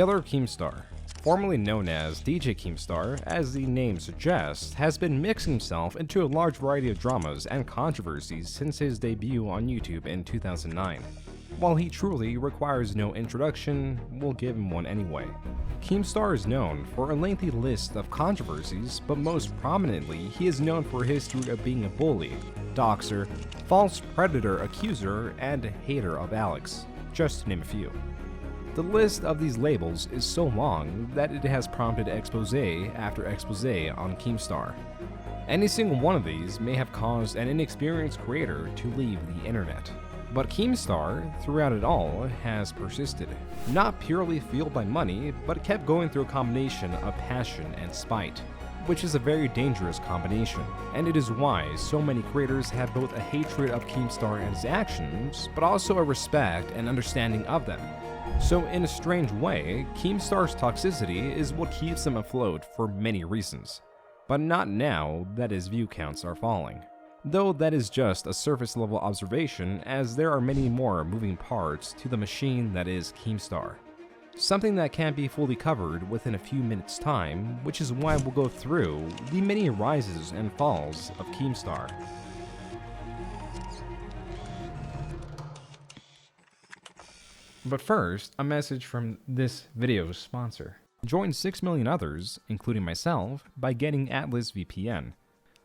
Killer Keemstar, formerly known as DJ Keemstar, as the name suggests, has been mixing himself into a large variety of dramas and controversies since his debut on YouTube in 2009. While he truly requires no introduction, we'll give him one anyway. Keemstar is known for a lengthy list of controversies, but most prominently, he is known for a history of being a bully, doxer, false predator accuser, and hater of Alex, just to name a few. The list of these labels is so long that it has prompted exposé after exposé on Keemstar. Any single one of these may have caused an inexperienced creator to leave the internet. But Keemstar, throughout it all, has persisted. Not purely fueled by money, but kept going through a combination of passion and spite, which is a very dangerous combination, and it is why so many creators have both a hatred of Keemstar and his actions, but also a respect and understanding of them. So in a strange way, Keemstar's toxicity is what keeps him afloat for many reasons, but not now that his view counts are falling. Though that is just a surface level observation, as there are many more moving parts to the machine that is Keemstar. Something that can't be fully covered within a few minutes time, which is why we'll go through the many rises and falls of Keemstar. But first, a message from this video's sponsor. Join 6 million others, including myself, by getting Atlas VPN.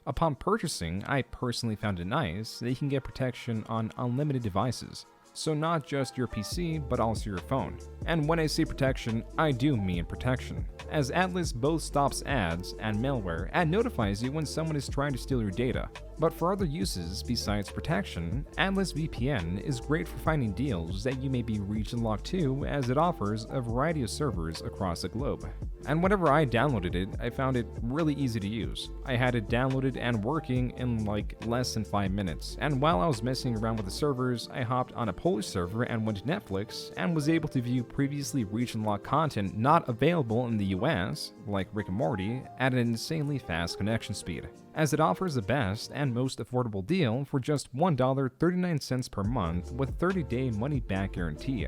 Upon purchasing, I personally found it nice that you can get protection on unlimited devices, so not just your PC, but also your phone. And when I say protection, I do mean protection, as Atlas both stops ads and malware and notifies you when someone is trying to steal your data. But for other uses besides protection, Atlas VPN is great for finding deals that you may be region locked to, as it offers a variety of servers across the globe. And whenever I downloaded it, I found it really easy to use. I had it downloaded and working in like less than 5 minutes, and while I was messing around with the servers, I hopped on a Polish server and went to Netflix, and was able to view previously region locked content not available in the US, like Rick and Morty, at an insanely fast connection speed, as it offers the best and most affordable deal for just $1.39 per month with 30-day money-back guarantee.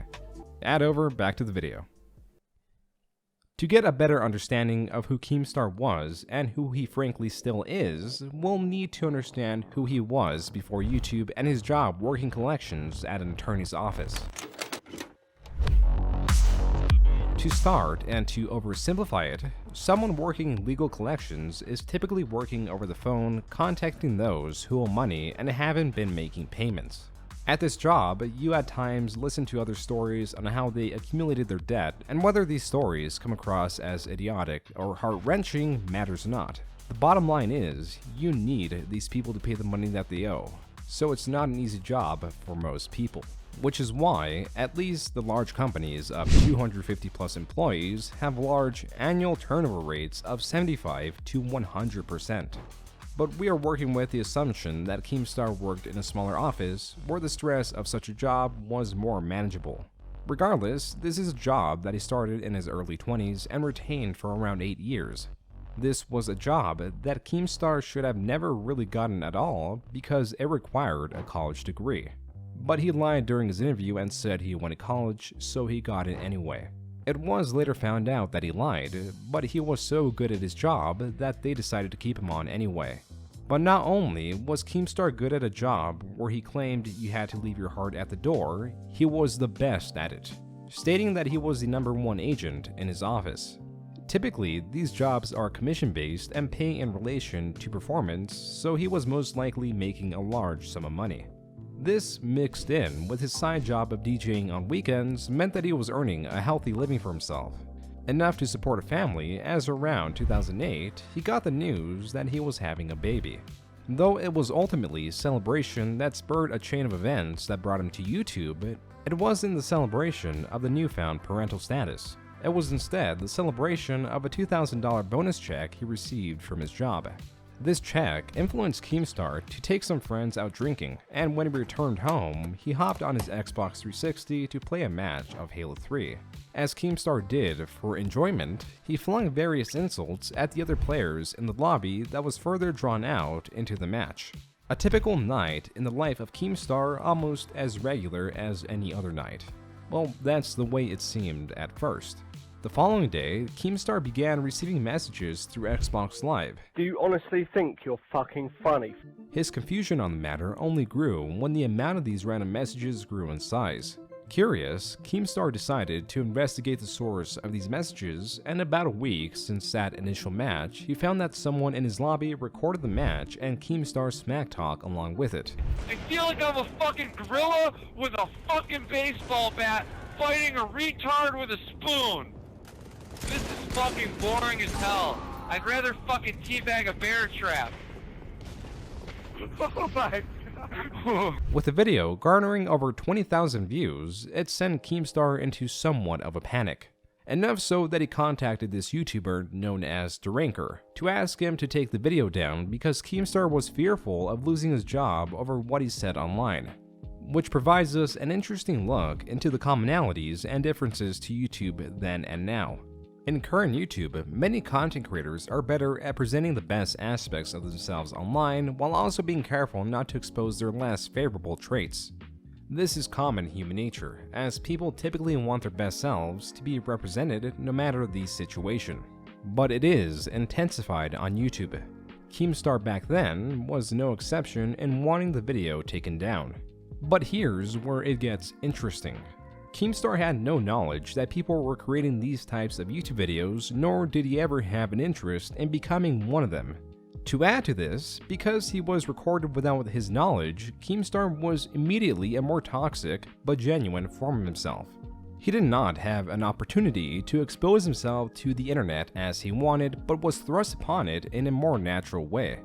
Add over, back to the video. To get a better understanding of who Keemstar was, and who he frankly still is, we'll need to understand who he was before YouTube and his job working collections at an attorney's office. To start, and to oversimplify it, someone working legal collections is typically working over the phone, contacting those who owe money and haven't been making payments. At this job, you at times listen to other stories on how they accumulated their debt, and whether these stories come across as idiotic or heart-wrenching matters not. The bottom line is, you need these people to pay the money that they owe, so it's not an easy job for most people. Which is why, at least the large companies of 250 plus employees have large annual turnover rates of 75 to 100%. But we are working with the assumption that Keemstar worked in a smaller office where the stress of such a job was more manageable. Regardless, this is a job that he started in his early 20s and retained for around 8 years. This was a job that Keemstar should have never really gotten at all because it required a college degree. But he lied during his interview and said he went to college, so he got it anyway. It was later found out that he lied, but he was so good at his job that they decided to keep him on anyway. But not only was Keemstar good at a job where he claimed you had to leave your heart at the door, he was the best at it, stating that he was the #1 agent in his office. Typically, these jobs are commission-based and pay in relation to performance, so he was most likely making a large sum of money. This, mixed in with his side job of DJing on weekends, meant that he was earning a healthy living for himself. Enough to support a family, as around 2008, he got the news that he was having a baby. Though it was ultimately celebration that spurred a chain of events that brought him to YouTube, it wasn't the celebration of the newfound parental status. It was instead the celebration of a $2,000 bonus check he received from his job. This check influenced Keemstar to take some friends out drinking, and when he returned home, he hopped on his Xbox 360 to play a match of Halo 3. As Keemstar did for enjoyment, he flung various insults at the other players in the lobby that was further drawn out into the match. A typical night in the life of Keemstar, almost as regular as any other night. Well, that's the way it seemed at first. The following day, Keemstar began receiving messages through Xbox Live. Do you honestly think you're fucking funny? His confusion on the matter only grew when the amount of these random messages grew in size. Curious, Keemstar decided to investigate the source of these messages, and about a week since that initial match, he found that someone in his lobby recorded the match and Keemstar's smack talk along with it. I feel like I'm a fucking gorilla with a fucking baseball bat fighting a retard with a spoon. This is fucking boring as hell. I'd rather fucking teabag a bear trap. Oh my god. With the video garnering over 20,000 views, it sent Keemstar into somewhat of a panic. Enough so that he contacted this YouTuber known as Duranker to ask him to take the video down because Keemstar was fearful of losing his job over what he said online. Which provides us an interesting look into the commonalities and differences to YouTube then and now. In current YouTube, many content creators are better at presenting the best aspects of themselves online while also being careful not to expose their less favorable traits. This is common human nature, as people typically want their best selves to be represented no matter the situation. But it is intensified on YouTube. Keemstar back then was no exception in wanting the video taken down. But here's where it gets interesting. Keemstar had no knowledge that people were creating these types of YouTube videos, nor did he ever have an interest in becoming one of them. To add to this, because he was recorded without his knowledge, Keemstar was immediately a more toxic but genuine form of himself. He did not have an opportunity to expose himself to the internet as he wanted, but was thrust upon it in a more natural way.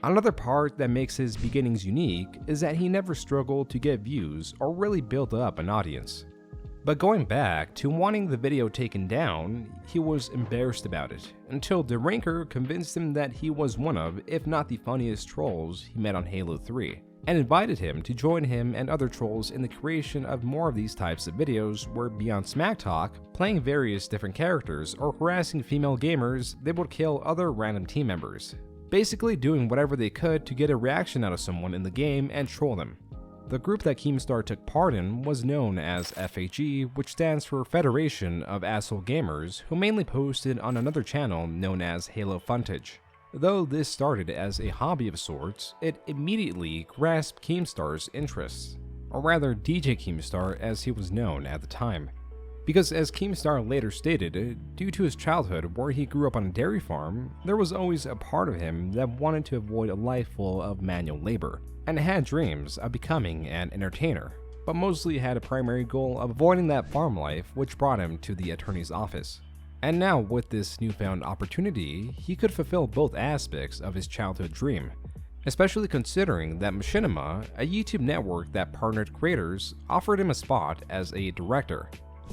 Another part that makes his beginnings unique is that he never struggled to get views or really build up an audience. But going back to wanting the video taken down, he was embarrassed about it, until Duranker convinced him that he was one of, if not the funniest trolls he met on Halo 3, and invited him to join him and other trolls in the creation of more of these types of videos where beyond smack talk, playing various different characters or harassing female gamers, they would kill other random team members. Basically doing whatever they could to get a reaction out of someone in the game and troll them. The group that Keemstar took part in was known as FAG, which stands for Federation of Asshole Gamers, who mainly posted on another channel known as Halo Funtage. Though this started as a hobby of sorts, it immediately grasped Keemstar's interests, or rather DJ Keemstar as he was known at the time. Because as Keemstar later stated, due to his childhood where he grew up on a dairy farm, there was always a part of him that wanted to avoid a life full of manual labor, and had dreams of becoming an entertainer, but mostly had a primary goal of avoiding that farm life, which brought him to the attorney's office. And now with this newfound opportunity, he could fulfill both aspects of his childhood dream, especially considering that Machinima, a YouTube network that partnered creators, offered him a spot as a director.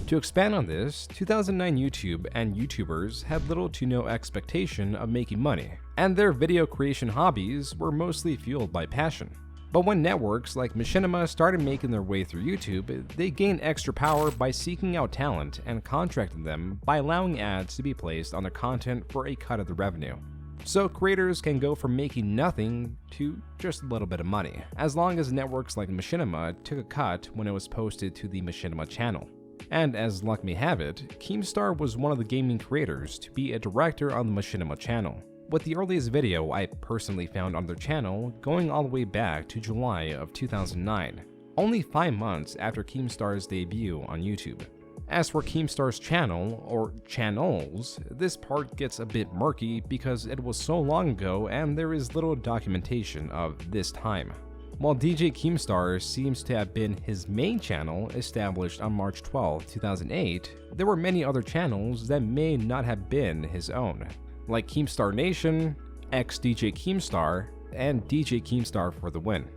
To expand on this, 2009 YouTube and YouTubers had little to no expectation of making money, and their video creation hobbies were mostly fueled by passion. But when networks like Machinima started making their way through YouTube, they gained extra power by seeking out talent and contracting them by allowing ads to be placed on their content for a cut of the revenue. So creators can go from making nothing to just a little bit of money, as long as networks like Machinima took a cut when it was posted to the Machinima channel. And as luck may have it, Keemstar was one of the gaming creators to be a director on the Machinima channel, with the earliest video I personally found on their channel going all the way back to July of 2009, only 5 months after Keemstar's debut on YouTube. As for Keemstar's channel, or channels, this part gets a bit murky because it was so long ago and there is little documentation of this time. While DJ Keemstar seems to have been his main channel, established on March 12, 2008, there were many other channels that may not have been his own, like Keemstar Nation, ex-DJ Keemstar, and DJ Keemstar for the win.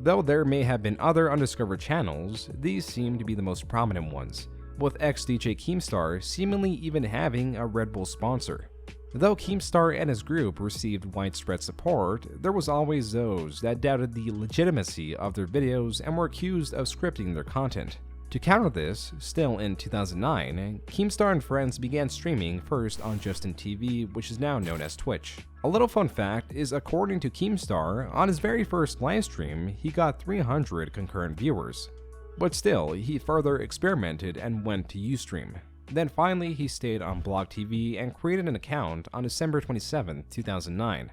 Though there may have been other undiscovered channels, these seem to be the most prominent ones, with ex-DJ Keemstar seemingly even having a Red Bull sponsor. Though Keemstar and his group received widespread support, there was always those that doubted the legitimacy of their videos and were accused of scripting their content. To counter this, still in 2009, Keemstar and friends began streaming first on JustDestiny, which is now known as Twitch. A little fun fact is, according to Keemstar, on his very first livestream, he got 300 concurrent viewers. But still, he further experimented and went to Ustream. Then finally he stayed on Blog TV and created an account on December 27, 2009.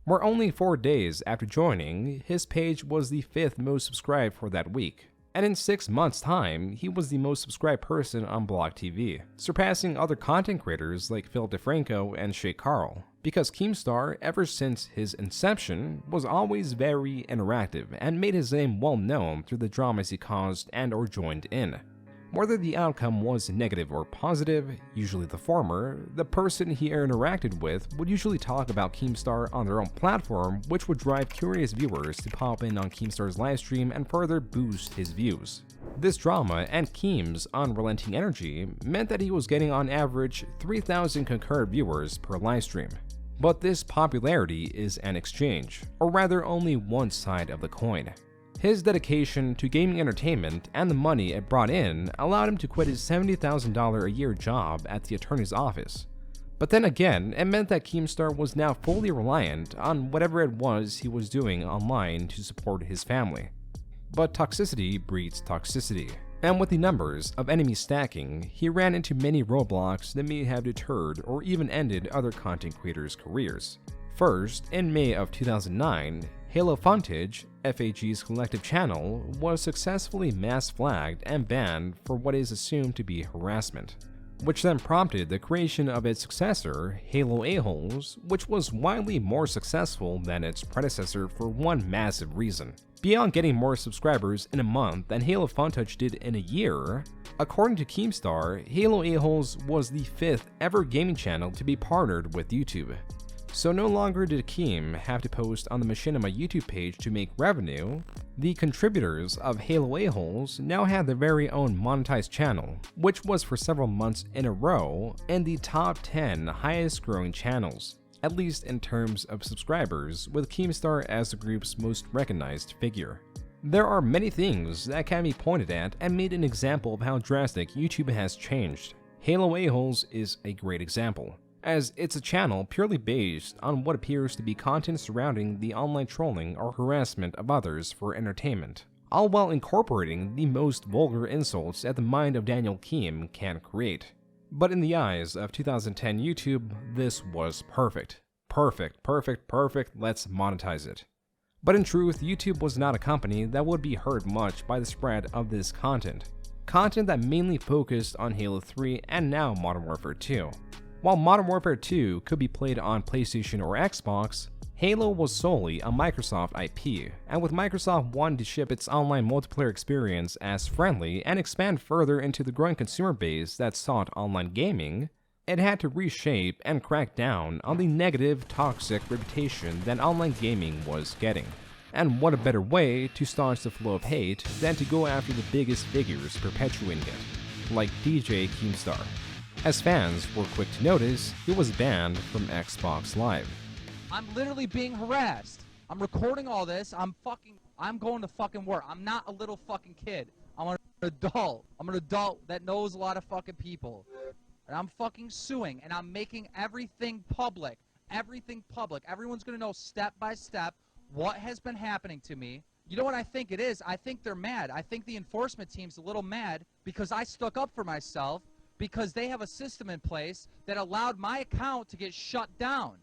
Where only 4 days after joining, his page was the 5th most subscribed for that week. And in 6 months' time, he was the most subscribed person on Blog TV, surpassing other content creators like Phil DeFranco and Shay Carl, because Keemstar, ever since his inception, was always very interactive and made his name well known through the dramas he caused and or joined in. Whether the outcome was negative or positive, usually the former, the person he interacted with would usually talk about Keemstar on their own platform, which would drive curious viewers to pop in on Keemstar's livestream and further boost his views. This drama and Keem's unrelenting energy meant that he was getting on average 3,000 concurrent viewers per livestream. But this popularity is an exchange, or rather only one side of the coin. His dedication to gaming entertainment and the money it brought in allowed him to quit his $70,000 a year job at the attorney's office. But then again, it meant that Keemstar was now fully reliant on whatever it was he was doing online to support his family. But toxicity breeds toxicity, and with the numbers of enemies stacking, he ran into many roadblocks that may have deterred or even ended other content creators' careers. First, in May of 2009, Halo Funtage, FAG's collective channel, was successfully mass flagged and banned for what is assumed to be harassment, which then prompted the creation of its successor, Halo A-Holes, which was widely more successful than its predecessor for one massive reason. Beyond getting more subscribers in a month than Halo Funtage did in a year, according to Keemstar, Halo A-Holes was the 5th ever gaming channel to be partnered with YouTube. So no longer did Keem have to post on the Machinima YouTube page to make revenue. The contributors of Halo A-Holes now had their very own monetized channel, which was for several months in a row in the top 10 highest growing channels, at least in terms of subscribers, with Keemstar as the group's most recognized figure. There are many things that can be pointed at and made an example of how drastic YouTube has changed. Halo A-Holes is a great example, as it's a channel purely based on what appears to be content surrounding the online trolling or harassment of others for entertainment, all while incorporating the most vulgar insults that the mind of Daniel Keem can create. But in the eyes of 2010 YouTube, this was perfect. Perfect, let's monetize it. But in truth, YouTube was not a company that would be hurt much by the spread of this content. Content that mainly focused on Halo 3 and now Modern Warfare 2. While Modern Warfare 2 could be played on PlayStation or Xbox, Halo was solely a Microsoft IP, and with Microsoft wanting to ship its online multiplayer experience as friendly and expand further into the growing consumer base that sought online gaming, it had to reshape and crack down on the negative, toxic reputation that online gaming was getting. And what a better way to staunch the flow of hate than to go after the biggest figures perpetuating it, like DJ Keemstar. As fans were quick to notice, he was banned from Xbox Live. I'm literally being harassed. I'm recording all this. I'm going to fucking work. I'm not a little fucking kid. I'm an adult. I'm an adult that knows a lot of fucking people. And I'm fucking suing, and I'm making everything public. Everything public. Everyone's gonna know step by step what has been happening to me. You know what I think it is? I think they're mad. I think the enforcement team's a little mad because I stuck up for myself, because they have a system in place that allowed my account to get shut down.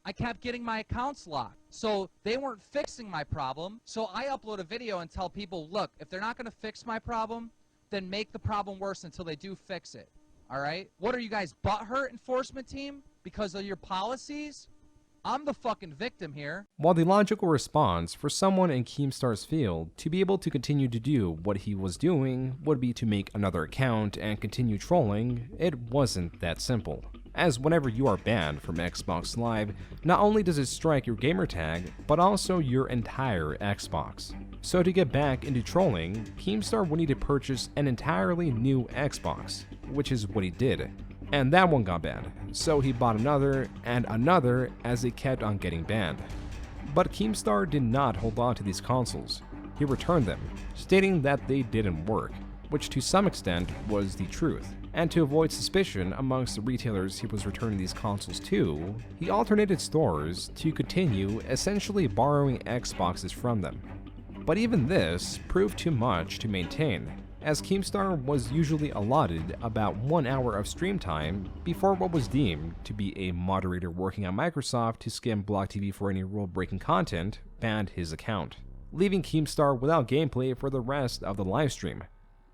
I kept getting my accounts locked. So they weren't fixing my problem. So I upload a video and tell people, look, if they're not going to fix my problem, then make the problem worse until they do fix it. All right? What are you guys, butthurt enforcement team? Because of your policies? I'm the fucking victim here. While the logical response for someone in Keemstar's field to be able to continue to do what he was doing would be to make another account and continue trolling, it wasn't that simple. As whenever you are banned from Xbox Live, not only does it strike your gamertag, but also your entire Xbox. So to get back into trolling, Keemstar would need to purchase an entirely new Xbox, which is what he did. And that one got banned, so he bought another and another as they kept on getting banned. But Keemstar did not hold on to these consoles. He returned them, stating that they didn't work, which to some extent was the truth. And to avoid suspicion amongst the retailers he was returning these consoles to, he alternated stores to continue essentially borrowing Xboxes from them. But even this proved too much to maintain, as Keemstar was usually allotted about 1 hour of stream time before what was deemed to be a moderator working at Microsoft to skim Block TV for any rule-breaking content banned his account, leaving Keemstar without gameplay for the rest of the livestream.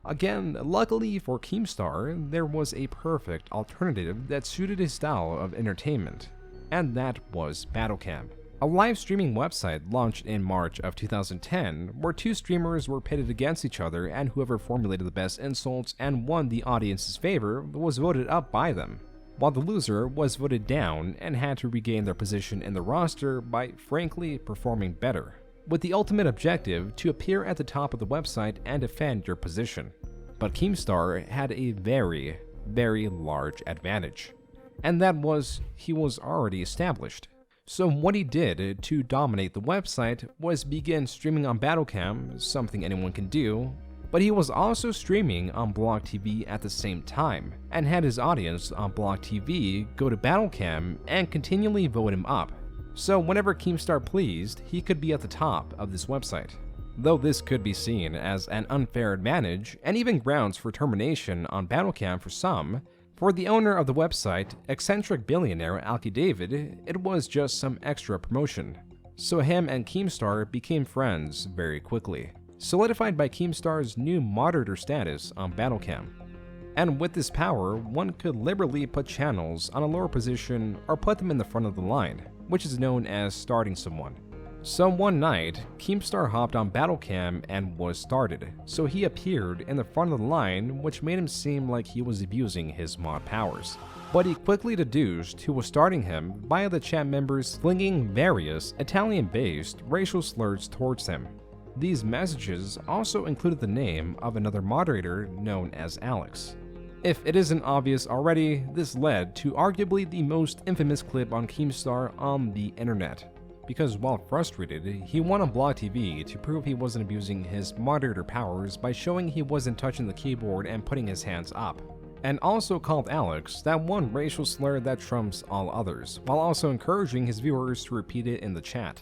Again, luckily for Keemstar, there was a perfect alternative that suited his style of entertainment, and that was Battlecam, a live streaming website launched in March of 2010 where two streamers were pitted against each other, and whoever formulated the best insults and won the audience's favor was voted up by them, while the loser was voted down and had to regain their position in the roster by frankly performing better, with the ultimate objective to appear at the top of the website and defend your position. But Keemstar had a very, very large advantage, and that was he was already established. So what he did to dominate the website was begin streaming on Battlecam, something anyone can do, but he was also streaming on Block TV at the same time, and had his audience on Block TV go to Battlecam and continually vote him up. So whenever Keemstar pleased, he could be at the top of this website. Though this could be seen as an unfair advantage, and even grounds for termination on Battlecam for some, for the owner of the website, eccentric billionaire Alki David, it was just some extra promotion. So him and Keemstar became friends very quickly, solidified by Keemstar's new moderator status on Battlecam. And with this power, one could liberally put channels on a lower position or put them in the front of the line, which is known as starting someone. So one night, Keemstar hopped on Battlecam and was started, so he appeared in the front of the line, which made him seem like he was abusing his mod powers. But he quickly deduced who was starting him via the chat members flinging various Italian-based racial slurs towards him. These messages also included the name of another moderator known as Alex. If it isn't obvious already, this led to arguably the most infamous clip on Keemstar on the internet, because while frustrated, he went on Block TV to prove he wasn't abusing his moderator powers by showing he wasn't touching the keyboard and putting his hands up, and also called Alex that one racial slur that trumps all others, while also encouraging his viewers to repeat it in the chat.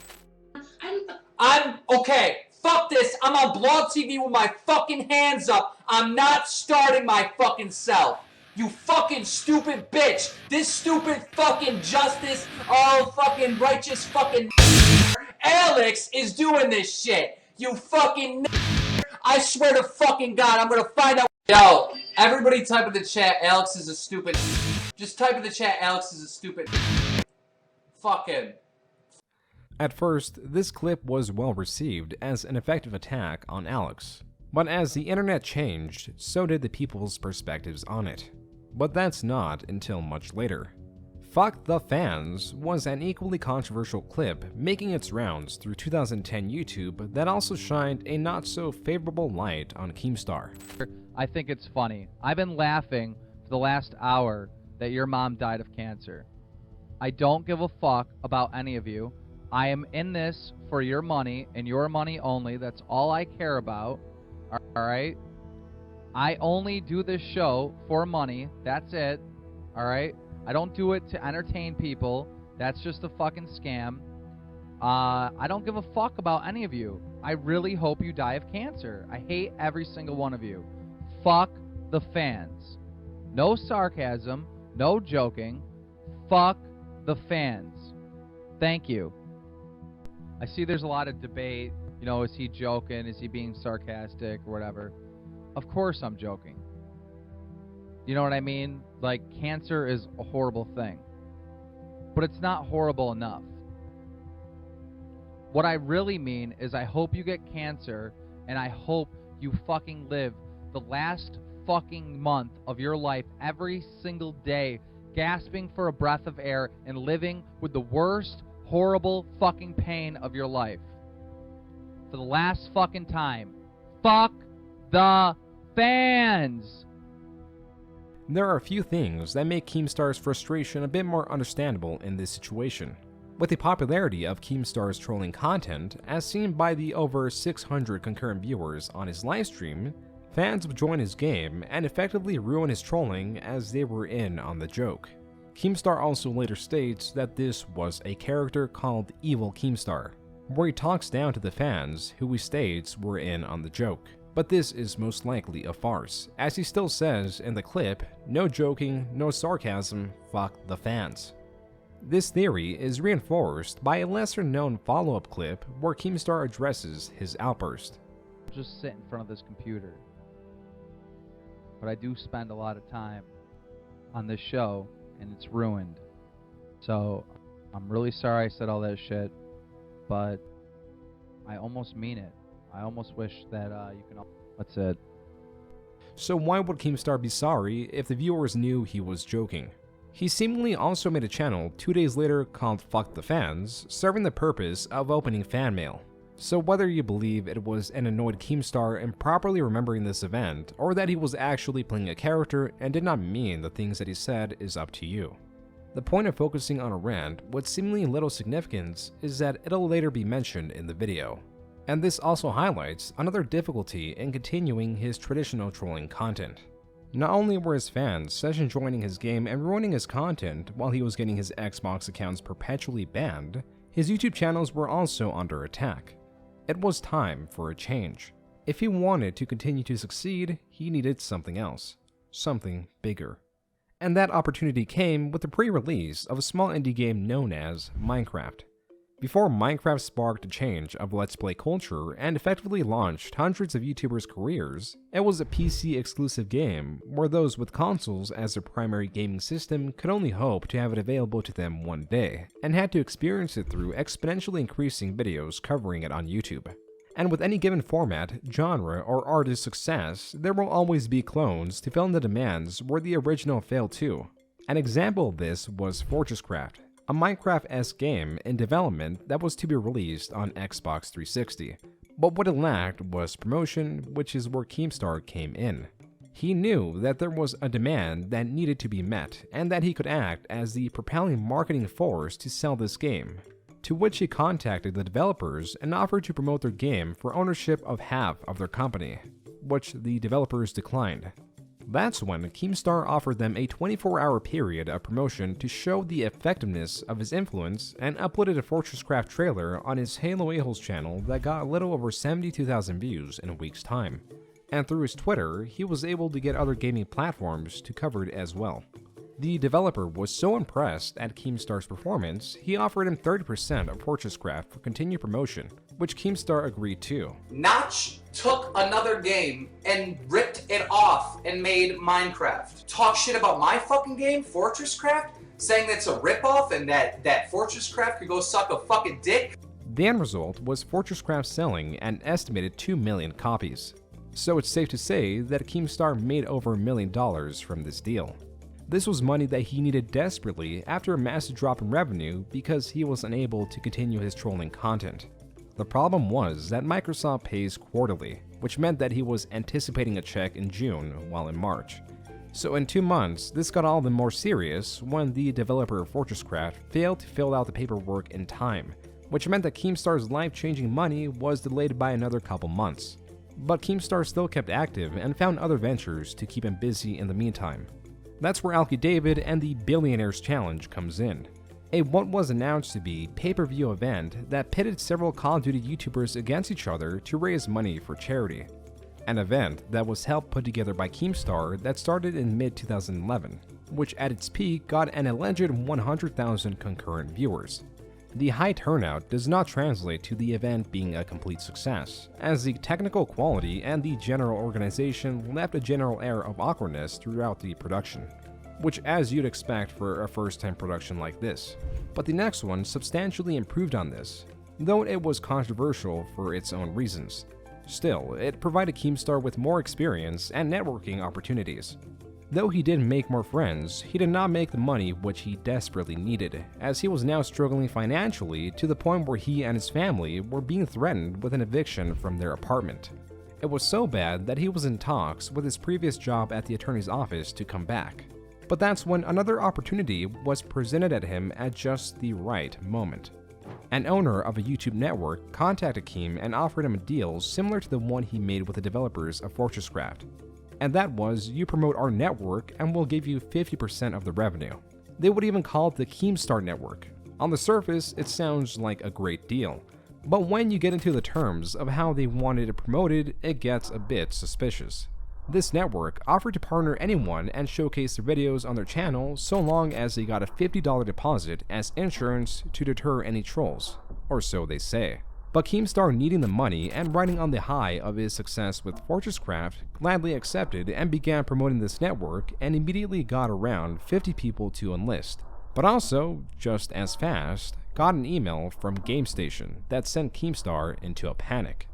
I'm okay. Fuck this. I'm on Blog TV with my fucking hands up. I'm not starting my fucking self. You fucking stupid bitch. This stupid fucking justice, oh fucking righteous fucking Alex is doing this shit. You fucking I swear to fucking God, I'm gonna find out. Yo, everybody type in the chat, Alex is a stupid. Just type in the chat, Alex is a stupid. Fuck him. At first, this clip was well received as an effective attack on Alex, but as the internet changed, so did the people's perspectives on it. But that's not until much later. Fuck the Fans was an equally controversial clip making its rounds through 2010 YouTube that also shined a not so favorable light on Keemstar. I think it's funny. I've been laughing for the last hour that your mom died of cancer. I don't give a fuck about any of you. I am in this for your money and your money only. That's all I care about. Alright? I only do this show for money. That's it. Alright? I don't do it to entertain people. That's just a fucking scam. I don't give a fuck about any of you. I really hope you die of cancer. I hate every single one of you. Fuck the Fans. No sarcasm. No joking. Fuck the Fans. Thank you. I see there's a lot of debate. You know, is he joking? Is he being sarcastic or whatever? Of course I'm joking. You know what I mean? Like, cancer is a horrible thing. But it's not horrible enough. What I really mean is I hope you get cancer, and I hope you fucking live the last fucking month of your life every single day gasping for a breath of air and living with the worst horrible fucking pain of your life for the last fucking time. Fuck the Fans. There are a few things that make Keemstar's frustration a bit more understandable in this situation. With the popularity of Keemstar's trolling content, as seen by the over 600 concurrent viewers on his livestream, fans would join his game and effectively ruin his trolling as they were in on the joke. Keemstar also later states that this was a character called Evil Keemstar, where he talks down to the fans who he states were in on the joke. But this is most likely a farce, as he still says in the clip, "No joking, no sarcasm, fuck the fans." This theory is reinforced by a lesser-known follow-up clip where Keemstar addresses his outburst. Just sit in front of this computer. But I do spend a lot of time on this show, and it's ruined. So, I'm really sorry I said all that shit, but I almost mean it. I almost wish that you can... That's it. So why would Keemstar be sorry if the viewers knew he was joking? He seemingly also made a channel 2 days later called Fuck the Fans, serving the purpose of opening fan mail. So whether you believe it was an annoyed Keemstar improperly remembering this event, or that he was actually playing a character and did not mean the things that he said, is up to you. The point of focusing on a rant with seemingly little significance is that it'll later be mentioned in the video. And this also highlights another difficulty in continuing his traditional trolling content. Not only were his fans session joining his game and ruining his content while he was getting his Xbox accounts perpetually banned, his YouTube channels were also under attack. It was time for a change. If he wanted to continue to succeed, he needed something else. Something bigger. And that opportunity came with the pre-release of a small indie game known as Minecraft. Before Minecraft sparked a change of Let's Play culture and effectively launched hundreds of YouTubers' careers, it was a PC-exclusive game where those with consoles as their primary gaming system could only hope to have it available to them one day, and had to experience it through exponentially increasing videos covering it on YouTube. And with any given format, genre, or artist success, there will always be clones to fill in the demands where the original failed too. An example of this was Fortresscraft, a Minecraft-esque game in development that was to be released on Xbox 360. But what it lacked was promotion, which is where Keemstar came in. He knew that there was a demand that needed to be met, and that he could act as the propelling marketing force to sell this game, to which he contacted the developers and offered to promote their game for ownership of half of their company, which the developers declined. That's when Keemstar offered them a 24-hour period of promotion to show the effectiveness of his influence and uploaded a Fortresscraft trailer on his Halo A-Holes channel that got a little over 72,000 views in a week's time. And through his Twitter, he was able to get other gaming platforms to cover it as well. The developer was so impressed at Keemstar's performance, he offered him 30% of Fortresscraft for continued promotion, which Keemstar agreed to. Notch took another game and ripped it off and made Minecraft. Talk shit about my fucking game, Fortresscraft, saying that it's a ripoff and that Fortresscraft could go suck a fucking dick. The end result was Fortresscraft selling an estimated 2 million copies. So it's safe to say that Keemstar made over $1 million from this deal. This was money that he needed desperately after a massive drop in revenue because he was unable to continue his trolling content. The problem was that Microsoft pays quarterly, which meant that he was anticipating a check in June while in March. So in 2 months, this got all the more serious when the developer of Fortresscraft failed to fill out the paperwork in time, which meant that Keemstar's life-changing money was delayed by another couple months. But Keemstar still kept active and found other ventures to keep him busy in the meantime. That's where Alki David and the Billionaires Challenge comes in, a what was announced to be pay-per-view event that pitted several Call of Duty YouTubers against each other to raise money for charity. An event that was helped put together by Keemstar that started in mid-2011, which at its peak got an alleged 100,000 concurrent viewers. The high turnout does not translate to the event being a complete success, as the technical quality and the general organization left a general air of awkwardness throughout the production, which as you'd expect for a first-time production like this. But the next one substantially improved on this, though it was controversial for its own reasons. Still, it provided Keemstar with more experience and networking opportunities. Though he did make more friends, he did not make the money which he desperately needed, as he was now struggling financially to the point where he and his family were being threatened with an eviction from their apartment. It was so bad that he was in talks with his previous job at the attorney's office to come back. But that's when another opportunity was presented at him at just the right moment. An owner of a YouTube network contacted Keem and offered him a deal similar to the one he made with the developers of Fortresscraft. And that was, you promote our network and we'll give you 50% of the revenue. They would even call it the Keemstar network. On the surface, it sounds like a great deal, But when you get into the terms of how they wanted it promoted, it gets a bit suspicious. This network offered to partner anyone and showcase their videos on their channel so long as they got a $50 deposit as insurance to deter any trolls, or so they say. But Keemstar, needing the money and riding on the high of his success with Fortresscraft, gladly accepted and began promoting this network and immediately got around 50 people to enlist. But also, just as fast, got an email from GameStation that sent Keemstar into a panic.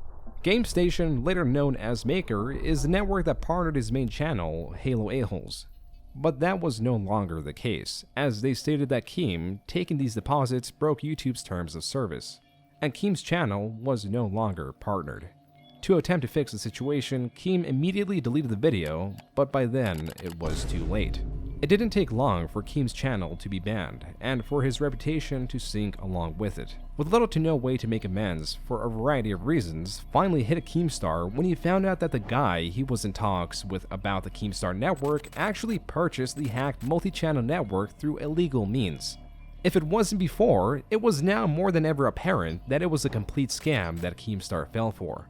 GameStation, later known as Maker, is the network that partnered his main channel, Halo A-Holes. But that was no longer the case, as they stated that Keem, taking these deposits, broke YouTube's terms of service, and Keem's channel was no longer partnered. To attempt to fix the situation, Keem immediately deleted the video, but by then it was too late. It didn't take long for Keem's channel to be banned, and for his reputation to sink along with it. With little to no way to make amends for a variety of reasons, finally hit a Keemstar when he found out that the guy he was in talks with about the Keemstar network actually purchased the hacked multi-channel network through illegal means. If it wasn't before, it was now more than ever apparent that it was a complete scam that Keemstar fell for.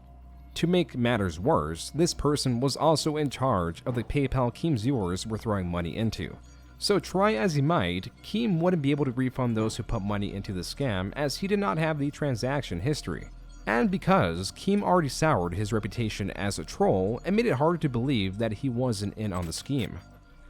To make matters worse, this person was also in charge of the PayPal Keem's viewers were throwing money into. So try as he might, Keem wouldn't be able to refund those who put money into the scam as he did not have the transaction history. And because Keem already soured his reputation as a troll, it made it harder to believe that he wasn't in on the scheme.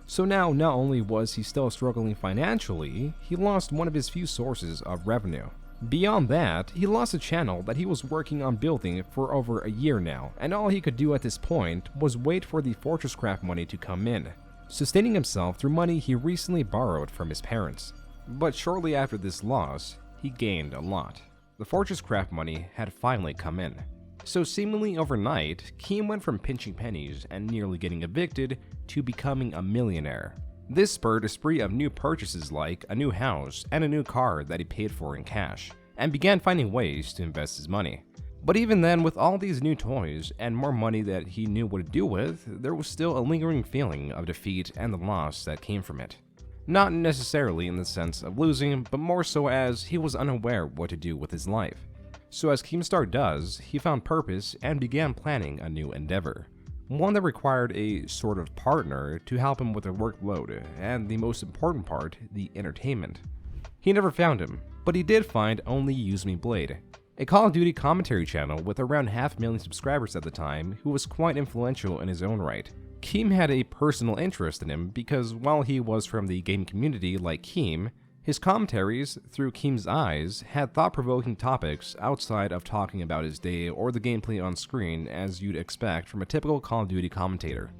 So now, not only was he still struggling financially, he lost one of his few sources of revenue. Beyond that, he lost a channel that he was working on building for over a year now, and all he could do at this point was wait for the Fortresscraft money to come in, sustaining himself through money he recently borrowed from his parents. But shortly after this loss, he gained a lot. The Fortresscraft money had finally come in. So seemingly overnight, Keem went from pinching pennies and nearly getting evicted to becoming a millionaire. This spurred a spree of new purchases like a new house and a new car that he paid for in cash, and began finding ways to invest his money. But even then, with all these new toys and more money that he knew what to do with, there was still a lingering feeling of defeat and the loss that came from it. Not necessarily in the sense of losing, but more so as he was unaware what to do with his life. So as Keemstar does, he found purpose and began planning a new endeavor. One that required a sort of partner to help him with the workload, and the most important part, the entertainment. He never found him, but he did find Only Use Me Blade, a Call of Duty commentary channel with around 500,000 subscribers at the time, who was quite influential in his own right. Keem had a personal interest in him because while he was from the gaming community like Keem, his commentaries, through Keem's eyes, had thought-provoking topics outside of talking about his day or the gameplay on screen as you'd expect from a typical Call of Duty commentator.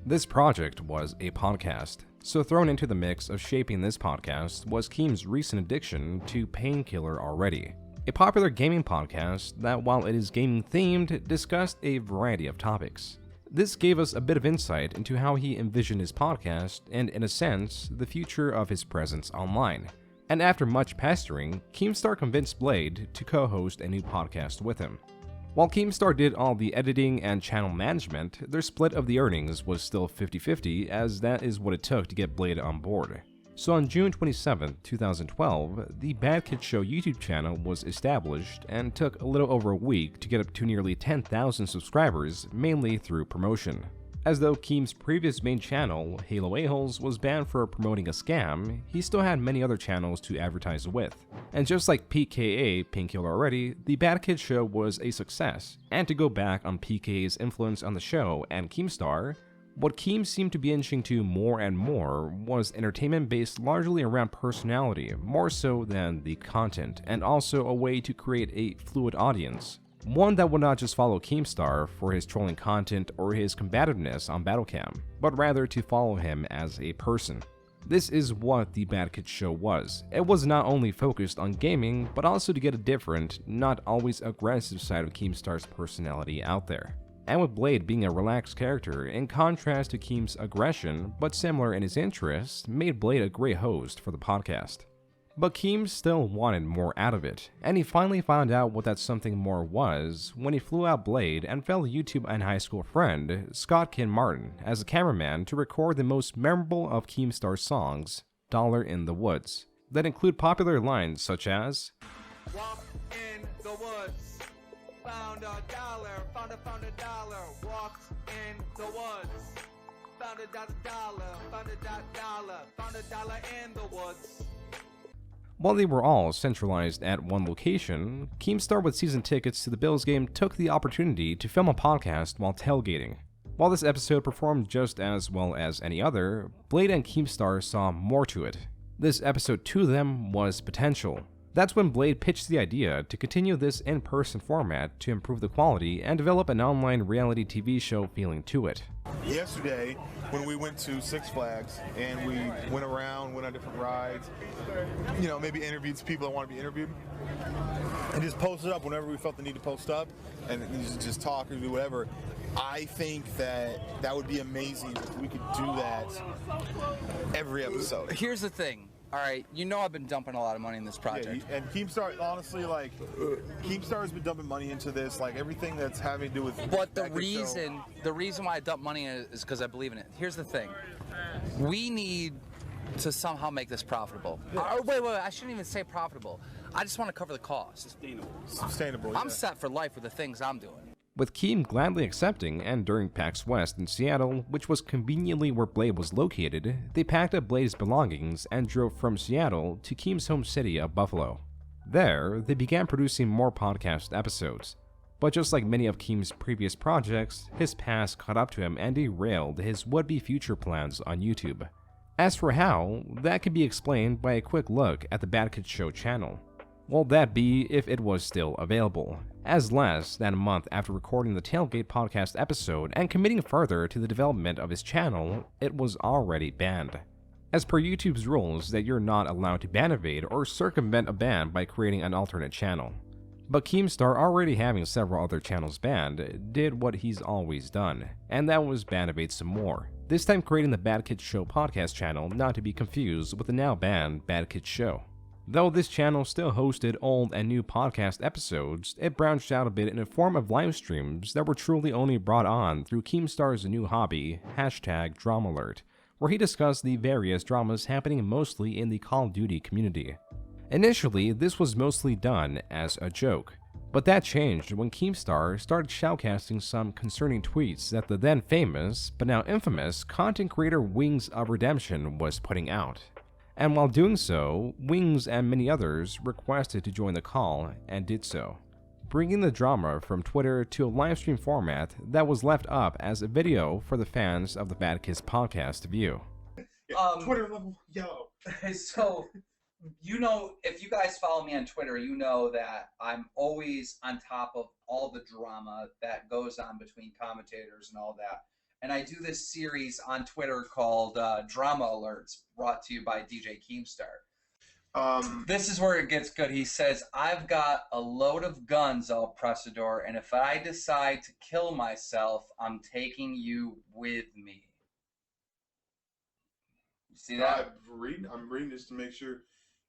This project was a podcast, so thrown into the mix of shaping this podcast was Keem's recent addiction to Painkiller Already, a popular gaming podcast that, while it is gaming-themed, discussed a variety of topics. This gave us a bit of insight into how he envisioned his podcast and, in a sense, the future of his presence online. And after much pestering, Keemstar convinced Blade to co-host a new podcast with him. While Keemstar did all the editing and channel management, their split of the earnings was still 50-50, as that is what it took to get Blade on board. So on June 27, 2012, the Badkidcast Show YouTube channel was established and took a little over a week to get up to nearly 10,000 subscribers, mainly through promotion. As though Keem's previous main channel, Halo A-Holes, was banned for promoting a scam, he still had many other channels to advertise with. And just like PKA, Painkiller Already, the Badkidcast Show was a success. And to go back on PKA's influence on the show and Keemstar, what Keem seemed to be inching to more and more was entertainment based largely around personality, more so than the content, and also a way to create a fluid audience. One that would not just follow Keemstar for his trolling content or his combativeness on Battlecam, but rather to follow him as a person. This is what the Badkidcast Show was. It was not only focused on gaming, but also to get a different, not always aggressive side of Keemstar's personality out there. And with Blade being a relaxed character, in contrast to Keem's aggression, but similar in his interests, made Blade a great host for the podcast. But Keem still wanted more out of it, and he finally found out what that something more was when he flew out Blade and fellow YouTube and high school friend, Scott Ken Martin, as a cameraman to record the most memorable of Keemstar's songs, Dollar in the Woods, that include popular lines such as, Walk in the woods. Found a dollar, found a dollar, walked in the woods. Found a dollar, found a dollar in the woods. While they were all centralized at one location, Keemstar with season tickets to the Bills game took the opportunity to film a podcast while tailgating. While this episode performed just as well as any other, Blade and Keemstar saw more to it. This episode to them was potential. That's when Blade pitched the idea to continue this in-person format to improve the quality and develop an online reality TV show feeling to it. Yesterday, when we went to Six Flags and we went around, went on different rides, maybe interviewed some people that want to be interviewed, and just posted up whenever we felt the need to post up, and just talk or do whatever. I think that would be amazing if we could do that every episode. Here's the thing. All right, I've been dumping a lot of money in this project. Yeah, and Keemstar, honestly, Keemstar has been dumping money into this, everything that's having to do with. But the reason why I dump money in it is because I believe in it. Here's the thing: we need to somehow make this profitable. Yeah. Wait, I shouldn't even say profitable. I just want to cover the cost. Sustainable. I'm set for life with the things I'm doing. With Keem gladly accepting, and during PAX West in Seattle, which was conveniently where Blade was located, they packed up Blade's belongings and drove from Seattle to Keem's home city of Buffalo. There, they began producing more podcast episodes. But just like many of Keem's previous projects, his past caught up to him and derailed his would-be future plans on YouTube. As for how, that can be explained by a quick look at the Badkidcast Show channel. Well, that be if it was still available, as less than a month after recording the Tailgate podcast episode and committing further to the development of his channel, it was already banned. As per YouTube's rules that you're not allowed to ban evade or circumvent a ban by creating an alternate channel. But Keemstar, already having several other channels banned, did what he's always done, and that was ban evade some more, this time creating the Badkidcast Show podcast channel, not to be confused with the now banned Badkidcast Show. Though this channel still hosted old and new podcast episodes, it branched out a bit in a form of live streams that were truly only brought on through Keemstar's new hobby, #Drama Alert, where he discussed the various dramas happening mostly in the Call of Duty community. Initially, this was mostly done as a joke, but that changed when Keemstar started shoutcasting some concerning tweets that the then famous, but now infamous, content creator Wings of Redemption was putting out. And while doing so, Wings and many others requested to join the call and did so, bringing the drama from Twitter to a livestream format that was left up as a video for the fans of the Badkidcast podcast to view. Twitter level yellow. So, if you guys follow me on Twitter, you know that I'm always on top of all the drama that goes on between commentators and all that. And I do this series on Twitter called Drama Alerts, brought to you by DJ Keemstar. This is where it gets good. He says, I've got a load of guns, El Pressador, and if I decide to kill myself, I'm taking you with me. You see that? I'm reading this to make sure.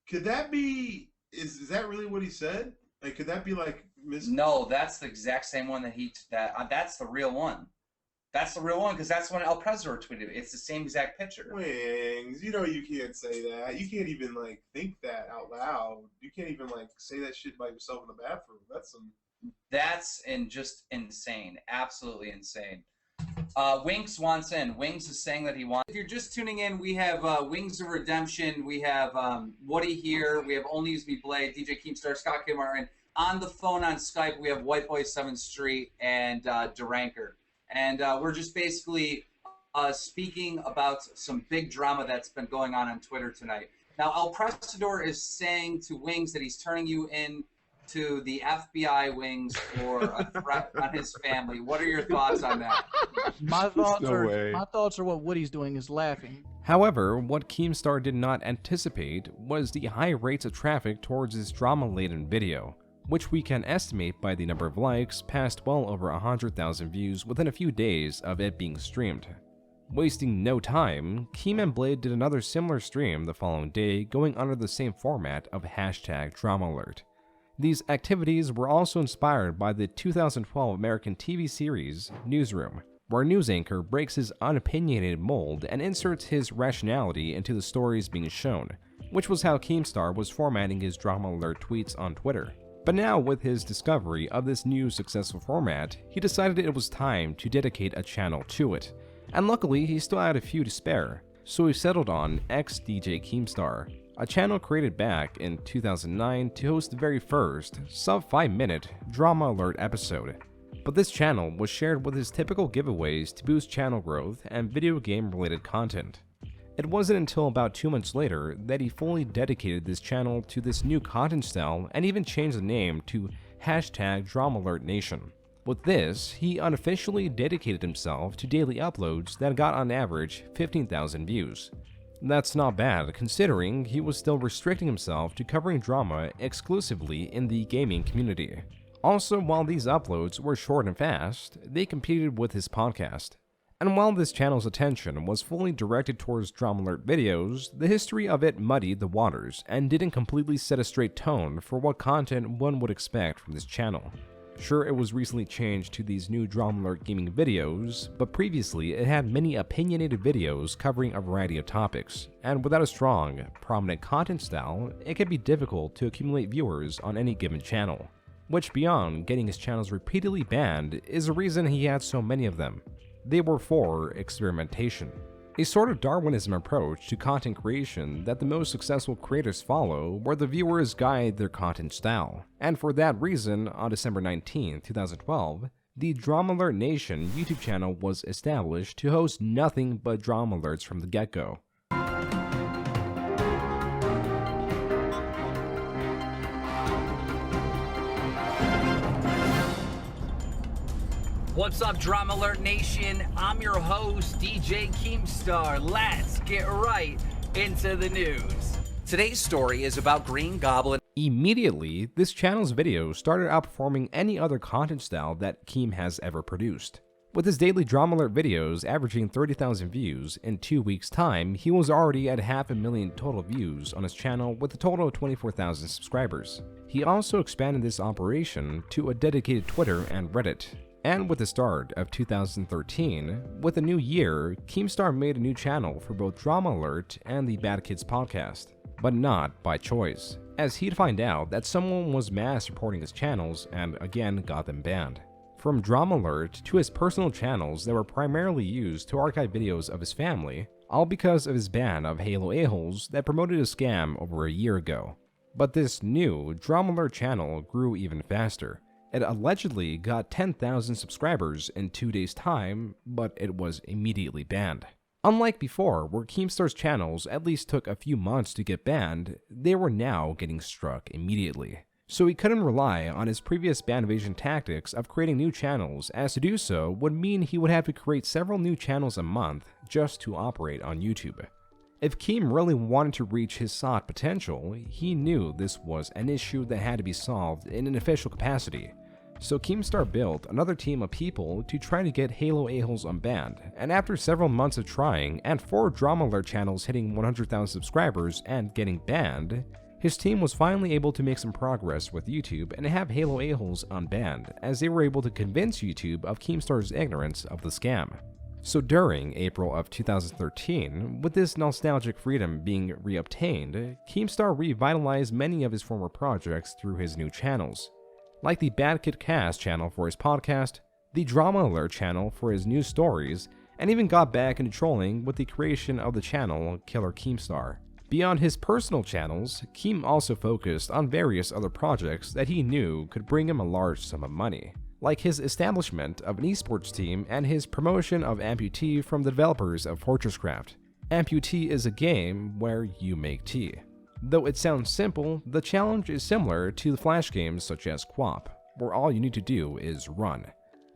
Could that be, is that really what he said? Could that be No, that's the exact same one that's the real one. That's the real one, because that's when El Pressador tweeted it. It's the same exact picture. Wings, you can't say that. You can't even, think that out loud. You can't even, say that shit by yourself in the bathroom. That's just insane. Absolutely insane. Winks wants in. Wings is saying that he wants. If you're just tuning in, we have Wings of Redemption. We have Woody here. We have Only Use Me Blade, DJ Keemstar, Scott K. Martin. On the phone on Skype, we have White Boy 7th Street and Duranker. And we're just basically speaking about some big drama that's been going on Twitter tonight. Now, El Pressador is saying to Wings that he's turning you in to the FBI, Wings, for a threat on his family. What are your thoughts on that? My thoughts are what Woody's doing is laughing. However, what Keemstar did not anticipate was the high rates of traffic towards this drama-laden video, which we can estimate by the number of likes past well over 100,000 views within a few days of it being streamed. Wasting no time, Keem and Blade did another similar stream the following day, going under the same format of #Drama Alert. These activities were also inspired by the 2012 American TV series Newsroom, where a news anchor breaks his unopinionated mold and inserts his rationality into the stories being shown, which was how Keemstar was formatting his Drama Alert tweets on Twitter. But now, with his discovery of this new successful format, he decided it was time to dedicate a channel to it. And luckily, he still had a few to spare, so he settled on XDJ Keemstar, a channel created back in 2009 to host the very first, sub 5-minute Drama Alert episode. But this channel was shared with his typical giveaways to boost channel growth and video game related content. It wasn't until about 2 months later that he fully dedicated this channel to this new content style and even changed the name to #DramaAlertNation. With this, he unofficially dedicated himself to daily uploads that got on average 15,000 views. That's not bad, considering he was still restricting himself to covering drama exclusively in the gaming community. Also, while these uploads were short and fast, they competed with his podcast. And while this channel's attention was fully directed towards Drama Alert videos, the history of it muddied the waters and didn't completely set a straight tone for what content one would expect from this channel. Sure, it was recently changed to these new Drama Alert gaming videos, but previously it had many opinionated videos covering a variety of topics, and without a strong, prominent content style, it can be difficult to accumulate viewers on any given channel. Which, beyond getting his channels repeatedly banned, is the reason he had so many of them. They were for experimentation, a sort of Darwinism approach to content creation that the most successful creators follow, where the viewers guide their content style. And for that reason, on December 19, 2012, the Drama Alert Nation YouTube channel was established to host nothing but drama alerts from the get-go. What's up, Drama Alert Nation? I'm your host, DJ Keemstar. Let's get right into the news. Today's story is about Green Goblin. Immediately, this channel's videos started outperforming any other content style that Keem has ever produced. With his daily Drama Alert videos averaging 30,000 views in 2 weeks' time, he was already at 500,000 total views on his channel with a total of 24,000 subscribers. He also expanded this operation to a dedicated Twitter and Reddit. And with the start of 2013, with a new year, Keemstar made a new channel for both Drama Alert and the Badkidcast podcast, but not by choice, as he'd find out that someone was mass reporting his channels and again got them banned. From Drama Alert to his personal channels that were primarily used to archive videos of his family, all because of his ban of Halo a-holes that promoted a scam over a year ago. But this new Drama Alert channel grew even faster. It allegedly got 10,000 subscribers in 2 days' time, but it was immediately banned. Unlike before, where Keemstar's channels at least took a few months to get banned, they were now getting struck immediately. So he couldn't rely on his previous ban evasion tactics of creating new channels, as to do so would mean he would have to create several new channels a month just to operate on YouTube. If Keem really wanted to reach his sought potential, he knew this was an issue that had to be solved in an official capacity. So Keemstar built another team of people to try to get Halo a-holes unbanned, and after several months of trying and 4 Drama Alert channels hitting 100,000 subscribers and getting banned, his team was finally able to make some progress with YouTube and have Halo a-holes unbanned, as they were able to convince YouTube of Keemstar's ignorance of the scam. So during April of 2013, with this nostalgic freedom being reobtained, Keemstar revitalized many of his former projects through his new channels, like the Badkidcast channel for his podcast, the Drama Alert channel for his news stories, and even got back into trolling with the creation of the channel Killer Keemstar. Beyond his personal channels, Keem also focused on various other projects that he knew could bring him a large sum of money, like his establishment of an esports team and his promotion of Amputee from the developers of Fortresscraft. Amputee is a game where you make tea. Though it sounds simple, the challenge is similar to the flash games such as QWOP, where all you need to do is run.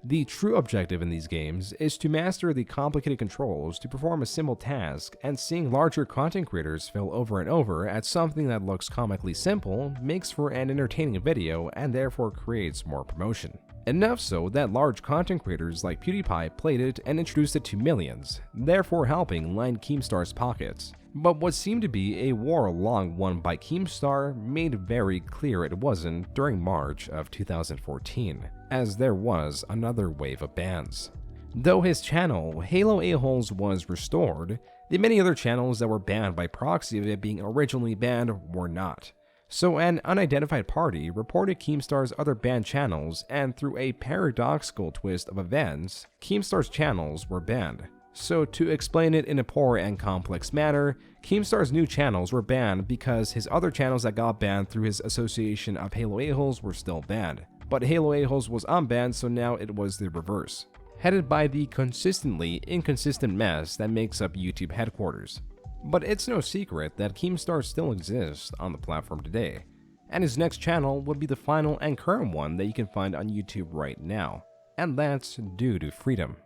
The true objective in these games is to master the complicated controls to perform a simple task, and seeing larger content creators fail over and over at something that looks comically simple makes for an entertaining video and therefore creates more promotion. Enough so that large content creators like PewDiePie played it and introduced it to millions, therefore helping line Keemstar's pockets. But what seemed to be a war long won by Keemstar made very clear it wasn't during March of 2014, as there was another wave of bans. Though his channel, Halo a-holes, was restored, the many other channels that were banned by proxy of it being originally banned were not. So an unidentified party reported Keemstar's other banned channels, and through a paradoxical twist of events, Keemstar's channels were banned. So to explain it in a poor and complex manner, Keemstar's new channels were banned because his other channels that got banned through his association of Halo A-holes were still banned. But Halo A-holes was unbanned, so now it was the reverse, headed by the consistently inconsistent mess that makes up YouTube headquarters. But it's no secret that Keemstar still exists on the platform today, and his next channel would be the final and current one that you can find on YouTube right now, and that's due to Freedom,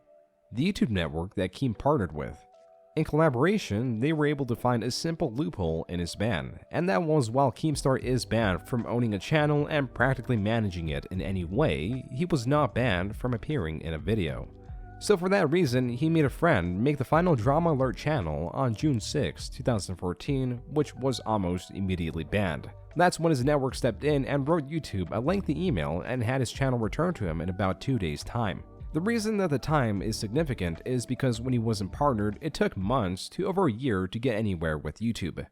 the YouTube network that Keem partnered with. In collaboration, they were able to find a simple loophole in his ban, and that was while Keemstar is banned from owning a channel and practically managing it in any way, he was not banned from appearing in a video. So for that reason, he made a friend make the final Drama Alert channel on June 6, 2014, which was almost immediately banned. That's when his network stepped in and wrote YouTube a lengthy email and had his channel returned to him in about 2 days' time. The reason that the time is significant is because when he wasn't partnered, it took months to over a year to get anywhere with YouTube.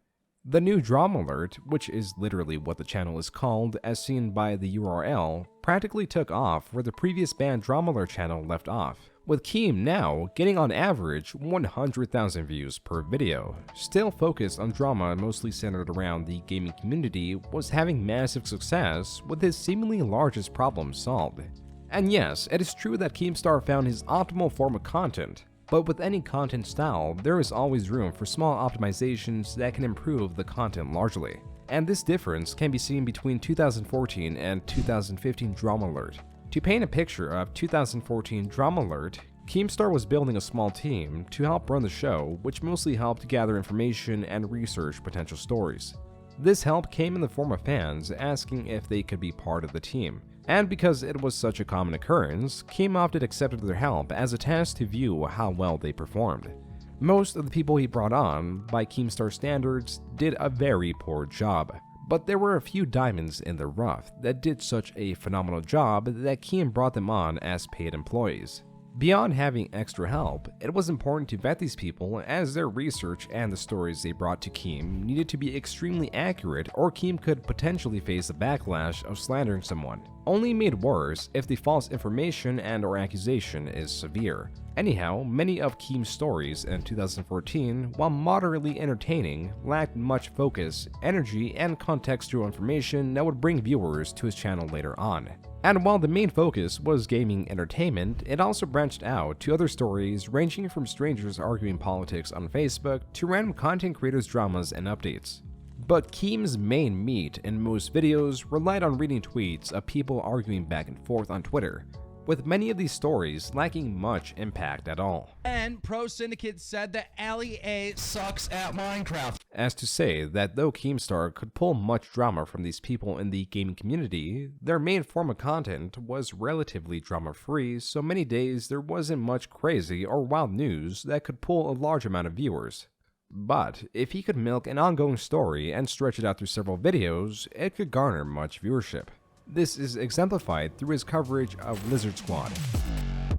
The new Drama Alert, which is literally what the channel is called as seen by the URL, practically took off where the previous banned Drama Alert channel left off, with Keem now getting on average 100,000 views per video. Still focused on drama mostly centered around the gaming community, was having massive success with his seemingly largest problem solved. And yes, it is true that Keemstar found his optimal form of content, but with any content style, there is always room for small optimizations that can improve the content largely. And this difference can be seen between 2014 and 2015 Drama Alert. To paint a picture of 2014 Drama Alert, Keemstar was building a small team to help run the show, which mostly helped gather information and research potential stories. This help came in the form of fans asking if they could be part of the team. And because it was such a common occurrence, Keem opted accepted their help as a test to view how well they performed. Most of the people he brought on, by Keemstar standards, did a very poor job, but there were a few diamonds in the rough that did such a phenomenal job that Keem brought them on as paid employees. Beyond having extra help, it was important to vet these people as their research and the stories they brought to Keem needed to be extremely accurate, or Keem could potentially face the backlash of slandering someone, only made worse if the false information and/or accusation is severe. Anyhow, many of Keem's stories in 2014, while moderately entertaining, lacked much focus, energy, and contextual information that would bring viewers to his channel later on. And while the main focus was gaming entertainment, it also branched out to other stories ranging from strangers arguing politics on Facebook to random content creators' dramas and updates. But Keem's main meat in most videos relied on reading tweets of people arguing back and forth on Twitter, with many of these stories lacking much impact at all. And Pro Syndicate said that Ali A sucks at Minecraft. As to say that though Keemstar could pull much drama from these people in the gaming community, their main form of content was relatively drama-free, so many days there wasn't much crazy or wild news that could pull a large amount of viewers. But if he could milk an ongoing story and stretch it out through several videos, it could garner much viewership. This is exemplified through his coverage of Lizard Squad.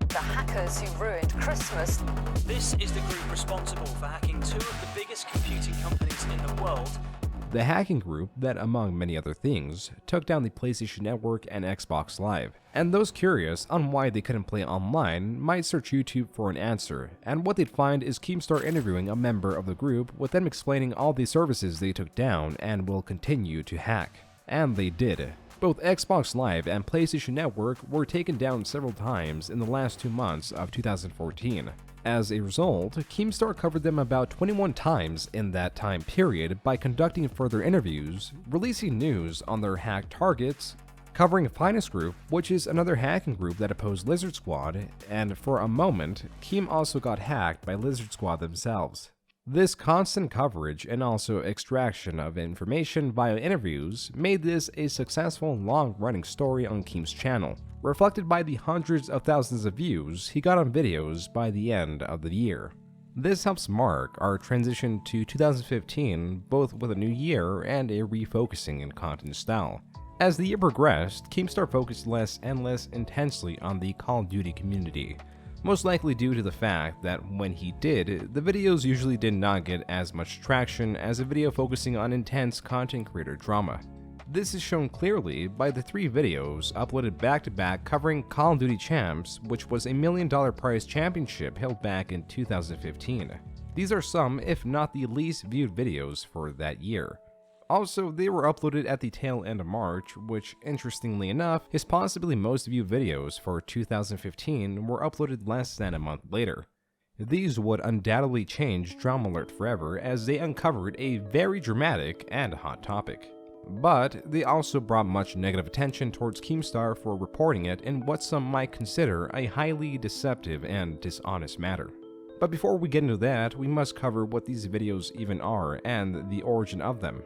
The hackers who ruined Christmas. This is the group responsible for hacking two of the biggest computing companies in the world. The hacking group that, among many other things, took down the PlayStation Network and Xbox Live. And those curious on why they couldn't play online might search YouTube for an answer, and what they'd find is Keemstar interviewing a member of the group with them explaining all the services they took down and will continue to hack. And they did. Both Xbox Live and PlayStation Network were taken down several times in the last 2 months of 2014. As a result, Keemstar covered them about 21 times in that time period by conducting further interviews, releasing news on their hacked targets, covering Finest Group, which is another hacking group that opposed Lizard Squad, and for a moment, Keem also got hacked by Lizard Squad themselves. This constant coverage and also extraction of information via interviews made this a successful long-running story on Keem's channel, reflected by the hundreds of thousands of views he got on videos by the end of the year. This helps mark our transition to 2015, both with a new year and a refocusing in content style. As the year progressed, Keemstar focused less and less intensely on the Call of Duty community, most likely due to the fact that when he did, the videos usually did not get as much traction as a video focusing on intense content creator drama. This is shown clearly by the 3 videos uploaded back-to-back covering Call of Duty Champs, which was a $1 million prize championship held back in 2015. These are some, if not the least viewed videos for that year. Also, they were uploaded at the tail end of March, which, interestingly enough, his possibly most viewed videos for 2015 were uploaded less than a month later. These would undoubtedly change Drama Alert forever as they uncovered a very dramatic and hot topic. But they also brought much negative attention towards Keemstar for reporting it in what some might consider a highly deceptive and dishonest matter. But before we get into that, we must cover what these videos even are and the origin of them.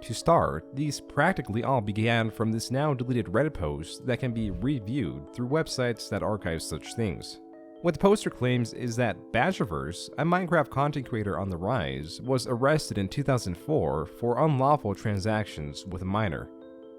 To start, these practically all began from this now deleted Reddit post that can be reviewed through websites that archive such things. What the poster claims is that Bashur, a Minecraft content creator on the rise, was arrested in 2004 for unlawful transactions with a minor.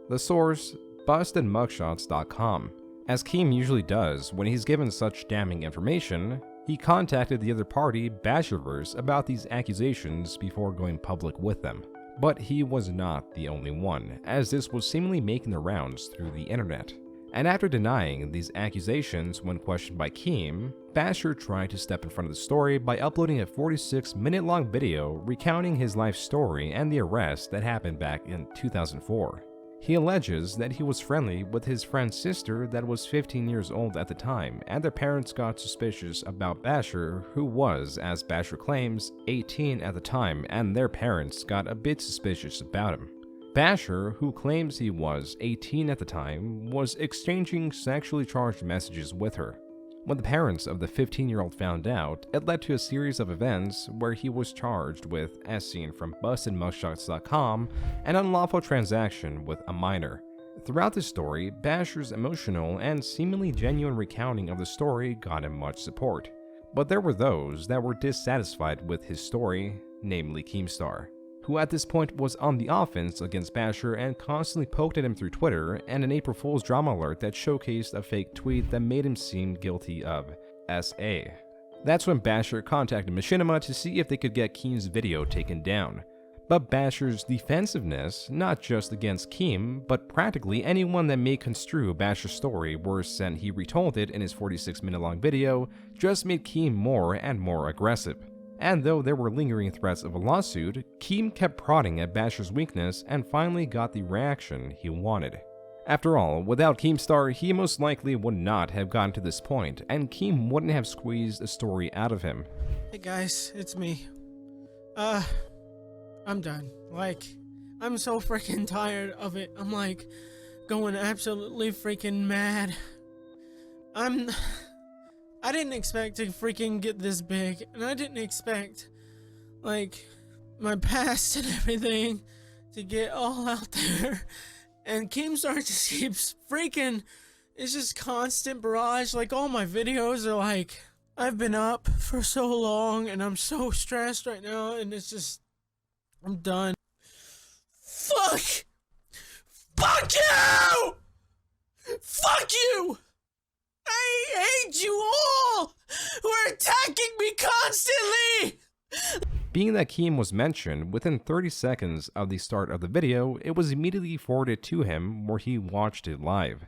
The source, bustedmugshots.com. As Keem usually does when he's given such damning information, he contacted the other party, Bashur, about these accusations before going public with them. But he was not the only one, as this was seemingly making the rounds through the internet. And after denying these accusations when questioned by Keem, Bashur tried to step in front of the story by uploading a 46-minute-long video recounting his life story and the arrest that happened back in 2004. He alleges that he was friendly with his friend's sister that was 15 years old at the time, and their parents got suspicious about Bashur, who was, as Bashur claims, 18 at the time, and their parents got a bit suspicious about him. Bashur, who claims he was 18 at the time, was exchanging sexually charged messages with her. When the parents of the 15-year-old found out, it led to a series of events where he was charged with, as seen from bustedmugshots.com, an unlawful transaction with a minor. Throughout the story, Bashur's emotional and seemingly genuine recounting of the story got him much support. But there were those that were dissatisfied with his story, namely Keemstar, who at this point was on the offense against Bashur and constantly poked at him through Twitter and an April Fool's Drama Alert that showcased a fake tweet that made him seem guilty of SA. That's when Bashur contacted Machinima to see if they could get Keem's video taken down. But Bashur's defensiveness, not just against Keem, but practically anyone that may construe Bashur's story worse than he retold it in his 46-minute-long video, just made Keem more and more aggressive. And though there were lingering threats of a lawsuit, Keem kept prodding at Bashur's weakness and finally got the reaction he wanted. After all, without Keemstar, he most likely would not have gotten to this point, and Keem wouldn't have squeezed a story out of him. Hey guys, it's me. I'm done. I'm so freaking tired of it. I'm going absolutely freaking mad. I didn't expect to freaking get this big, and I didn't expect, my past and everything to get all out there. And Keemstar just keeps freaking, it's just constant barrage. All my videos are I've been up for so long, and I'm so stressed right now, and it's just, I'm done. Fuck! Fuck you! Fuck you! I hate you all who are attacking me constantly! Being that Keem was mentioned within 30 seconds of the start of the video, it was immediately forwarded to him where he watched it live.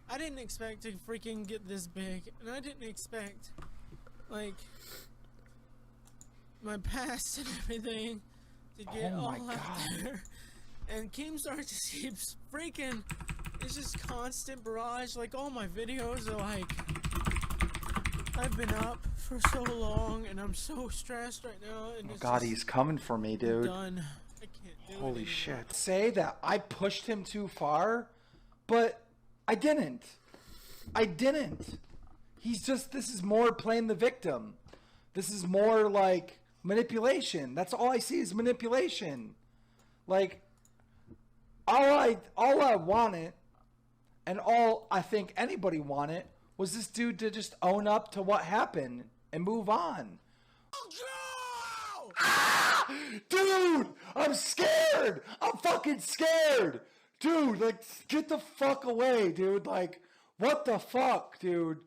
I didn't expect to freaking get this big, and I didn't expect, my past and everything to get all out there. And Keemstar just keeps freaking, it's just constant barrage. All my videos are I've been up for so long, and I'm so stressed right now. And oh God, he's coming for me, dude. I'm done. I can't do Holy it shit. Say that I pushed him too far, but I didn't. I didn't. He's just, this is more playing the victim. This is more manipulation. That's all I see is manipulation. All I wanted, and all I think anybody wanted, was this dude to just own up to what happened and move on. Ah! Dude, I'm scared. I'm fucking scared. Dude, get the fuck away, dude. What the fuck, dude?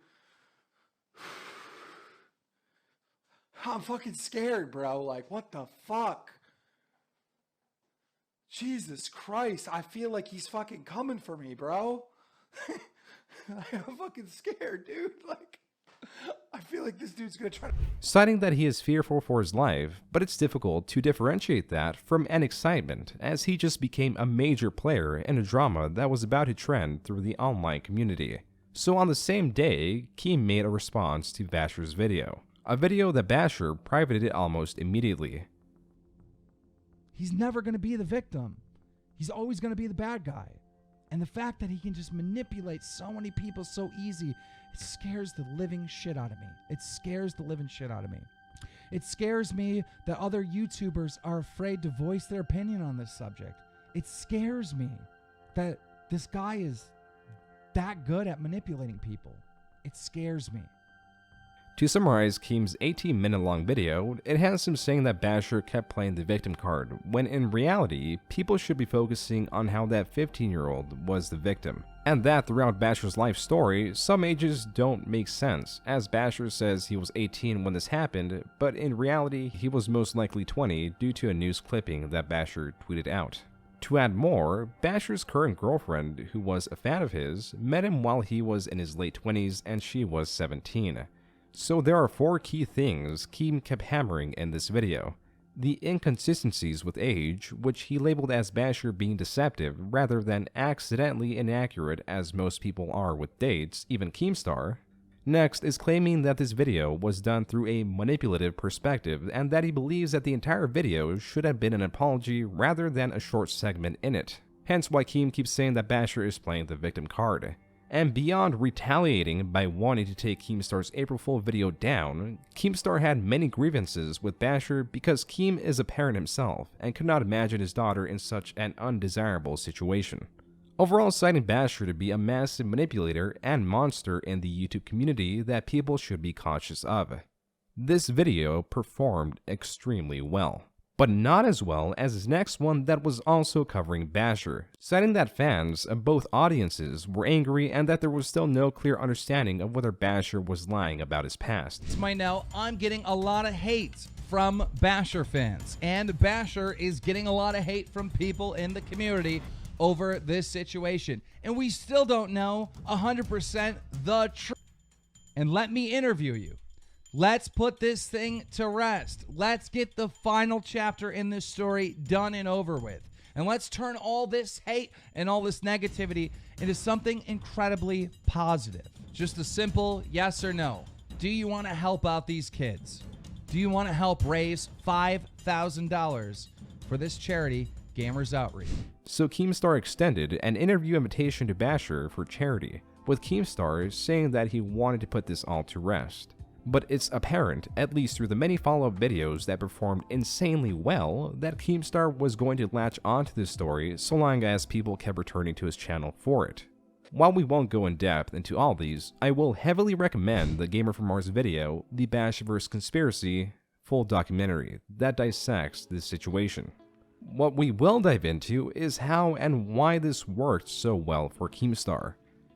I'm fucking scared, bro. What the fuck? Jesus Christ, I feel like he's fucking coming for me, bro. I'm fucking scared, dude. Like, I feel like this dude's gonna try to... Citing that he is fearful for his life, but it's difficult to differentiate that from an excitement, as he just became a major player in a drama that was about to trend through the online community. So on the same day, Keem made a response to Bashur's video, a video that Bashur privated almost immediately. He's never going to be the victim. He's always going to be the bad guy. And the fact that he can just manipulate so many people so easy, it scares the living shit out of me. It scares the living shit out of me. It scares me that other YouTubers are afraid to voice their opinion on this subject. It scares me that this guy is that good at manipulating people. It scares me. To summarize Keem's 18-minute long video, it has him saying that Bashur kept playing the victim card, when in reality, people should be focusing on how that 15-year-old was the victim. And that throughout Bashur's life story, some ages don't make sense, as Bashur says he was 18 when this happened, but in reality, he was most likely 20 due to a news clipping that Bashur tweeted out. To add more, Bashur's current girlfriend, who was a fan of his, met him while he was in his late 20s and she was 17. So there are 4 key things Keem kept hammering in this video. The inconsistencies with age, which he labeled as Bashur being deceptive rather than accidentally inaccurate as most people are with dates, even Keemstar. Next is claiming that this video was done through a manipulative perspective and that he believes that the entire video should have been an apology rather than a short segment in it. Hence why Keem keeps saying that Bashur is playing the victim card. And beyond retaliating by wanting to take Keemstar's April Fool video down, Keemstar had many grievances with Bashur because Keem is a parent himself and could not imagine his daughter in such an undesirable situation. Overall, citing Bashur to be a massive manipulator and monster in the YouTube community that people should be cautious of. This video performed extremely well, but not as well as his next one that was also covering Bashur, citing that fans of both audiences were angry and that there was still no clear understanding of whether Bashur was lying about his past. Right now, I'm getting a lot of hate from Bashur fans, and Bashur is getting a lot of hate from people in the community over this situation, and we still don't know 100% the truth. And let me interview you. Let's put this thing to rest. Let's get the final chapter in this story done and over with. And let's turn all this hate and all this negativity into something incredibly positive. Just a simple yes or no. Do you want to help out these kids? Do you want to help raise $5,000 for this charity, Gamers Outreach? So Keemstar extended an interview invitation to Bashur for charity, with Keemstar saying that he wanted to put this all to rest. But it's apparent, at least through the many follow-up videos that performed insanely well, that Keemstar was going to latch onto this story so long as people kept returning to his channel for it. While we won't go in depth into all these, I will heavily recommend the Gamer from Mars video, The Bashurverse Conspiracy, full documentary that dissects this situation. What we will dive into is how and why this worked so well for Keemstar.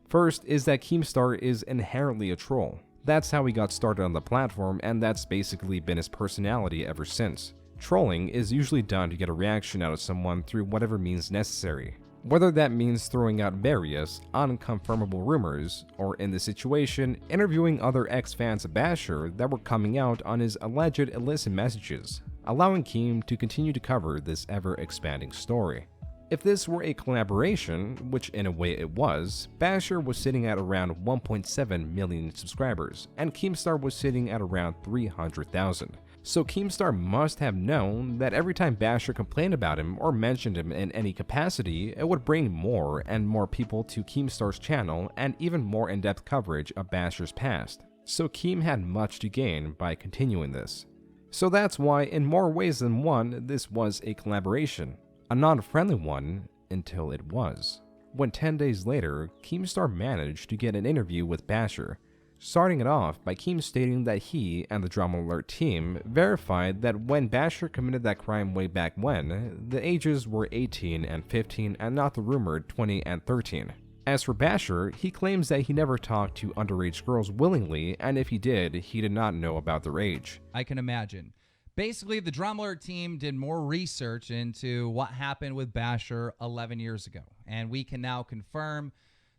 First is that Keemstar is inherently a troll. That's how he got started on the platform, and that's basically been his personality ever since. Trolling is usually done to get a reaction out of someone through whatever means necessary. Whether that means throwing out various, unconfirmable rumors, or in this situation, interviewing other ex-fans of Bashur that were coming out on his alleged illicit messages, allowing Keem to continue to cover this ever-expanding story. If this were a collaboration, which in a way it was, Bashur was sitting at around 1.7 million subscribers, and Keemstar was sitting at around 300,000. So Keemstar must have known that every time Bashur complained about him or mentioned him in any capacity, it would bring more and more people to Keemstar's channel and even more in-depth coverage of Bashur's past. So Keem had much to gain by continuing this. So that's why, in more ways than one, this was a collaboration. A non-friendly one, until it was. When 10 days later, Keemstar managed to get an interview with Bashur, starting it off by Keem stating that he and the Drama Alert team verified that when Bashur committed that crime way back when, the ages were 18 and 15 and not the rumored 20 and 13. As for Bashur, he claims that he never talked to underage girls willingly, and if he did not know about their age. I can imagine. Basically, the Drama Alert team did more research into what happened with Bashur 11 years ago, and we can now confirm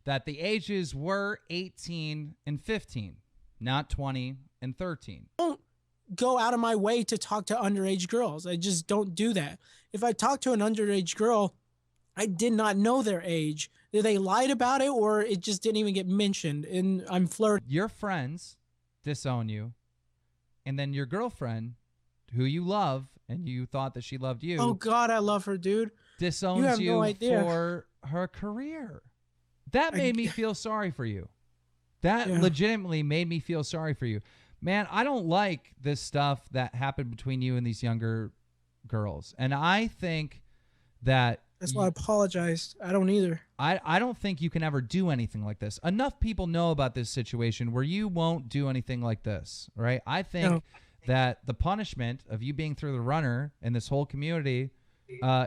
that the ages were 18 and 15, not 20 and 13. Don't go out of my way to talk to underage girls. I just don't do that. If I talk to an underage girl, I did not know their age. They lied about it, or it just didn't even get mentioned, and I'm flirting. Your friends disown you, and then your girlfriend, who you love, and you thought that she loved you. Oh, God, I love her, dude. Disowns you no idea. For her career. That made me feel sorry for you. That legitimately made me feel sorry for you. Man, I don't like this stuff that happened between you and these younger girls. And I think that... That's why I apologized. I don't either. I don't think you can ever do anything like this. Enough people know about this situation where you won't do anything like this, right? I think that the punishment of you being through the runner in this whole community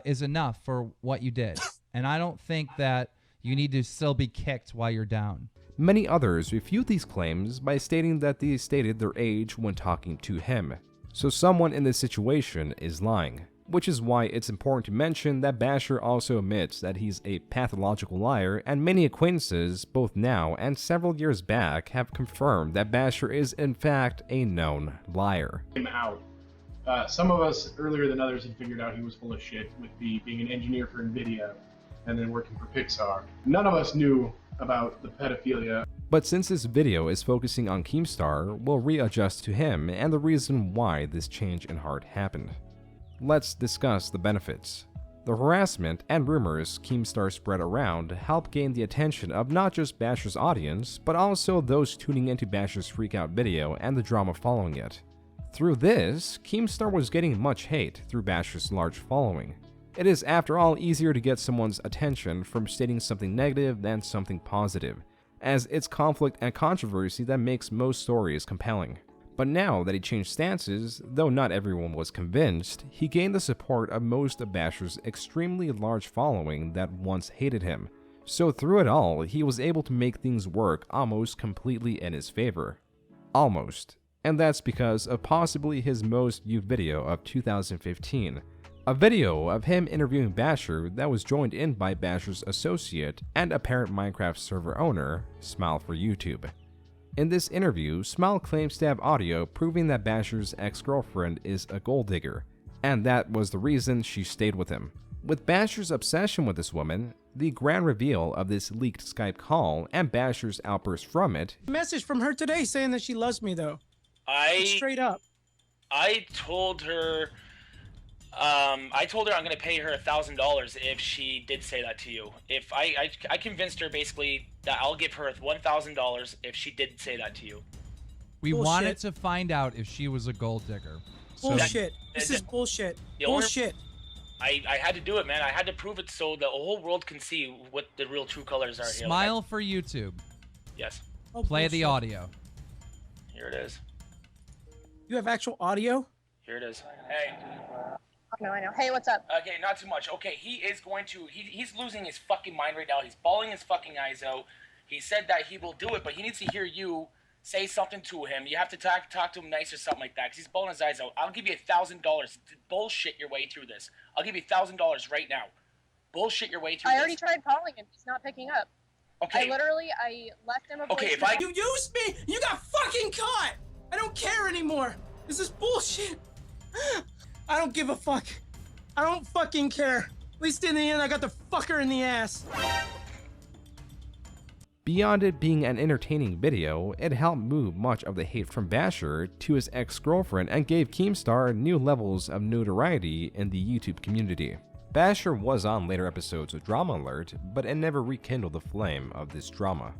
is enough for what you did. And I don't think that you need to still be kicked while you're down. Many others refute these claims by stating that they stated their age when talking to him. So someone in this situation is lying. Which is why it's important to mention that Bashur also admits that he's a pathological liar, and many acquaintances, both now and several years back, have confirmed that Bashur is in fact a known liar. Out. Some of us earlier than others had figured out he was full of shit with being an engineer for NVIDIA and then working for Pixar. None of us knew about the pedophilia. But since this video is focusing on Keemstar, we'll readjust to him and the reason why this change in heart happened. Let's discuss the benefits. The harassment and rumors Keemstar spread around helped gain the attention of not just Bashur's audience, but also those tuning into Bashur's freakout video and the drama following it. Through this, Keemstar was getting much hate through Bashur's large following. It is, after all, easier to get someone's attention from stating something negative than something positive, as it's conflict and controversy that makes most stories compelling. But now that he changed stances, though not everyone was convinced, he gained the support of most of Bashur's extremely large following that once hated him. So through it all, he was able to make things work almost completely in his favor. Almost. And that's because of possibly his most viewed video of 2015. A video of him interviewing Bashur that was joined in by Bashur's associate and apparent Minecraft server owner, Smile for YouTube. In this interview, Smile claims to have audio proving that Bashur's ex-girlfriend is a gold digger, and that was the reason she stayed with him. With Bashur's obsession with this woman, the grand reveal of this leaked Skype call, and Bashur's outburst from it... Message from her today saying that she loves me, though. Straight up. I told her I'm going to pay her $1,000 if she did say that to you. If I convinced her basically that I'll give her $1,000 if she did say that to you. We wanted to find out if she was a gold digger. Bullshit. This is bullshit. Bullshit. I had to do it, man. I had to prove it so the whole world can see what the real true colors are here. Smile for YouTube. Yes. Play the audio. Here it is. You have actual audio? Here it is. Hey. I know. Hey, what's up? Okay, not too much. Okay, he is going to... He's losing his fucking mind right now. He's bawling his fucking eyes out. He said that he will do it, but he needs to hear you say something to him. You have to talk to him nice or something like that, because he's bawling his eyes out. I'll give you $1,000. Bullshit your way through this. I'll give you $1,000 right now. Bullshit your way through this. I already tried calling him. He's not picking up. Okay. I left him a voice. Okay, if I... You used me! You got fucking caught! I don't care anymore. This is bullshit. I don't give a fuck. I don't fucking care. At least in the end, I got the fucker in the ass. Beyond it being an entertaining video, it helped move much of the hate from Bashur to his ex-girlfriend and gave Keemstar new levels of notoriety in the YouTube community. Bashur was on later episodes of Drama Alert, but it never rekindled the flame of this drama.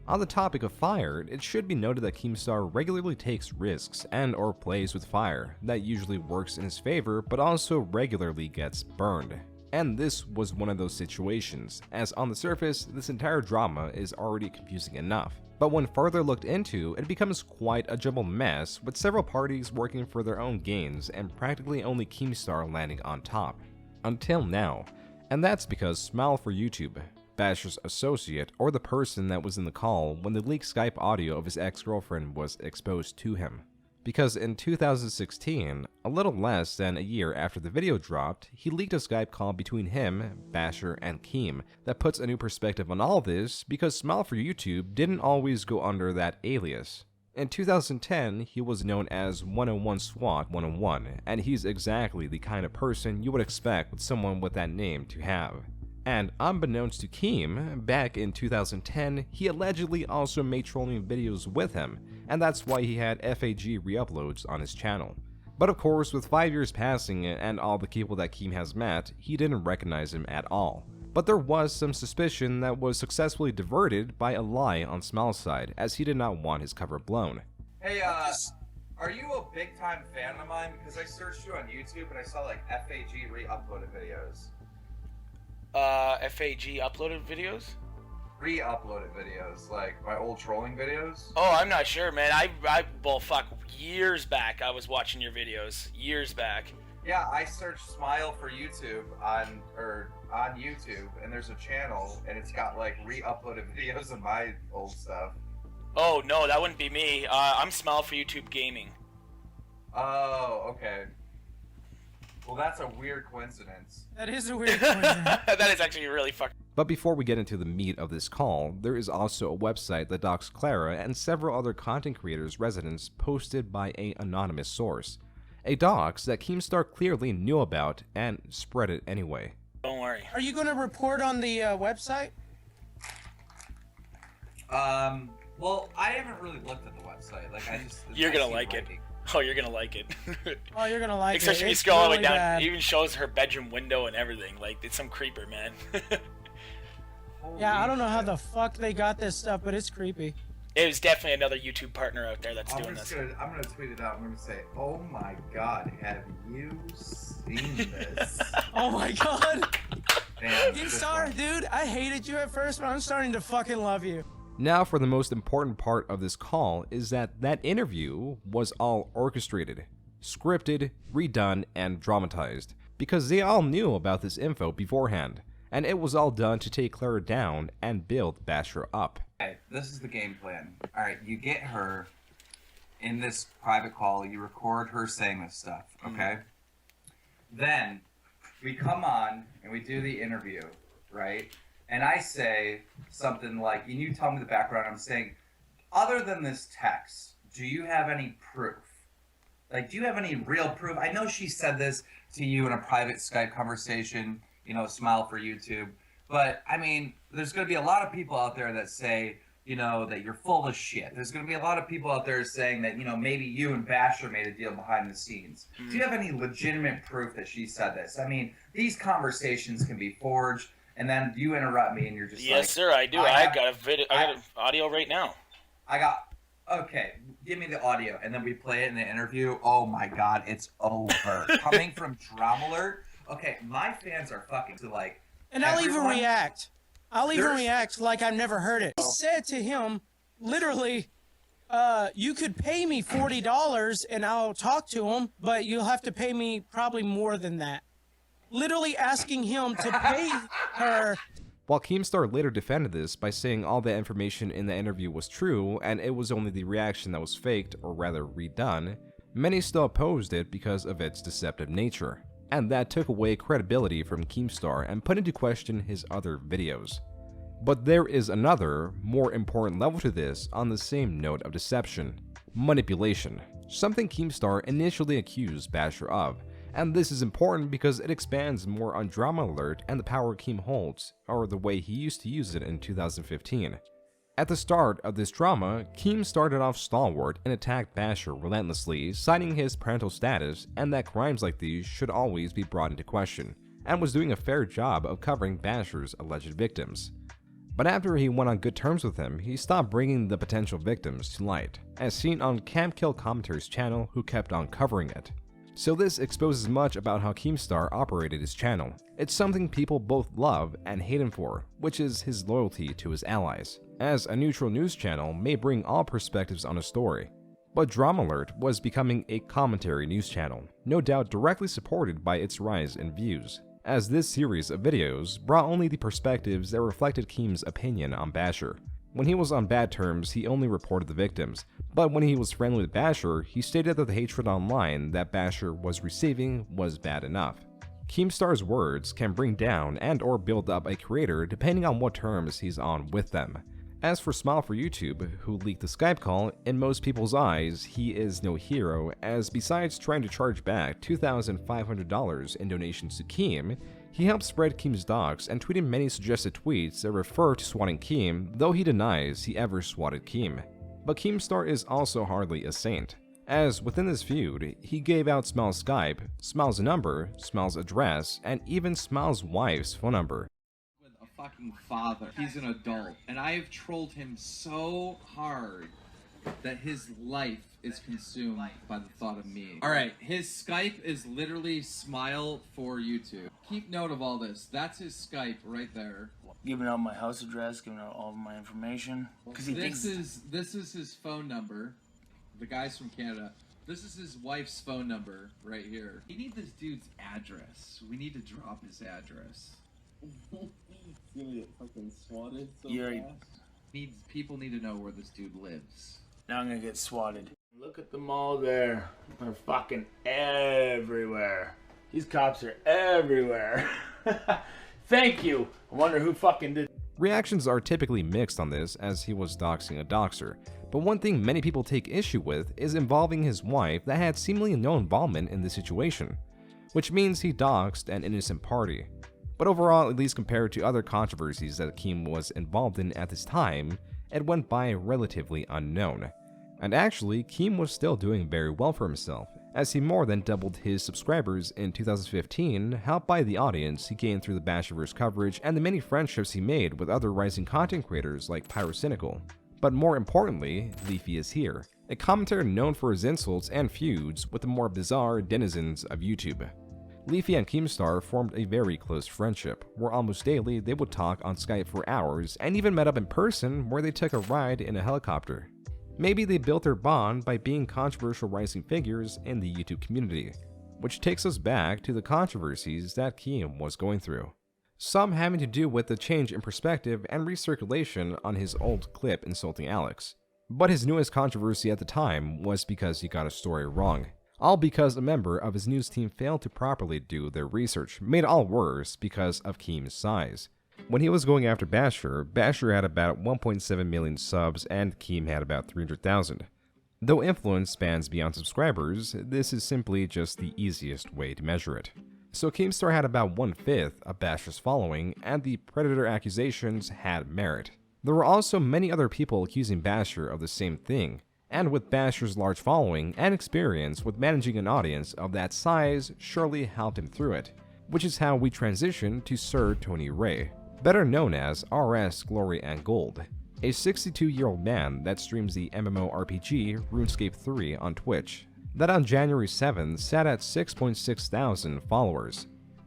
On the topic of fire, it should be noted that Keemstar regularly takes risks and or plays with fire that usually works in his favor but also regularly gets burned. And this was one of those situations, as on the surface, this entire drama is already confusing enough. But when further looked into, it becomes quite a jumbled mess, with several parties working for their own gains and practically only Keemstar landing on top. Until now. And that's because Smile for YouTube, Bashur's associate, or the person that was in the call when the leaked Skype audio of his ex-girlfriend was exposed to him. because in 2016, a little less than a year after the video dropped, he leaked a Skype call between him, Bashur, and Keem that puts a new perspective on all this because Smile for YouTube didn't always go under that alias. In 2010, he was known as 101 SWAT 101, and he's exactly the kind of person you would expect with someone with that name to have. And unbeknownst to Keem, back in 2010, he allegedly also made trolling videos with him, and that's why he had FAG re-uploads on his channel. But of course, with 5 years passing and all the people that Keem has met, he didn't recognize him at all. But there was some suspicion that was successfully diverted by a lie on Smile's side, as he did not want his cover blown. Hey, are you a big time fan of mine? Because I searched you on YouTube and I saw like FAG re-uploaded videos. FAG uploaded videos? Re-uploaded videos, like my old trolling videos. Oh, I'm not sure, man. Well, fuck, years back I was watching your videos. Years back. Yeah, I searched Smile for YouTube on YouTube, and there's a channel, and it's got like re-uploaded videos of my old stuff. Oh no, that wouldn't be me. I'm Smile for YouTube Gaming. Oh, okay. Well, that's a weird coincidence. That is a weird coincidence. That is actually really fucking. But before we get into the meat of this call, there is also a website that docks Clara and several other content creators' residence posted by an anonymous source. A dox that Keemstar clearly knew about and spread it anyway. Don't worry. Are you going to report on the website? Well, I haven't really looked at the website. Like, I just. You're gonna like it. Oh, you're gonna like it. Oh, you're gonna like it. Especially if you scroll all the way down. It even shows her bedroom window and everything. Like, it's some creeper, man. Yeah, I don't know how the fuck they got this stuff, but it's creepy. It was definitely another YouTube partner out there that's doing this. I'm gonna tweet it out. I'm gonna say, "Oh my God, have you seen this?" Oh my God. Damn, Keemstar, dude, I hated you at first, but I'm starting to fucking love you. Now for the most important part of this call is that interview was all orchestrated, scripted, redone, and dramatized, because they all knew about this info beforehand, and it was all done to take Clara down and build Bashur up. Okay, this is the game plan. Alright, you get her in this private call, you record her saying this stuff, okay? Then, we come on and we do the interview, right? And I say something like, and you tell me the background, I'm saying, other than this text, do you have any proof? Like, do you have any real proof? I know she said this to you in a private Skype conversation, you know, Smile for YouTube. But, I mean, there's going to be a lot of people out there that say, you know, that you're full of shit. There's going to be a lot of people out there saying that, you know, maybe you and Bashur made a deal behind the scenes. Do you have any legitimate proof that she said this? I mean, these conversations can be forged. And then you interrupt me, and you're just like, yes, sir, I do. I got a video. I got an audio right now. Okay, give me the audio, and then we play it in the interview. Oh my God, it's over. Coming from Drama Alert. Okay, my fans are fucking to like. And I'll even react. I'll even react like I've never heard it. I said to him, literally, you could pay me $40 and I'll talk to him, but you'll have to pay me probably more than that. Literally asking him to pay her. While Keemstar later defended this by saying all the information in the interview was true and it was only the reaction that was faked, or rather redone, many still opposed it because of its deceptive nature, and that took away credibility from Keemstar and put into question his other videos. But there is another, more important level to this on the same note of deception: manipulation, something Keemstar initially accused Bashur of. And this is important because it expands more on Drama Alert and the power Keem holds, or the way he used to use it in 2015. At the start of this drama, Keem started off stalwart and attacked Bashur relentlessly, citing his parental status and that crimes like these should always be brought into question, and was doing a fair job of covering Bashur's alleged victims. But after he went on good terms with him, he stopped bringing the potential victims to light, as seen on Camkill Commentary's channel, who kept on covering it. So this exposes much about how Keemstar operated his channel. It's something people both love and hate him for, which is his loyalty to his allies, as a neutral news channel may bring all perspectives on a story. But Drama Alert was becoming a commentary news channel, no doubt directly supported by its rise in views, as this series of videos brought only the perspectives that reflected Keem's opinion on Bashur. When he was on bad terms, he only reported the victims, but when he was friendly with Bashur, he stated that the hatred online that Bashur was receiving was bad enough. Keemstar's words can bring down and or build up a creator depending on what terms he's on with them. As for Smile for YouTube, who leaked the Skype call, in most people's eyes, he is no hero, as besides trying to charge back $2,500 in donations to Keem, he helped spread Keem's docs and tweeted many suggested tweets that refer to swatting Keem, though he denies he ever swatted Keem. But Keemstar is also hardly a saint, as within this feud, he gave out Smile's Skype, Smile's number, Smile's address, and even Smile's wife's phone number. Fucking father. He's an adult, and I have trolled him so hard that his life is consumed by the thought of me. Alright, his Skype is literally Smile for YouTube. Keep note of all this. That's his Skype right there. Giving out my house address, giving out all of my information. Because this is his phone number. The guy's from Canada. This is his wife's phone number right here. We need this dude's address. We need to drop his address. He's gonna get fucking swatted so fast. People need to know where this dude lives. Now I'm gonna get swatted. Look at them all there. They're fucking everywhere. These cops are everywhere. Thank you. I wonder who fucking did. Reactions are typically mixed on this, as he was doxing a doxer, but one thing many people take issue with is involving his wife that had seemingly no involvement in the situation, which means he doxed an innocent party. But overall, at least compared to other controversies that Keem was involved in at this time, it went by relatively unknown. And actually, Keem was still doing very well for himself, as he more than doubled his subscribers in 2015, helped by the audience he gained through the Bashurverse coverage and the many friendships he made with other rising content creators like Pyrocynical. But more importantly, Leafy is here, a commentator known for his insults and feuds with the more bizarre denizens of YouTube. Leafy and Keemstar formed a very close friendship, where almost daily they would talk on Skype for hours and even met up in person where they took a ride in a helicopter. Maybe they built their bond by being controversial rising figures in the YouTube community, which takes us back to the controversies that Keem was going through. Some having to do with the change in perspective and recirculation on his old clip insulting Alex. But his newest controversy at the time was because he got a story wrong. All because a member of his news team failed to properly do their research, made all worse because of Keem's size. When he was going after Bashur, Bashur had about 1.7 million subs and Keem had about 300,000. Though influence spans beyond subscribers, this is simply just the easiest way to measure it. So Keemstar had about 1/5 of Bashur's following, and the predator accusations had merit. There were also many other people accusing Bashur of the same thing, and with Bashur's large following and experience with managing an audience of that size surely helped him through it, which is how we transition to Sir Tony Ray, better known as RS Glory and Gold, a 62-year-old man that streams the MMORPG RuneScape 3 on Twitch, that on January 7th sat at 6.6 thousand followers.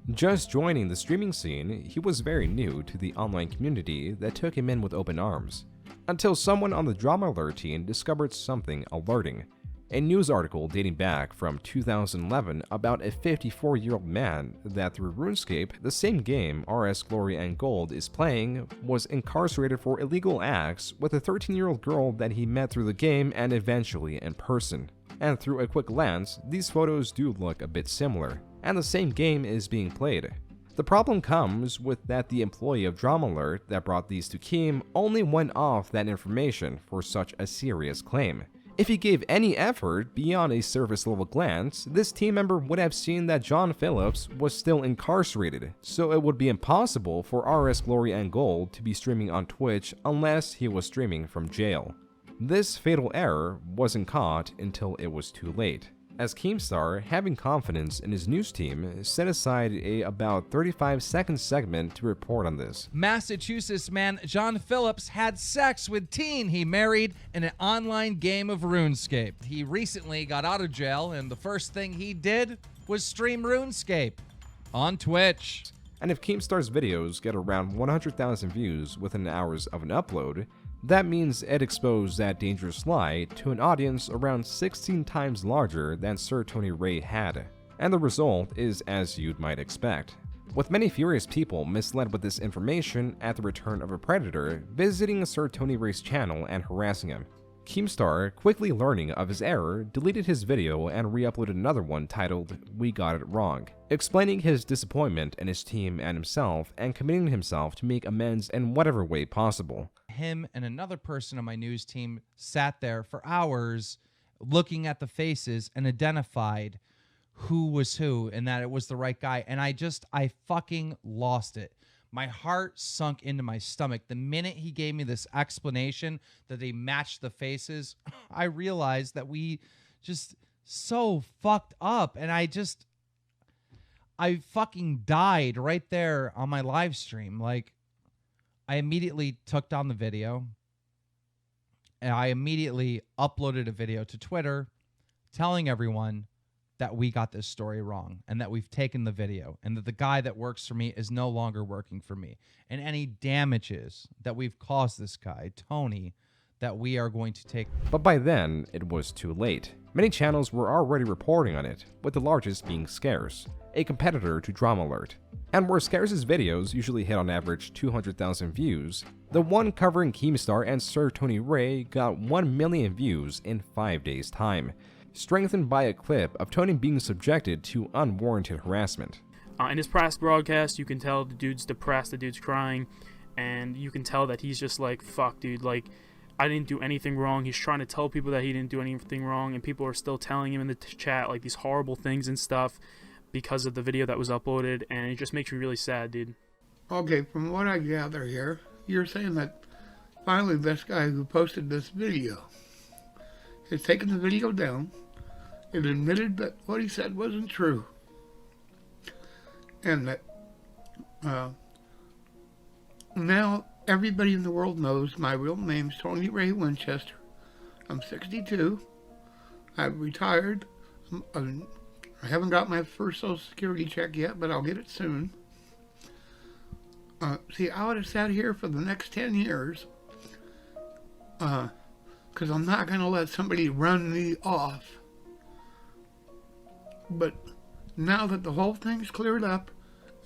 Just joining the streaming scene, he was very new to the online community that took him in with open arms, until someone on the Drama Alert team discovered something alerting. A news article dating back from 2011 about a 54-year-old man that through RuneScape, the same game RS Glory and Gold is playing, was incarcerated for illegal acts with a 13-year-old girl that he met through the game and eventually in person. And through a quick glance, these photos do look a bit similar, and the same game is being played. The problem comes with that the employee of Drama Alert that brought these to Keem only went off that information for such a serious claim. If he gave any effort beyond a surface level glance, this team member would have seen that John Phillips was still incarcerated, so it would be impossible for RS Glory and Gold to be streaming on Twitch unless he was streaming from jail. This fatal error wasn't caught until it was too late, as Keemstar, having confidence in his news team, set aside a about 35-second segment to report on this. Massachusetts man John Phillips had sex with teen he married in an online game of RuneScape. He recently got out of jail, and the first thing he did was stream RuneScape on Twitch. And if Keemstar's videos get around 100,000 views within hours of an upload, that means it exposed that dangerous lie to an audience around 16 times larger than Sir Tony Ray had. And the result is as you'd might expect. with many furious people misled with this information at the return of a predator visiting Sir Tony Ray's channel and harassing him. Keemstar, quickly learning of his error, deleted his video and re-uploaded another one titled "We Got It Wrong," explaining his disappointment in his team and himself and committing himself to make amends in whatever way possible. Him and another person on my news team sat there for hours looking at the faces and identified who was who and that it was the right guy. And I fucking lost it. My heart sunk into my stomach. The minute he gave me this explanation that they matched the faces, I realized that we just so fucked up. And I fucking died right there on my live stream. Like, I immediately took down the video and I immediately uploaded a video to Twitter telling everyone that we got this story wrong and that we've taken the video and that the guy that works for me is no longer working for me, and any damages that we've caused this guy, Tony, that we are going to take. But by then, it was too late. Many channels were already reporting on it, with the largest being Scarce, a competitor to Drama Alert. And where Scarce's videos usually hit on average 200,000 views, the one covering Keemstar and Sir Tony Ray got 1 million views in 5 days' time, strengthened by a clip of Tony being subjected to unwarranted harassment. In his press broadcast, you can tell the dude's depressed, the dude's crying, and you can tell that he's just like, fuck, dude, like, I didn't do anything wrong. He's trying to tell people that he didn't do anything wrong, and people are still telling him in the chat, like, these horrible things and stuff because of the video that was uploaded, and it just makes me really sad, dude. Okay, from what I gather here, you're saying that finally this guy who posted this video has taken the video down and admitted that what he said wasn't true, and that now everybody in the world knows my real name's Tony Ray Winchester. I'm 62. I've retired. I haven't got my first Social Security check yet, but I'll get it soon. See, I would have sat here for the next 10 years because I'm not going to let somebody run me off. But now that the whole thing's cleared up,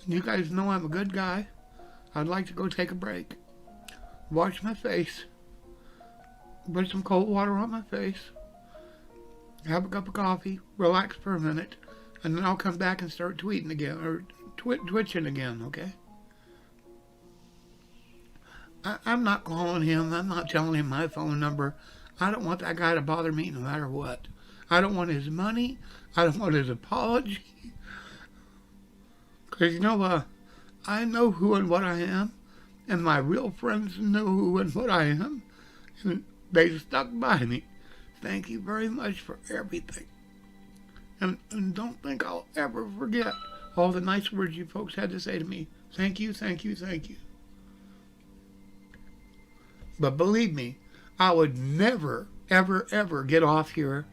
and you guys know I'm a good guy, I'd like to go take a break. Wash my face. Put some cold water on my face. Have a cup of coffee. Relax for a minute. And then I'll come back and start tweeting again. Or twitching again, okay? I'm not calling him. I'm not telling him my phone number. I don't want that guy to bother me no matter what. I don't want his money. I don't want his apology. Because, you know, I know who and what I am. And my real friends know who and what I am. And they stuck by me. Thank you very much for everything. And don't think I'll ever forget all the nice words you folks had to say to me. Thank you, thank you, thank you. But believe me, I would never, ever, ever get off here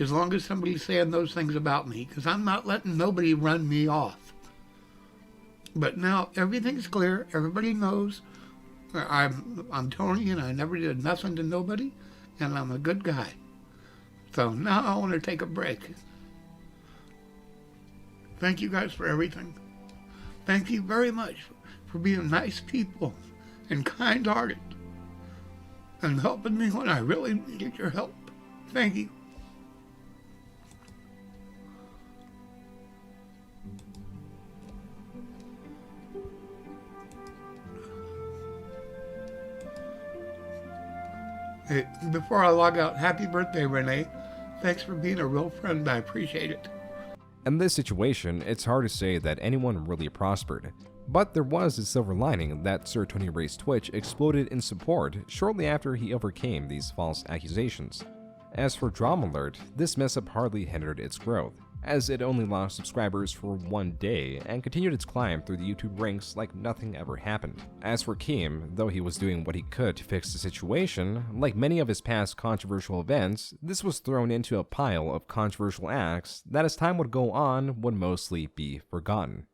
as long as somebody's saying those things about me, because I'm not letting nobody run me off. But now everything's clear. Everybody knows I'm Tony, and I never did nothing to nobody, and I'm a good guy. So now I want to take a break. Thank you guys for everything. Thank you very much for being nice people and kind-hearted and helping me when I really needed your help. Thank you. Hey, before I log out, happy birthday, Renee. Thanks for being a real friend. I appreciate it. In this situation, it's hard to say that anyone really prospered. But there was a silver lining that Sir Tony Ray's Twitch exploded in support shortly after he overcame these false accusations. As for Drama Alert, this mess-up hardly hindered its growth, as it only lost subscribers for 1 day and continued its climb through the YouTube ranks like nothing ever happened. As for Keem, though he was doing what he could to fix the situation, like many of his past controversial events, this was thrown into a pile of controversial acts that as time would go on would mostly be forgotten.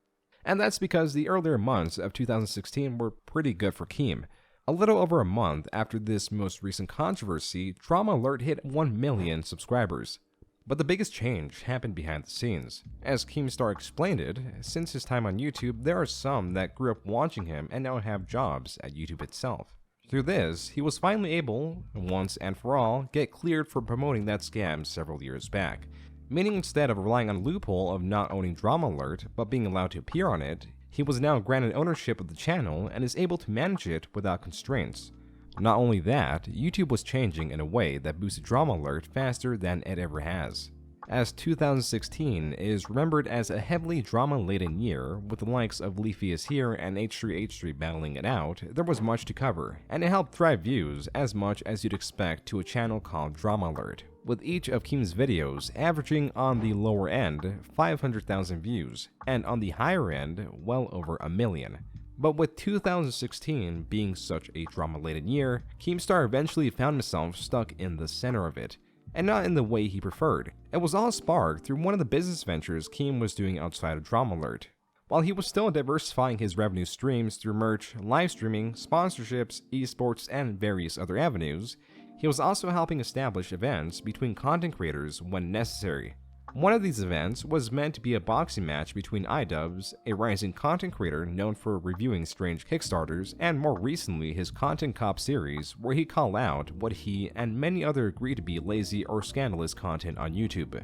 And that's because the earlier months of 2016 were pretty good for Keem. A little over a month after this most recent controversy, Drama Alert hit 1 million subscribers. But the biggest change happened behind the scenes. As Keemstar explained it, since his time on YouTube, there are some that grew up watching him and now have jobs at YouTube itself. Through this, he was finally able, once and for all, get cleared for promoting that scam several years back. Meaning instead of relying on a loophole of not owning Drama Alert, but being allowed to appear on it, he was now granted ownership of the channel and is able to manage it without constraints. Not only that, YouTube was changing in a way that boosted Drama Alert faster than it ever has. As 2016 is remembered as a heavily drama-laden year, with the likes of Leafy is Here and H3H3 battling it out, there was much to cover, and it helped drive views as much as you'd expect to a channel called Drama Alert, with each of Keem's videos averaging on the lower end 500,000 views, and on the higher end well over 1 million. But with 2016 being such a drama-laden year, Keemstar eventually found himself stuck in the center of it, and not in the way he preferred. It was all sparked through one of the business ventures Keem was doing outside of Drama Alert. While he was still diversifying his revenue streams through merch, live streaming, sponsorships, esports, and various other avenues, he was also helping establish events between content creators when necessary. One of these events was meant to be a boxing match between iDubbbz, a rising content creator known for reviewing strange Kickstarters, and more recently his Content Cop series, where he called out what he and many others agreed to be lazy or scandalous content on YouTube.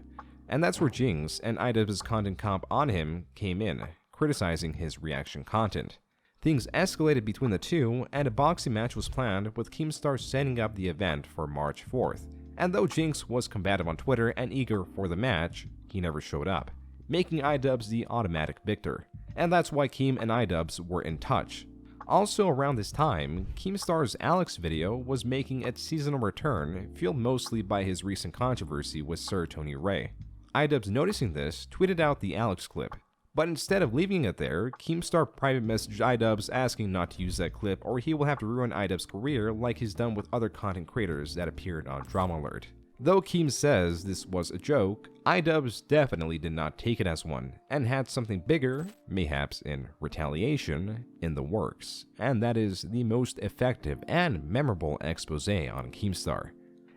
And that's where Jinx and iDubbbz's Content Cop on him came in, criticizing his reaction content. Things escalated between the two, and a boxing match was planned, with Keemstar setting up the event for March 4th. And though Jinx was combative on Twitter and eager for the match, he never showed up, making iDubbbz the automatic victor. And that's why Keem and iDubbbz were in touch. Also around this time, Keemstar's Alex video was making its seasonal return, fueled mostly by his recent controversy with Sir Tony Ray. iDubbbz, noticing this, tweeted out the Alex clip. But instead of leaving it there, Keemstar private messaged iDubbbz asking not to use that clip or he will have to ruin iDubbbz's career like he's done with other content creators that appeared on Drama Alert. Though Keem says this was a joke, iDubbbz definitely did not take it as one, and had something bigger, mayhaps in retaliation, in the works, and that is the most effective and memorable expose on Keemstar.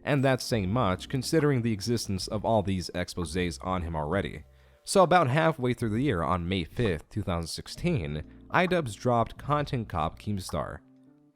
And that's saying much considering the existence of all these exposés on him already. So about halfway through the year on May 5th, 2016, iDubbbz dropped Content Cop Keemstar.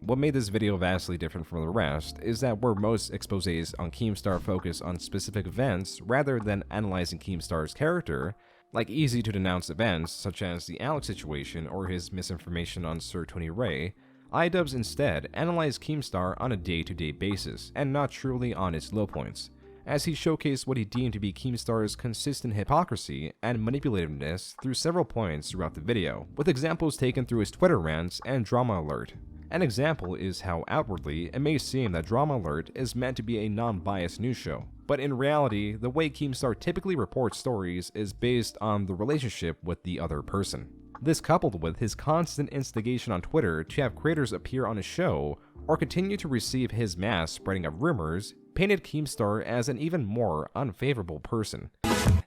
What made this video vastly different from the rest is that where most exposés on Keemstar focus on specific events rather than analyzing Keemstar's character, like easy to denounce events such as the Alex situation or his misinformation on Sir Tony Ray, iDubbbz instead analyzed Keemstar on a day-to-day basis and not truly on its low points, as he showcased what he deemed to be Keemstar's consistent hypocrisy and manipulativeness through several points throughout the video, with examples taken through his Twitter rants and Drama Alert. An example is how outwardly it may seem that Drama Alert is meant to be a non-biased news show, but in reality, the way Keemstar typically reports stories is based on the relationship with the other person. This, coupled with his constant instigation on Twitter to have creators appear on his show or continue to receive his mass spreading of rumors, painted Keemstar as an even more unfavorable person.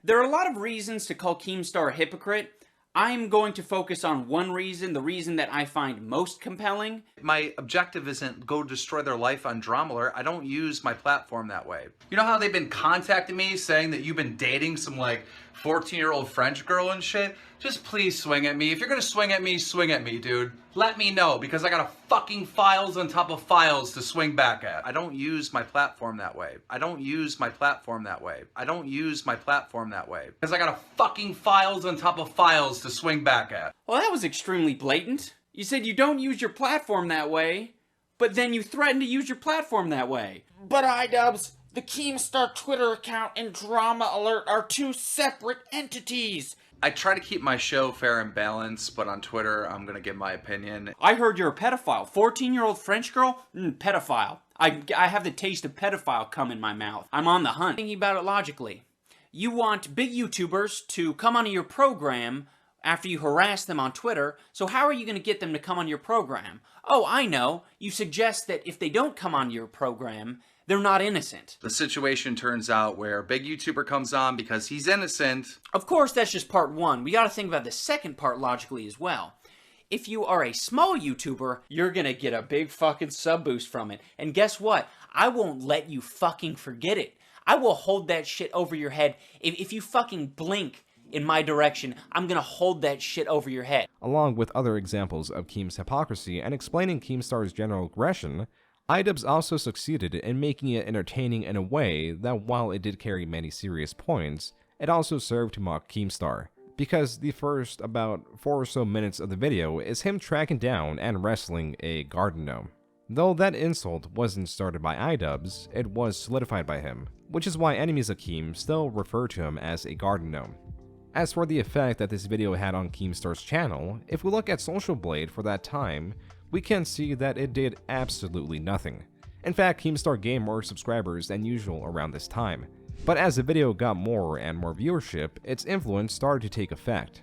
There are a lot of reasons to call Keemstar a hypocrite. I'm going to focus on one reason, the reason that I find most compelling. My objective isn't go destroy their life on Drama Alert. I don't use my platform that way. You know how they've been contacting me saying that you've been dating some like 14-year-old French girl and shit? Just please swing at me. If you're gonna swing at me, dude. Let me know, because I got a fucking files on top of files to swing back at. I don't use my platform that way. I don't use my platform that way. I don't use my platform that way. Because I got a fucking files on top of files to swing back at. Well, that was extremely blatant. You said you don't use your platform that way, but then you threatened to use your platform that way. But iDubbbz, the Keemstar Twitter account and Drama Alert are two separate entities. I try to keep my show fair and balanced, but on Twitter, I'm gonna give my opinion. I heard you're a pedophile. 14-year-old French girl? Pedophile. I have the taste of pedophile come in my mouth. I'm on the hunt. Thinking about it logically. You want big YouTubers to come onto your program after you harass them on Twitter, so how are you going to get them to come on your program? Oh, I know. You suggest that if they don't come on your program, they're not innocent. The situation turns out where a big YouTuber comes on because he's innocent. Of course, that's just part one. We gotta think about the second part logically as well. If you are a small YouTuber, you're gonna get a big fucking sub boost from it. And guess what? I won't let you fucking forget it. I will hold that shit over your head. If you fucking blink in my direction, I'm gonna hold that shit over your head. Along with other examples of Keem's hypocrisy and explaining Keemstar's general aggression, iDubbbz also succeeded in making it entertaining in a way that while it did carry many serious points, it also served to mock Keemstar, because the first about 4 or so minutes of the video is him tracking down and wrestling a garden gnome. Though that insult wasn't started by iDubbbz, it was solidified by him, which is why enemies of Keem still refer to him as a garden gnome. As for the effect that this video had on Keemstar's channel, if we look at Social Blade for that time, we can see that it did absolutely nothing. In fact, Keemstar gained more subscribers than usual around this time. But as the video got more and more viewership, its influence started to take effect.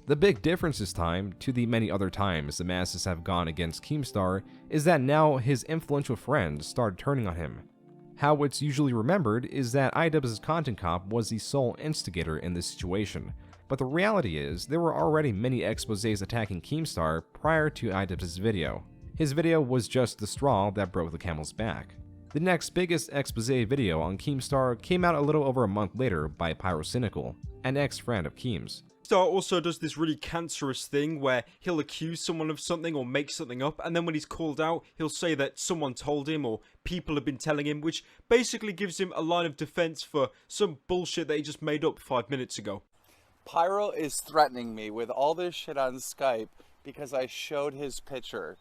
The big difference this time, to the many other times the masses have gone against Keemstar, is that now his influential friends started turning on him. How it's usually remembered is that iDubbbz's content cop was the sole instigator in this situation, but the reality is there were already many exposés attacking Keemstar prior to iDubbbz's video. His video was just the straw that broke the camel's back. The next biggest exposé video on Keemstar came out a little over a month later by Pyrocynical, an ex-friend of Keem's. Keemstar also does this really cancerous thing where he'll accuse someone of something or make something up, and then when he's called out, he'll say that someone told him or people have been telling him, which basically gives him a line of defense for some bullshit that he just made up 5 minutes ago. Pyro is threatening me with all this shit on Skype because I showed his picture.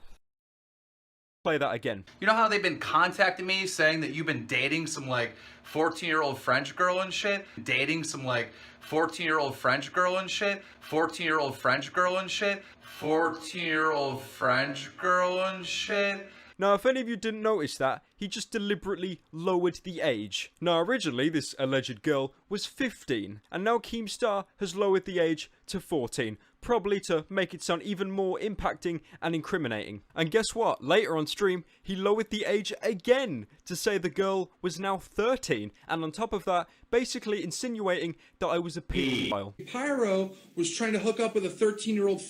Play that again. You know how they've been contacting me saying that you've been dating some 14-year-old French girl and shit? Dating some 14-year-old French girl and shit? 14-year-old French girl and shit? 14-year-old French girl and shit? Now, if any of you didn't notice that, he just deliberately lowered the age. Now, originally, this alleged girl was 15, and now Keemstar has lowered the age to 14, probably to make it sound even more impacting and incriminating. And guess what? Later on stream, he lowered the age again to say the girl was now 13, and on top of that, basically insinuating that I was a pedophile. Pyro was trying to hook up with a 13-year-old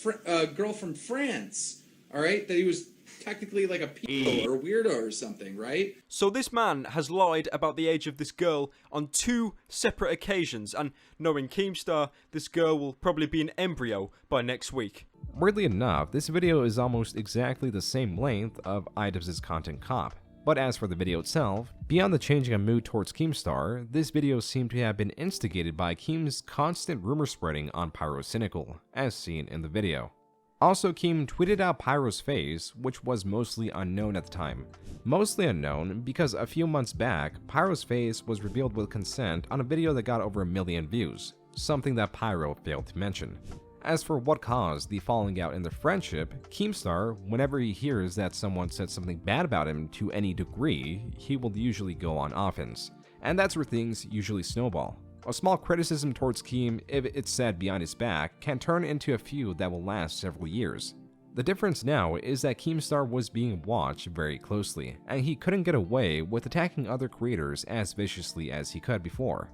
girl from France, alright? That he was technically like a pedo or a weirdo or something, right? So this man has lied about the age of this girl on 2 separate occasions, and knowing Keemstar, this girl will probably be an embryo by next week. Weirdly enough, this video is almost exactly the same length of iDubbbz's content cop. But as for the video itself, beyond the changing of mood towards Keemstar, this video seemed to have been instigated by Keem's constant rumor spreading on Pyrocynical, as seen in the video. Also, Keem tweeted out Pyro's face, which was mostly unknown at the time. Mostly unknown because a few months back, Pyro's face was revealed with consent on a video that got over 1 million views, something that Pyro failed to mention. As for what caused the falling out in their friendship, Keemstar, whenever he hears that someone said something bad about him to any degree, he will usually go on offense. And that's where things usually snowball. A small criticism towards Keem, if it's said behind his back, can turn into a feud that will last several years. The difference now is that Keemstar was being watched very closely, and he couldn't get away with attacking other creators as viciously as he could before.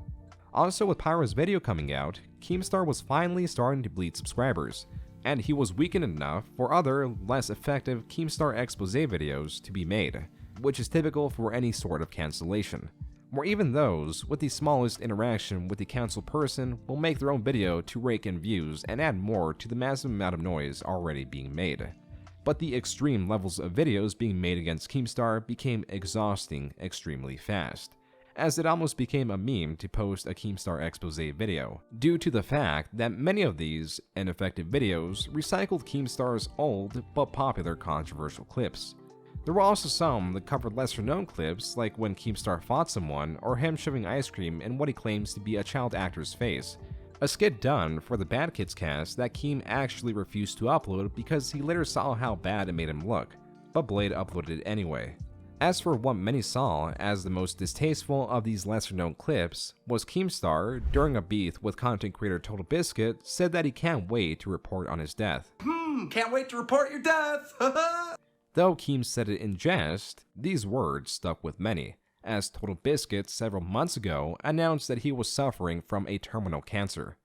Also, with Pyro's video coming out, Keemstar was finally starting to bleed subscribers, and he was weakened enough for other, less effective Keemstar expose videos to be made, which is typical for any sort of cancellation. Or even those with the smallest interaction with the cancelled person will make their own video to rake in views and add more to the massive amount of noise already being made. But the extreme levels of videos being made against Keemstar became exhausting extremely fast, as it almost became a meme to post a Keemstar expose video, due to the fact that many of these ineffective videos recycled Keemstar's old but popular controversial clips. There were also some that covered lesser-known clips, like when Keemstar fought someone, or him shoving ice cream in what he claims to be a child actor's face. A skit done for the Badkidcast that Keem actually refused to upload because he later saw how bad it made him look, but Blade uploaded it anyway. As for what many saw as the most distasteful of these lesser-known clips, was Keemstar, during a beef with content creator Total Biscuit, said that he can't wait to report on his death. Can't wait to report your death! Though Keem said it in jest, these words stuck with many, as Total Biscuit several months ago announced that he was suffering from a terminal cancer.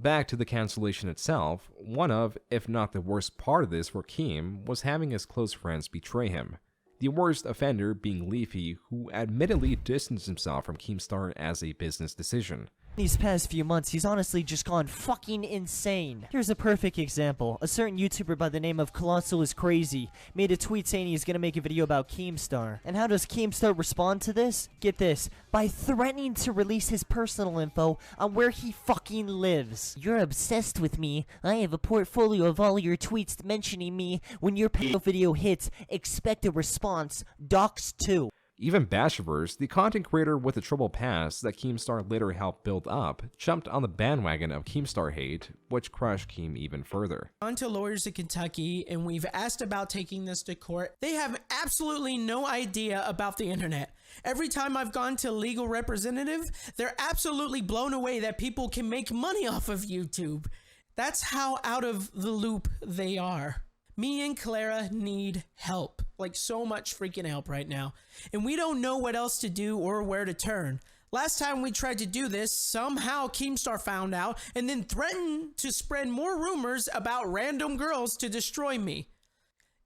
Back to the cancellation itself, one of, if not the worst part of this for Keem, was having his close friends betray him. the worst offender being Leafy, who admittedly distanced himself from Keemstar as a business decision. These past few months, he's honestly just gone fucking insane. Here's a perfect example. A certain YouTuber by the name of Colossal is Crazy made a tweet saying he's gonna make a video about Keemstar. And how does Keemstar respond to this? Get this. By threatening to release his personal info on where he fucking lives. You're obsessed with me. I have a portfolio of all your tweets mentioning me. When your video hits, expect a response. Dox 2. Even Bashur, the content creator with the troubled past that Keemstar later helped build up, jumped on the bandwagon of Keemstar hate, which crushed Keem even further. Gone to lawyers in Kentucky, and we've asked about taking this to court. They have absolutely no idea about the internet. Every time I've gone to a legal representative, they're absolutely blown away that people can make money off of YouTube. That's how out of the loop they are. Me and Clara need help, like so much freaking help right now. And we don't know what else to do or where to turn. Last time we tried to do this, somehow Keemstar found out and then threatened to spread more rumors about random girls to destroy me.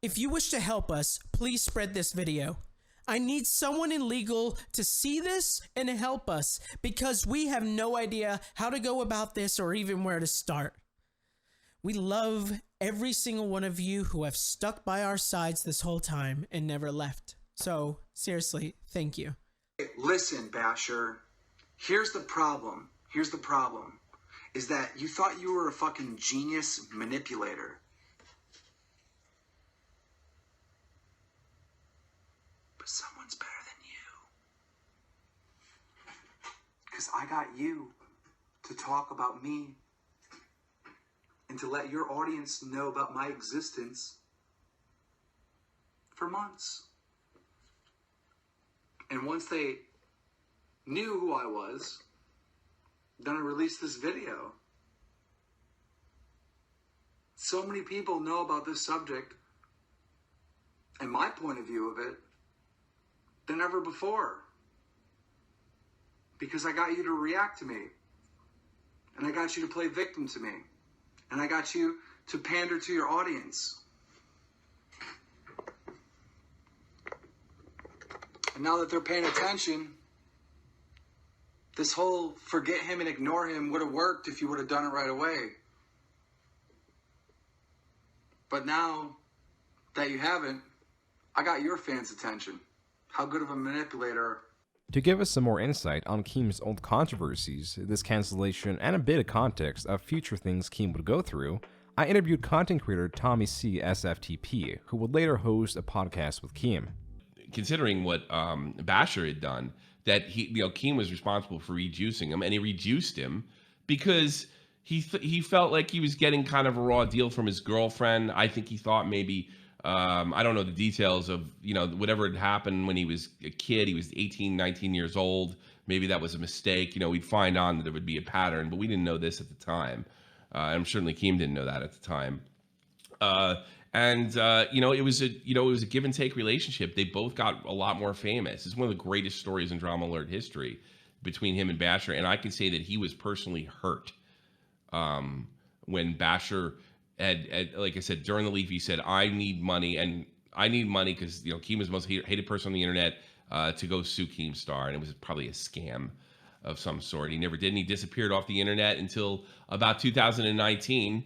If you wish to help us, please spread this video. I need someone in legal to see this and help us because we have no idea how to go about this or even where to start. We love every single one of you who have stuck by our sides this whole time and never left. So, seriously, thank you. Listen, Bashur, here's the problem. Is that you thought you were a fucking genius manipulator. But someone's better than you. Because I got you to talk about me and to let your audience know about my existence for months. And once they knew who I was, then I released this video. So many people know about this subject and my point of view of it than ever before. Because I got you to react to me. And I got you to play victim to me. And I got you to pander to your audience. And now that they're paying attention, this whole forget him and ignore him would have worked if you would have done it right away. But now that you haven't, I got your fans' attention. How good of a manipulator. To give us some more insight on Keem's old controversies, this cancellation, and a bit of context of future things Keem would go through, I interviewed content creator Tommy C. SFTP, who would later host a podcast with Keem. Considering what Bashur had done, that Keem was responsible for rejuicing him, and he rejuiced him because he felt like he was getting kind of a raw deal from his girlfriend. I think he thought maybe, I don't know the details of, whatever had happened when he was a kid. He was 18, 19 years old. Maybe that was a mistake. We'd find on that there would be a pattern, but we didn't know this at the time. And certainly Keem didn't know that at the time. It was a give and take relationship. They both got a lot more famous. It's one of the greatest stories in Drama Alert history between him and Bashur. And I can say that he was personally hurt when Bashur had, like I said, during the leaf, he said, I need money because, Keem was the most hated person on the internet to go sue Keemstar. And it was probably a scam of some sort. He never did. And he disappeared off the internet until about 2019.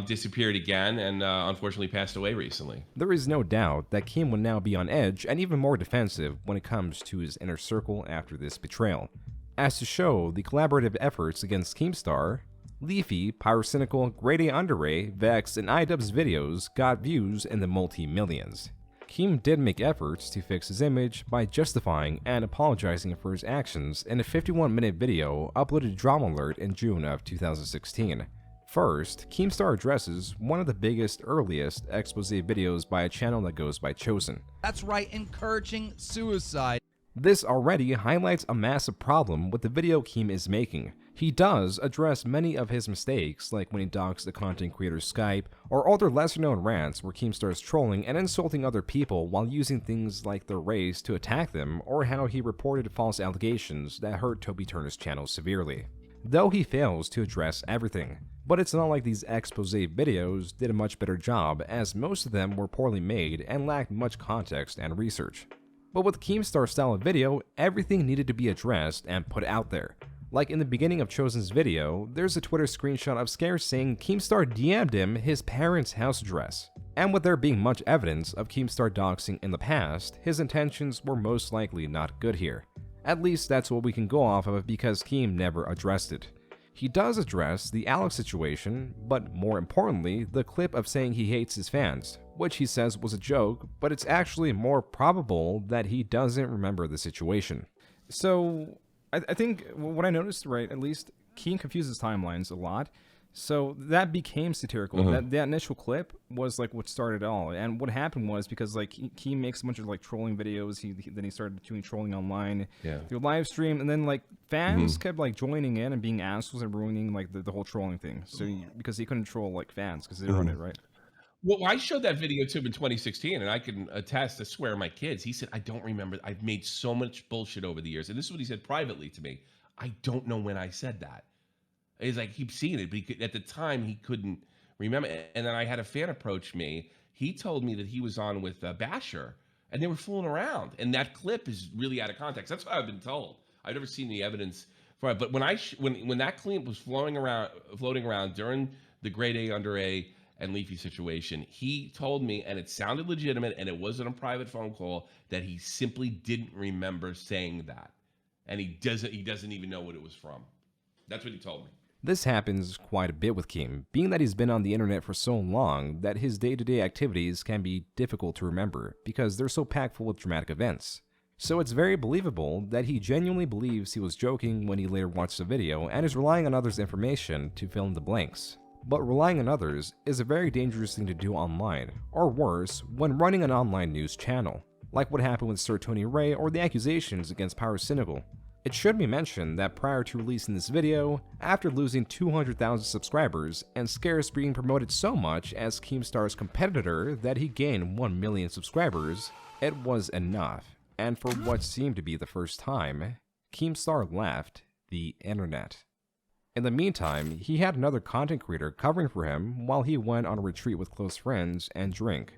Disappeared again and unfortunately passed away recently. There is no doubt that Keem would now be on edge and even more defensive when it comes to his inner circle after this betrayal. As to show the collaborative efforts against Keemstar, Leafy, Pyrocynical, Grade A Underray, Vex, and iDubbbz videos got views in the multi-millions. Keem did make efforts to fix his image by justifying and apologizing for his actions in a 51-minute video uploaded to Drama Alert in June of 2016. First, Keemstar addresses one of the biggest, earliest expose videos by a channel that goes by Chosen. That's right, encouraging suicide. This already highlights a massive problem with the video Keem is making. He does address many of his mistakes, like when he doxed the content creator's Skype, or other lesser-known rants where Keemstar is trolling and insulting other people while using things like their race to attack them, or how he reported false allegations that hurt Toby Turner's channel severely. Though he fails to address everything. But it's not like these expose videos did a much better job, as most of them were poorly made and lacked much context and research. But with Keemstar style of video, everything needed to be addressed and put out there. Like in the beginning of Chosen's video, there's a Twitter screenshot of Scare saying Keemstar DM'd him his parents' house address. And with there being much evidence of Keemstar doxing in the past, his intentions were most likely not good here. At least that's what we can go off of because Keem never addressed it. He does address the Alex situation, but more importantly, the clip of saying he hates his fans, which he says was a joke, but it's actually more probable that he doesn't remember the situation. So, I think what I noticed, right, at least, Keem confuses timelines a lot. So that became satirical. That initial clip was like what started it all. And what happened was because like Keem makes a bunch of like trolling videos. Then he started doing trolling online through live stream, and then like fans kept like joining in and being assholes and ruining like the whole trolling thing. So because he couldn't troll like fans because they were on it, right? Well, I showed that video to him in 2016, and I can attest, I swear, my kids. He said, I don't remember. I've made so much bullshit over the years. And this is what he said privately to me. I don't know when I said that. He's like, keep seeing it, but at the time, he couldn't remember. And then I had a fan approach me. He told me that he was on with Bashur, and they were fooling around. And that clip is really out of context. That's what I've been told. I've never seen the evidence for it. But when that clip was floating around during the grade A, under A, and Leafy situation, he told me, and it sounded legitimate, and it wasn't a private phone call, that he simply didn't remember saying that, and he doesn't even know what it was from. That's what he told me. This happens quite a bit with Keem, being that he's been on the internet for so long that his day-to-day activities can be difficult to remember because they're so packed full with dramatic events. So it's very believable that he genuinely believes he was joking when he later watched the video and is relying on others' information to fill in the blanks. But relying on others is a very dangerous thing to do online, or worse, when running an online news channel, like what happened with Sir Tony Ray or the accusations against Power Cynical. It should be mentioned that prior to releasing this video, after losing 200,000 subscribers and Scarce being promoted so much as Keemstar's competitor that he gained 1 million subscribers, it was enough, and for what seemed to be the first time, Keemstar left the internet. In the meantime, he had another content creator covering for him while he went on a retreat with close friends and drink.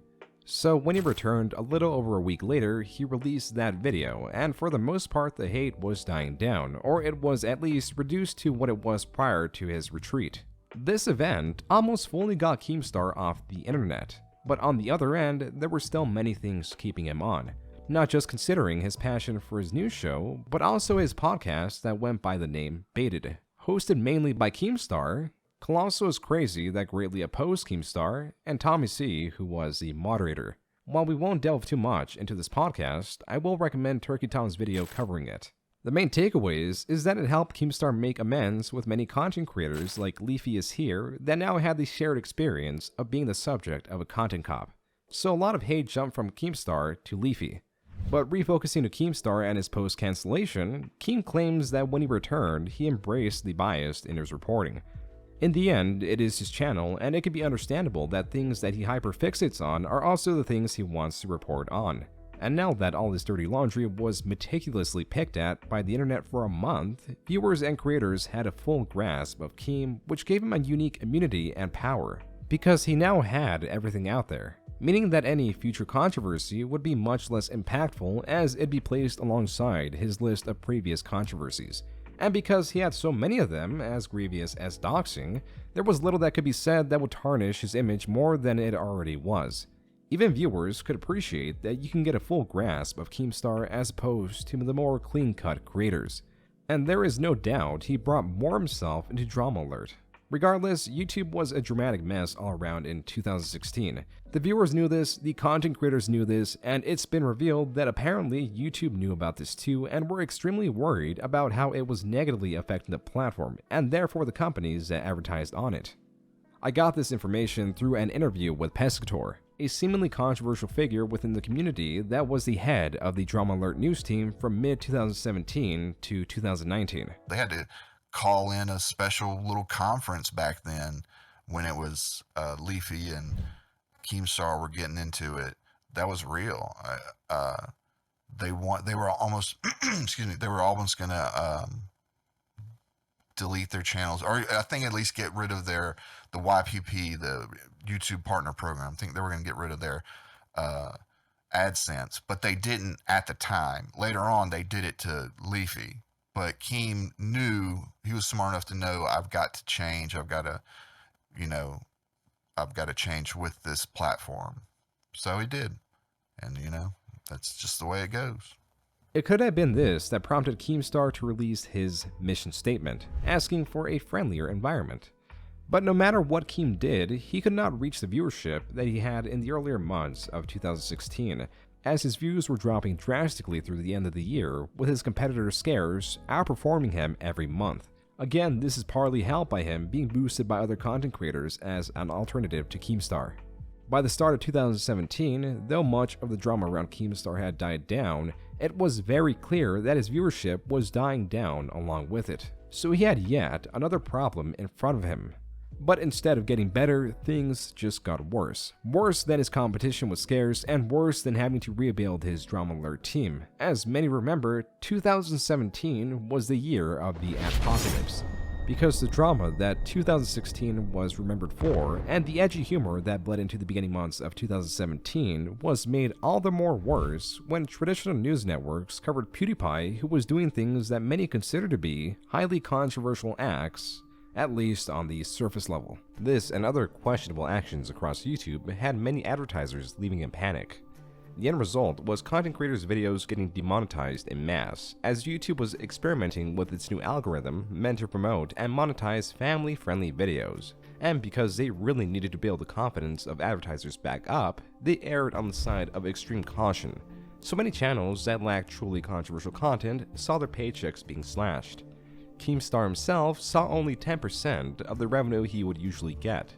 So when he returned a little over a week later, he released that video, and for the most part the hate was dying down, or it was at least reduced to what it was prior to his retreat. This event almost fully got Keemstar off the internet, but on the other end, there were still many things keeping him on. Not just considering his passion for his news show, but also his podcast that went by the name Baited. Hosted mainly by Keemstar, Colossal is Crazy that greatly opposed Keemstar, and Tommy C, who was the moderator. While we won't delve too much into this podcast, I will recommend Turkey Tom's video covering it. The main takeaways is that it helped Keemstar make amends with many content creators like Leafy is here that now had the shared experience of being the subject of a content cop. So a lot of hate jumped from Keemstar to Leafy. But refocusing to Keemstar and his post-cancellation, Keem claims that when he returned, he embraced the bias in his reporting. In the end, it is his channel, and it can be understandable that things that he hyperfixates on are also the things he wants to report on. And now that all his dirty laundry was meticulously picked at by the internet for a month, viewers and creators had a full grasp of Keem, which gave him a unique immunity and power, because he now had everything out there, meaning that any future controversy would be much less impactful as it'd be placed alongside his list of previous controversies. And because he had so many of them, as grievous as doxing, there was little that could be said that would tarnish his image more than it already was. Even viewers could appreciate that you can get a full grasp of Keemstar as opposed to the more clean-cut creators. And there is no doubt he brought more himself into Drama Alert. Regardless, YouTube was a dramatic mess all around in 2016. The viewers knew this, the content creators knew this, and it's been revealed that apparently YouTube knew about this too and were extremely worried about how it was negatively affecting the platform, and therefore the companies that advertised on it. I got this information through an interview with Pescator, a seemingly controversial figure within the community that was the head of the Drama Alert news team from mid-2017 to 2019. They had to call in a special little conference back then when it was Leafy and Keemstar were getting into it. That was real. They were almost excuse me, they were almost gonna delete their channels, or I think at least get rid of the YPP, the YouTube Partner Program. I think they were going to get rid of their AdSense, but they didn't at the time. Later on, they did it to Leafy, but Keem knew, he was smart enough to know, I've got to change. I've got to change with this platform. So he did, and that's just the way it goes. It could have been this that prompted Keemstar to release his mission statement, asking for a friendlier environment. But no matter what Keem did, he could not reach the viewership that he had in the earlier months of 2016, as his views were dropping drastically through the end of the year, with his competitor Scares outperforming him every month. Again, this is partly helped by him being boosted by other content creators as an alternative to Keemstar. By the start of 2017, though much of the drama around Keemstar had died down, it was very clear that his viewership was dying down along with it. So he had yet another problem in front of him. But instead of getting better, things just got worse. Worse than his competition with Scares, and worse than having to rebuild his Drama Alert team. As many remember, 2017 was the year of the Adpocalpyse, because the drama that 2016 was remembered for, and the edgy humor that bled into the beginning months of 2017, was made all the more worse when traditional news networks covered PewDiePie, who was doing things that many consider to be highly controversial acts, at least on the surface level. This and other questionable actions across YouTube had many advertisers leaving in panic. The end result was content creators' videos getting demonetized en masse, as YouTube was experimenting with its new algorithm meant to promote and monetize family-friendly videos. And because they really needed to build the confidence of advertisers back up, they erred on the side of extreme caution. So many channels that lacked truly controversial content saw their paychecks being slashed. Keemstar himself saw only 10% of the revenue he would usually get.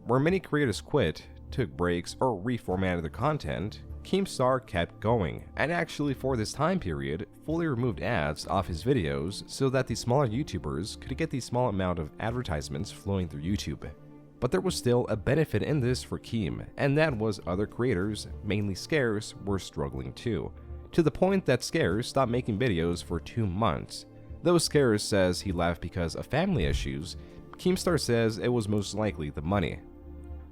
Where many creators quit, took breaks, or reformatted their content, Keemstar kept going, and actually for this time period, fully removed ads off his videos so that the smaller YouTubers could get the small amount of advertisements flowing through YouTube. But there was still a benefit in this for Keem, and that was other creators, mainly Scares, were struggling too, to the point that Scares stopped making videos for 2 months. Though Scares says he left because of family issues, Keemstar says it was most likely the money.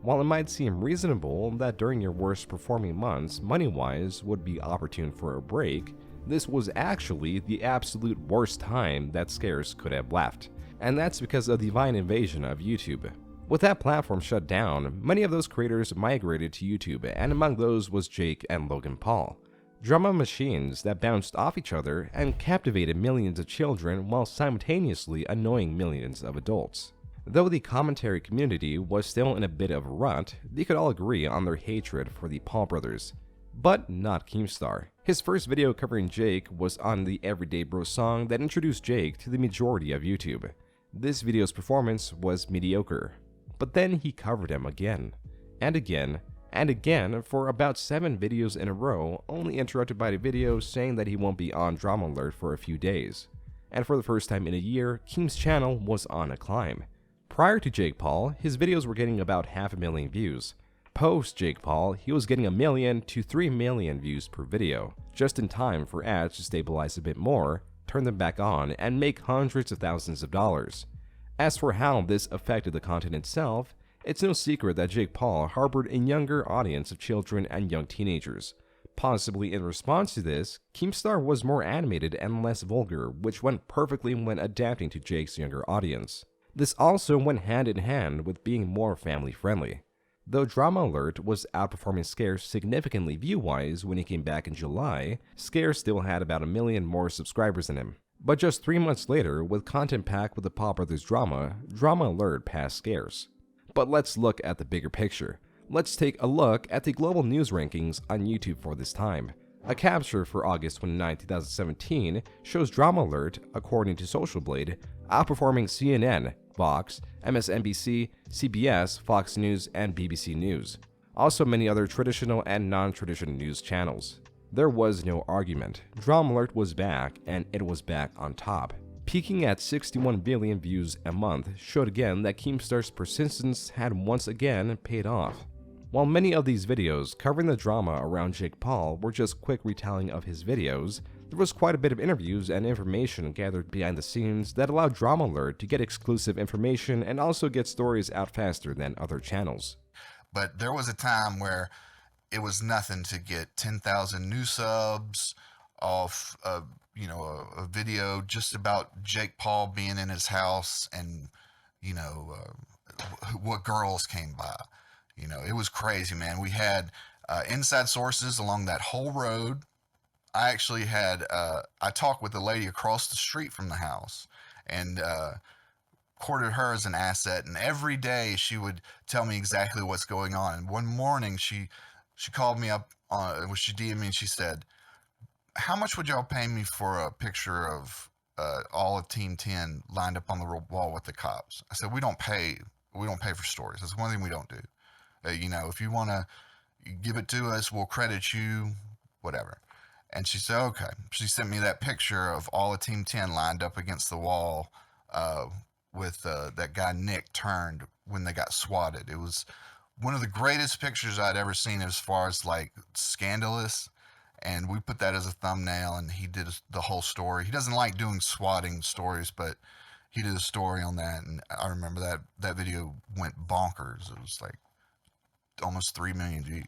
While it might seem reasonable that during your worst performing months, money-wise, would be opportune for a break, this was actually the absolute worst time that Scares could have left. And that's because of the divine invasion of YouTube. With that platform shut down, many of those creators migrated to YouTube, and among those was Jake and Logan Paul. Drama machines that bounced off each other and captivated millions of children while simultaneously annoying millions of adults. Though the commentary community was still in a bit of a rut, they could all agree on their hatred for the Paul brothers. But not Keemstar. His first video covering Jake was on the Everyday Bro song that introduced Jake to the majority of YouTube. This video's performance was mediocre, but then he covered him again, and again, and again for about 7 videos in a row, only interrupted by the video saying that he won't be on Drama Alert for a few days. And for the first time in a year, Keem's channel was on a climb. Prior to Jake Paul, his videos were getting about 500,000 views. Post Jake Paul, he was getting 1 million to 3 million views per video, just in time for ads to stabilize a bit more, turn them back on, and make hundreds of thousands of dollars. As for how this affected the content itself, it's no secret that Jake Paul harbored a younger audience of children and young teenagers. Possibly in response to this, Keemstar was more animated and less vulgar, which went perfectly when adapting to Jake's younger audience. This also went hand in hand with being more family-friendly. Though Drama Alert was outperforming Scares significantly view-wise when he came back in July, Scares still had about 1 million more subscribers than him. But just 3 months later, with content packed with the Paul Brothers drama, Drama Alert passed Scares. But let's look at the bigger picture. Let's take a look at the global news rankings on YouTube for this time. A capture for August 29, 2017 shows Drama Alert, according to Social Blade, outperforming CNN, Vox, MSNBC, CBS, Fox News, and BBC News. Also many other traditional and non-traditional news channels. There was no argument. Drama Alert was back, and it was back on top. Peaking at 61 billion views a month showed again that Keemstar's persistence had once again paid off. While many of these videos covering the drama around Jake Paul were just quick retelling of his videos, There was quite a bit of interviews and information gathered behind the scenes that allowed Drama Alert to get exclusive information and also get stories out faster than other channels. But there was a time where it was nothing to get 10,000 new subs off a video just about Jake Paul being in his house and, what girls came by. It was crazy, man. We had inside sources along that whole road. I actually had, I talked with a lady across the street from the house and courted her as an asset. And every day she would tell me exactly what's going on. And one morning she called me up, she DM'd me and she said, "How much would y'all pay me for a picture of all of Team 10 lined up on the wall with the cops?" I said, we don't pay for stories. That's one thing we don't do. If you want to give it to us, we'll credit you, whatever. And she said, okay. She sent me that picture of all of Team 10 lined up against the wall with that guy Nick turned when they got swatted. It was one of the greatest pictures I'd ever seen as far as like scandalous. And we put that as a thumbnail, and he did the whole story. He doesn't like doing swatting stories, but he did a story on that. And I remember that video went bonkers. It was like almost 3 million views.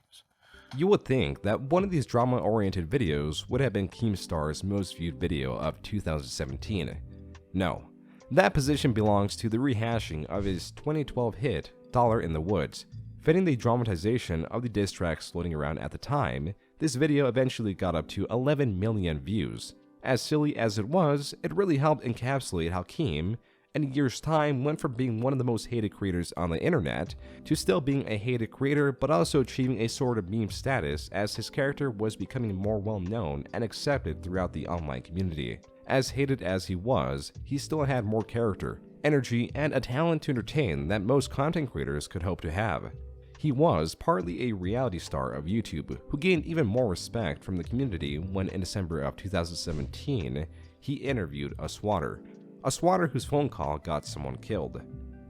You would think that one of these drama-oriented videos would have been Keemstar's most viewed video of 2017. No, that position belongs to the rehashing of his 2012 hit, Dollar in the Woods. Fitting the dramatization of the diss tracks floating around at the time, this video eventually got up to 11 million views. As silly as it was, it really helped encapsulate how Keem, in a year's time, went from being one of the most hated creators on the internet to still being a hated creator but also achieving a sort of meme status as his character was becoming more well known and accepted throughout the online community. As hated as he was, he still had more character, energy, and a talent to entertain that most content creators could hope to have. He was partly a reality star of YouTube, who gained even more respect from the community when in December of 2017, he interviewed a swatter whose phone call got someone killed.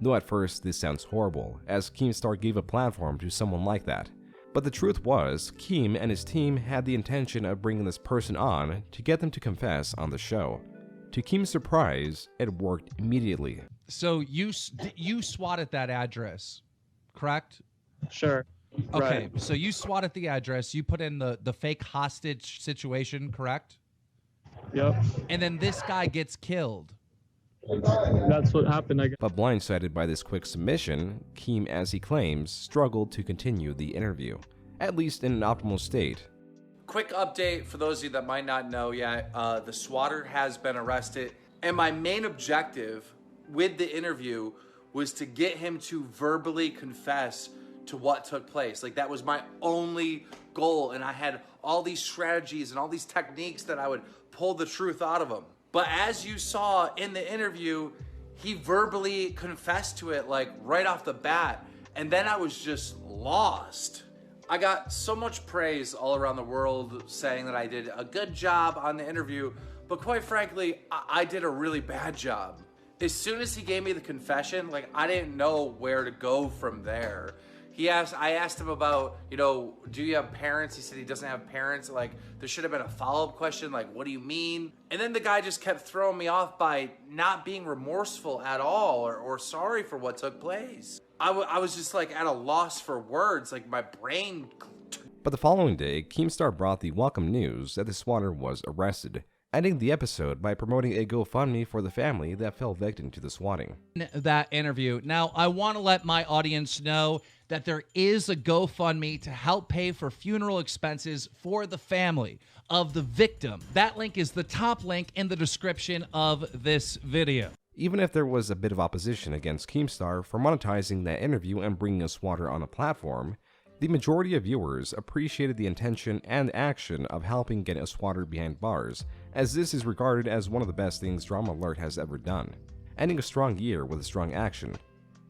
Though at first this sounds horrible, as Keemstar gave a platform to someone like that. But the truth was, Keem and his team had the intention of bringing this person on to get them to confess on the show. To Keem's surprise, it worked immediately. So you swatted that address, correct? Sure. Okay, so you swatted the address, you put in the fake hostage situation, correct? Yep. And then this guy gets killed. That's what happened, I guess. But blindsided by this quick submission, Keem, as he claims, struggled to continue the interview, at least in an optimal state. Quick update for those of you that might not know yet, the swatter has been arrested, and my main objective with the interview was to get him to verbally confess to what took place. Like, that was my only goal, and I had all these strategies and all these techniques that I would pull the truth out of him. But as you saw in the interview, he verbally confessed to it, like, right off the bat, and then I was just lost. I got so much praise all around the world saying that I did a good job on the interview, but quite frankly, I did a really bad job. As soon as he gave me the confession, like, I didn't know where to go from there. I asked him about, do you have parents? He said he doesn't have parents. Like, there should have been a follow-up question, like, what do you mean? And then the guy just kept throwing me off by not being remorseful at all or sorry for what took place. I was just, like, at a loss for words. Like, my brain... But the following day, Keemstar brought the welcome news that the swatter was arrested, ending the episode by promoting a GoFundMe for the family that fell victim to the swatting. That interview. Now, I want to let my audience know that there is a GoFundMe to help pay for funeral expenses for the family of the victim. That link is the top link in the description of this video. Even if there was a bit of opposition against Keemstar for monetizing that interview and bringing a swatter on a platform, the majority of viewers appreciated the intention and action of helping get a swatter behind bars, as this is regarded as one of the best things Drama Alert has ever done, ending a strong year with a strong action.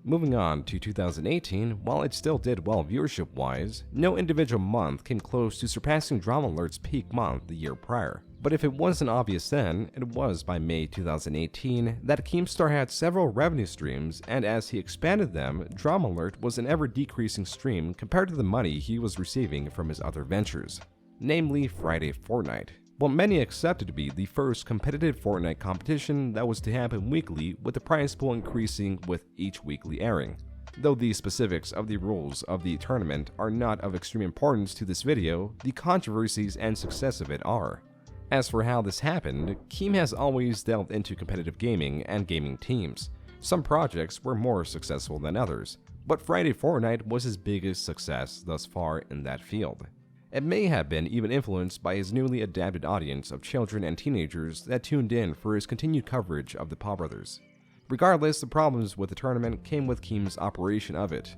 Moving on to 2018, while it still did well viewership-wise, no individual month came close to surpassing Drama Alert's peak month the year prior. But if it wasn't obvious then, it was by May 2018 that Keemstar had several revenue streams, and as he expanded them, Drama Alert was an ever-decreasing stream compared to the money he was receiving from his other ventures, namely Friday Fortnite. what many accepted to be the first competitive Fortnite competition that was to happen weekly, with the prize pool increasing with each weekly airing. Though the specifics of the rules of the tournament are not of extreme importance to this video, the controversies and success of it are. As for how this happened, Keem has always delved into competitive gaming and gaming teams. Some projects were more successful than others, but Friday Fortnite was his biggest success thus far in that field. It may have been even influenced by his newly adapted audience of children and teenagers that tuned in for his continued coverage of the Paw Brothers. Regardless, the problems with the tournament came with Keem's operation of it.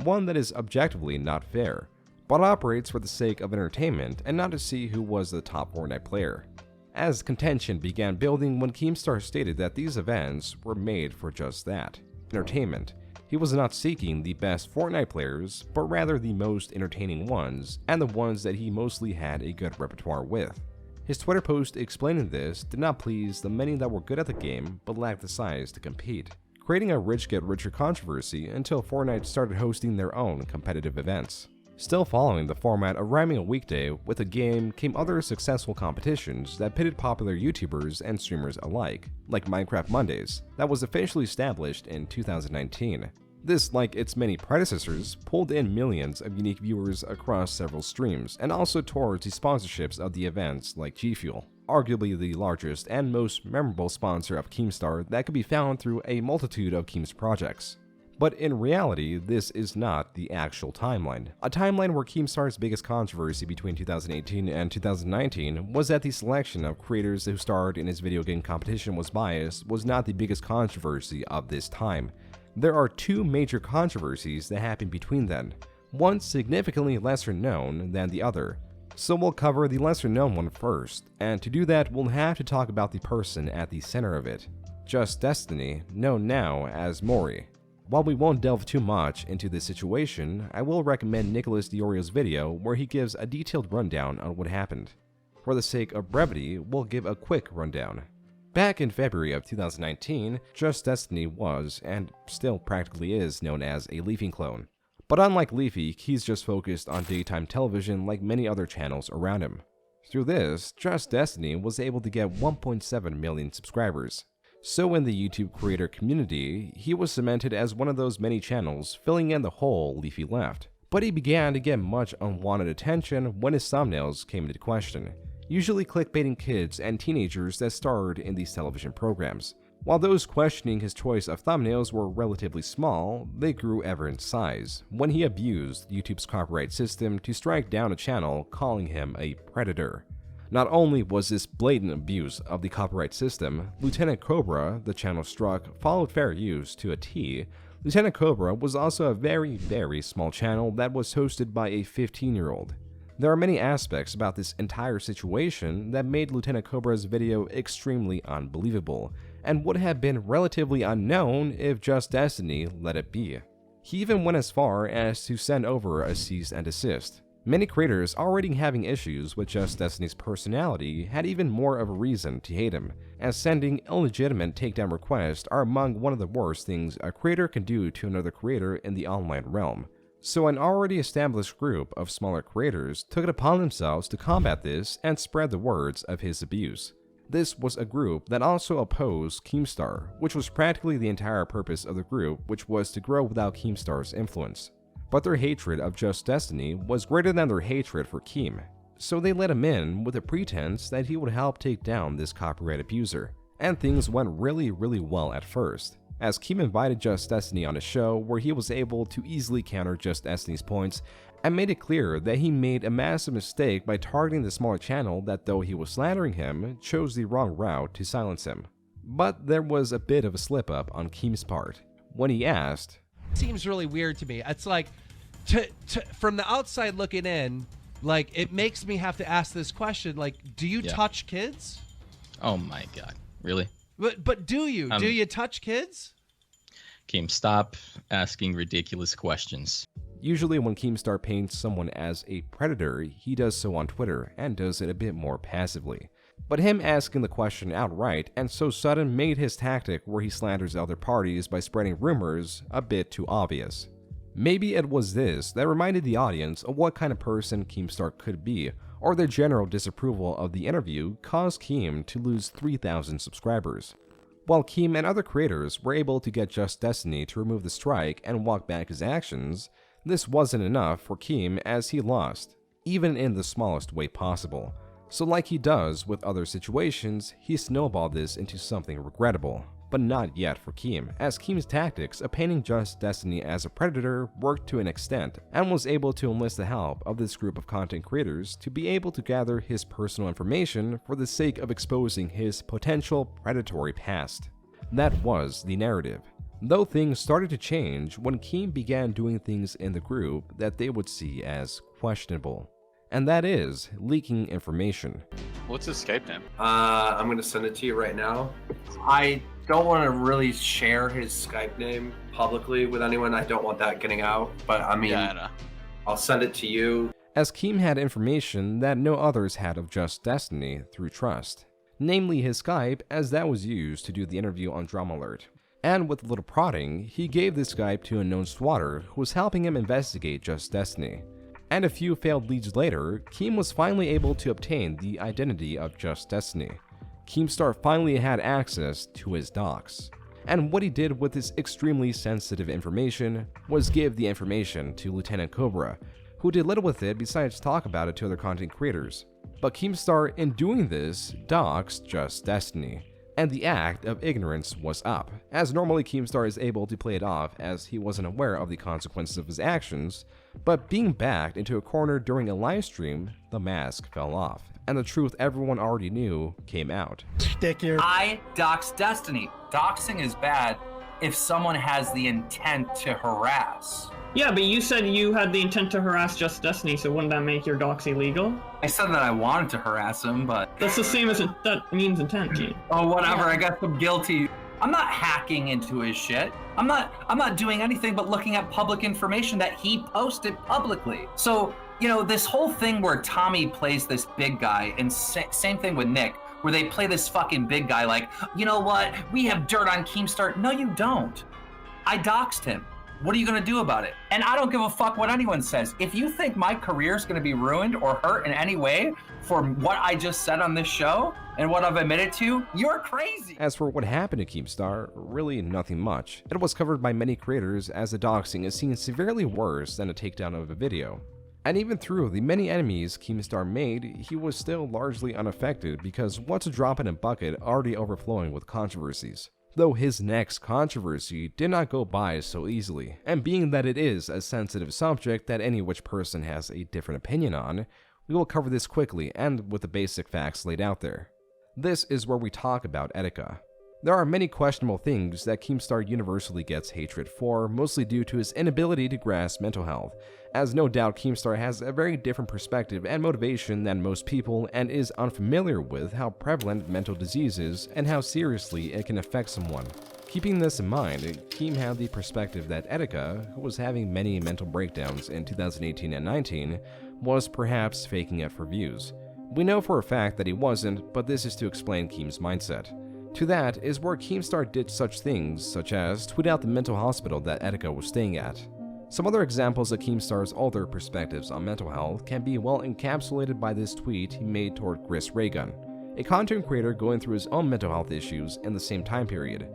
One that is objectively not fair, but operates for the sake of entertainment and not to see who was the top Fortnite player. As contention began building when Keemstar stated that these events were made for just that, entertainment. He was not seeking the best Fortnite players, but rather the most entertaining ones, and the ones that he mostly had a good repertoire with. His Twitter post explaining this did not please the many that were good at the game but lacked the size to compete, creating a rich get richer controversy until Fortnite started hosting their own competitive events. Still following the format of rhyming a weekday with a game came other successful competitions that pitted popular YouTubers and streamers alike, like Minecraft Mondays, that was officially established in 2019. This, like its many predecessors, pulled in millions of unique viewers across several streams, and also towards the sponsorships of the events like G Fuel, arguably the largest and most memorable sponsor of Keemstar that could be found through a multitude of Keem's projects. But in reality, this is not the actual timeline. A timeline where Keemstar's biggest controversy between 2018 and 2019 was that the selection of creators who starred in his video game competition was biased was not the biggest controversy of this time. There are two major controversies that happened between then, one significantly lesser known than the other. So we'll cover the lesser known one first, and to do that we'll have to talk about the person at the center of it, JustDestiny, known now as Mori. While we won't delve too much into this situation, I will recommend Nicholas Diorio's video where he gives a detailed rundown on what happened. For the sake of brevity, we'll give a quick rundown. Back in February of 2019, JustDestiny was, and still practically is, known as a Leafy clone. But unlike Leafy, he's just focused on daytime television like many other channels around him. Through this, JustDestiny was able to get 1.7 million subscribers. So in the YouTube creator community, he was cemented as one of those many channels filling in the hole Leafy left. But he began to get much unwanted attention when his thumbnails came into question, usually clickbaiting kids and teenagers that starred in these television programs. While those questioning his choice of thumbnails were relatively small, they grew ever in size when he abused YouTube's copyright system to strike down a channel, calling him a predator. Not only was this blatant abuse of the copyright system, Lieutenant Cobra, the channel struck, followed fair use to a T. Lieutenant Cobra was also a very small channel that was hosted by a 15-year-old. There are many aspects about this entire situation that made Lieutenant Cobra's video extremely unbelievable, and would have been relatively unknown if JustDestiny let it be. He even went as far as to send over a cease and desist. Many creators already having issues with JustDestiny's personality had even more of a reason to hate him, as sending illegitimate takedown requests are among one of the worst things a creator can do to another creator in the online realm. So an already established group of smaller creators took it upon themselves to combat this and spread the words of his abuse. This was a group that also opposed Keemstar, which was practically the entire purpose of the group, which was to grow without Keemstar's influence. But their hatred of JustDestiny was greater than their hatred for Keem, so they let him in with a pretense that he would help take down this copyright abuser. And things went really well at first, as Keem invited JustDestiny on a show where he was able to easily counter JustDestiny's points and made it clear that he made a massive mistake by targeting the smaller channel that, though he was slandering him, chose the wrong route to silence him. But there was a bit of a slip-up on Keem's part, when he asked, seems really weird to me. It's like, from the outside looking in, like, it makes me have to ask this question, like, do you touch kids? Oh my god, really? But do you? Do you touch kids? Keem, stop asking ridiculous questions. Usually when Keemstar paints someone as a predator, he does so on Twitter, and does it a bit more passively. But him asking the question outright and so sudden made his tactic where he slanders other parties by spreading rumors a bit too obvious. Maybe it was this that reminded the audience of what kind of person Keemstar could be, or their general disapproval of the interview caused Keem to lose 3,000 subscribers. While Keem and other creators were able to get JustDestiny to remove the strike and walk back his actions, this wasn't enough for Keem as he lost, even in the smallest way possible. So like he does with other situations, he snowballed this into something regrettable. But not yet for Keem, as Keem's tactics of painting JustDestiny as a predator worked to an extent, and was able to enlist the help of this group of content creators to be able to gather his personal information for the sake of exposing his potential predatory past. That was the narrative. Though things started to change when Keem began doing things in the group that they would see as questionable. And that is leaking information. What's his Skype name? I'm going to send it to you right now. I don't want to really share his Skype name publicly with anyone. I don't want that getting out, but I mean, Yeah, I know. I'll send it to you. As Keem had information that no others had of JustDestiny through trust, namely his Skype, as that was used to do the interview on Drama Alert. And with a little prodding, he gave this Skype to a known swatter who was helping him investigate JustDestiny. And a few failed leads later, Keem was finally able to obtain the identity of JustDestiny. Keemstar finally had access to his docs. And what he did with this extremely sensitive information was give the information to Lieutenant Cobra, who did little with it besides talk about it to other content creators. But Keemstar, in doing this, doxed JustDestiny. And the act of ignorance was up, as normally Keemstar is able to play it off as he wasn't aware of the consequences of his actions, but being backed into a corner during a live stream, the mask fell off, and the truth everyone already knew came out. I dox Destiny. Doxing is bad if someone has the intent to harass. Yeah, but you said you had the intent to harass JustDestiny, so wouldn't that make your dox illegal? I said that I wanted to harass him, but... That's the same as that means intent, Keem. Oh, whatever, Yeah. I guess I'm guilty. I'm not hacking into his shit. I'm not doing anything but looking at public information that he posted publicly. So, you know, this whole thing where Tommy plays this big guy, and same thing with Nick, where they play this fucking big guy like, you know what, we have dirt on Keemstar. No, you don't. I doxed him. What are you gonna do about it? And I don't give a fuck what anyone says. If you think my career is gonna be ruined or hurt in any way for what I just said on this show and what I've admitted to, you're crazy. As for what happened to Keemstar, really nothing much. It was covered by many creators as the doxing is seen severely worse than a takedown of a video. And even through the many enemies Keemstar made, he was still largely unaffected because what's a drop in a bucket already overflowing with controversies. Though his next controversy did not go by so easily, and being that it is a sensitive subject that any which person has a different opinion on, we will cover this quickly and with the basic facts laid out there. This is where we talk about Etika. There are many questionable things that Keemstar universally gets hatred for, mostly due to his inability to grasp mental health, as no doubt Keemstar has a very different perspective and motivation than most people and is unfamiliar with how prevalent mental disease is and how seriously it can affect someone. Keeping this in mind, Keem had the perspective that Etika, who was having many mental breakdowns in 2018 and 19, was perhaps faking it for views. We know for a fact that he wasn't, but this is to explain Keem's mindset. To that is where Keemstar did such things, such as tweet out the mental hospital that Etika was staying at. Some other examples of Keemstar's older perspectives on mental health can be well encapsulated by this tweet he made toward Chris Raygun, a content creator going through his own mental health issues in the same time period,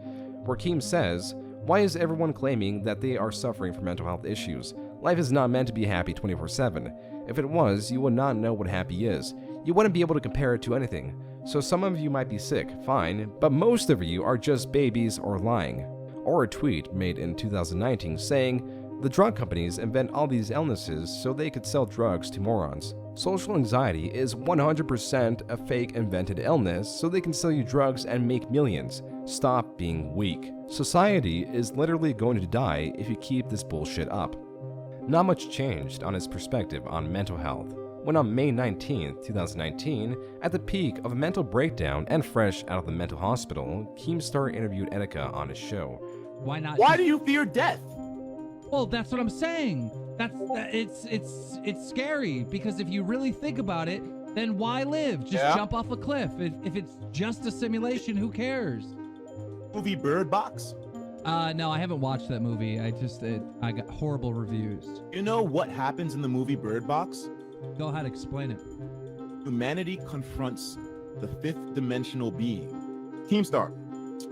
where Keem says, "Why is everyone claiming that they are suffering from mental health issues? Life is not meant to be happy 24/7. If it was, you would not know what happy is. You wouldn't be able to compare it to anything. So some of you might be sick, fine, but most of you are just babies or lying." Or a tweet made in 2019 saying, "The drug companies invent all these illnesses so they could sell drugs to morons. Social anxiety is 100% a fake invented illness so they can sell you drugs and make millions. Stop being weak. Society is literally going to die if you keep this bullshit up." Not much changed on his perspective on mental health, when on May 19, 2019, at the peak of a mental breakdown and fresh out of the mental hospital, Keemstar interviewed Etika on his show. Why not? Why do you fear death? Well, that's what I'm saying. It's scary because if you really think about it, then why live? Just jump off a cliff. If it's just a simulation, who cares? Movie Bird Box? No, I haven't watched that movie. I got horrible reviews. You know what happens in the movie Bird Box? Go ahead, explain it. humanity confronts the fifth dimensional being. Keemstar,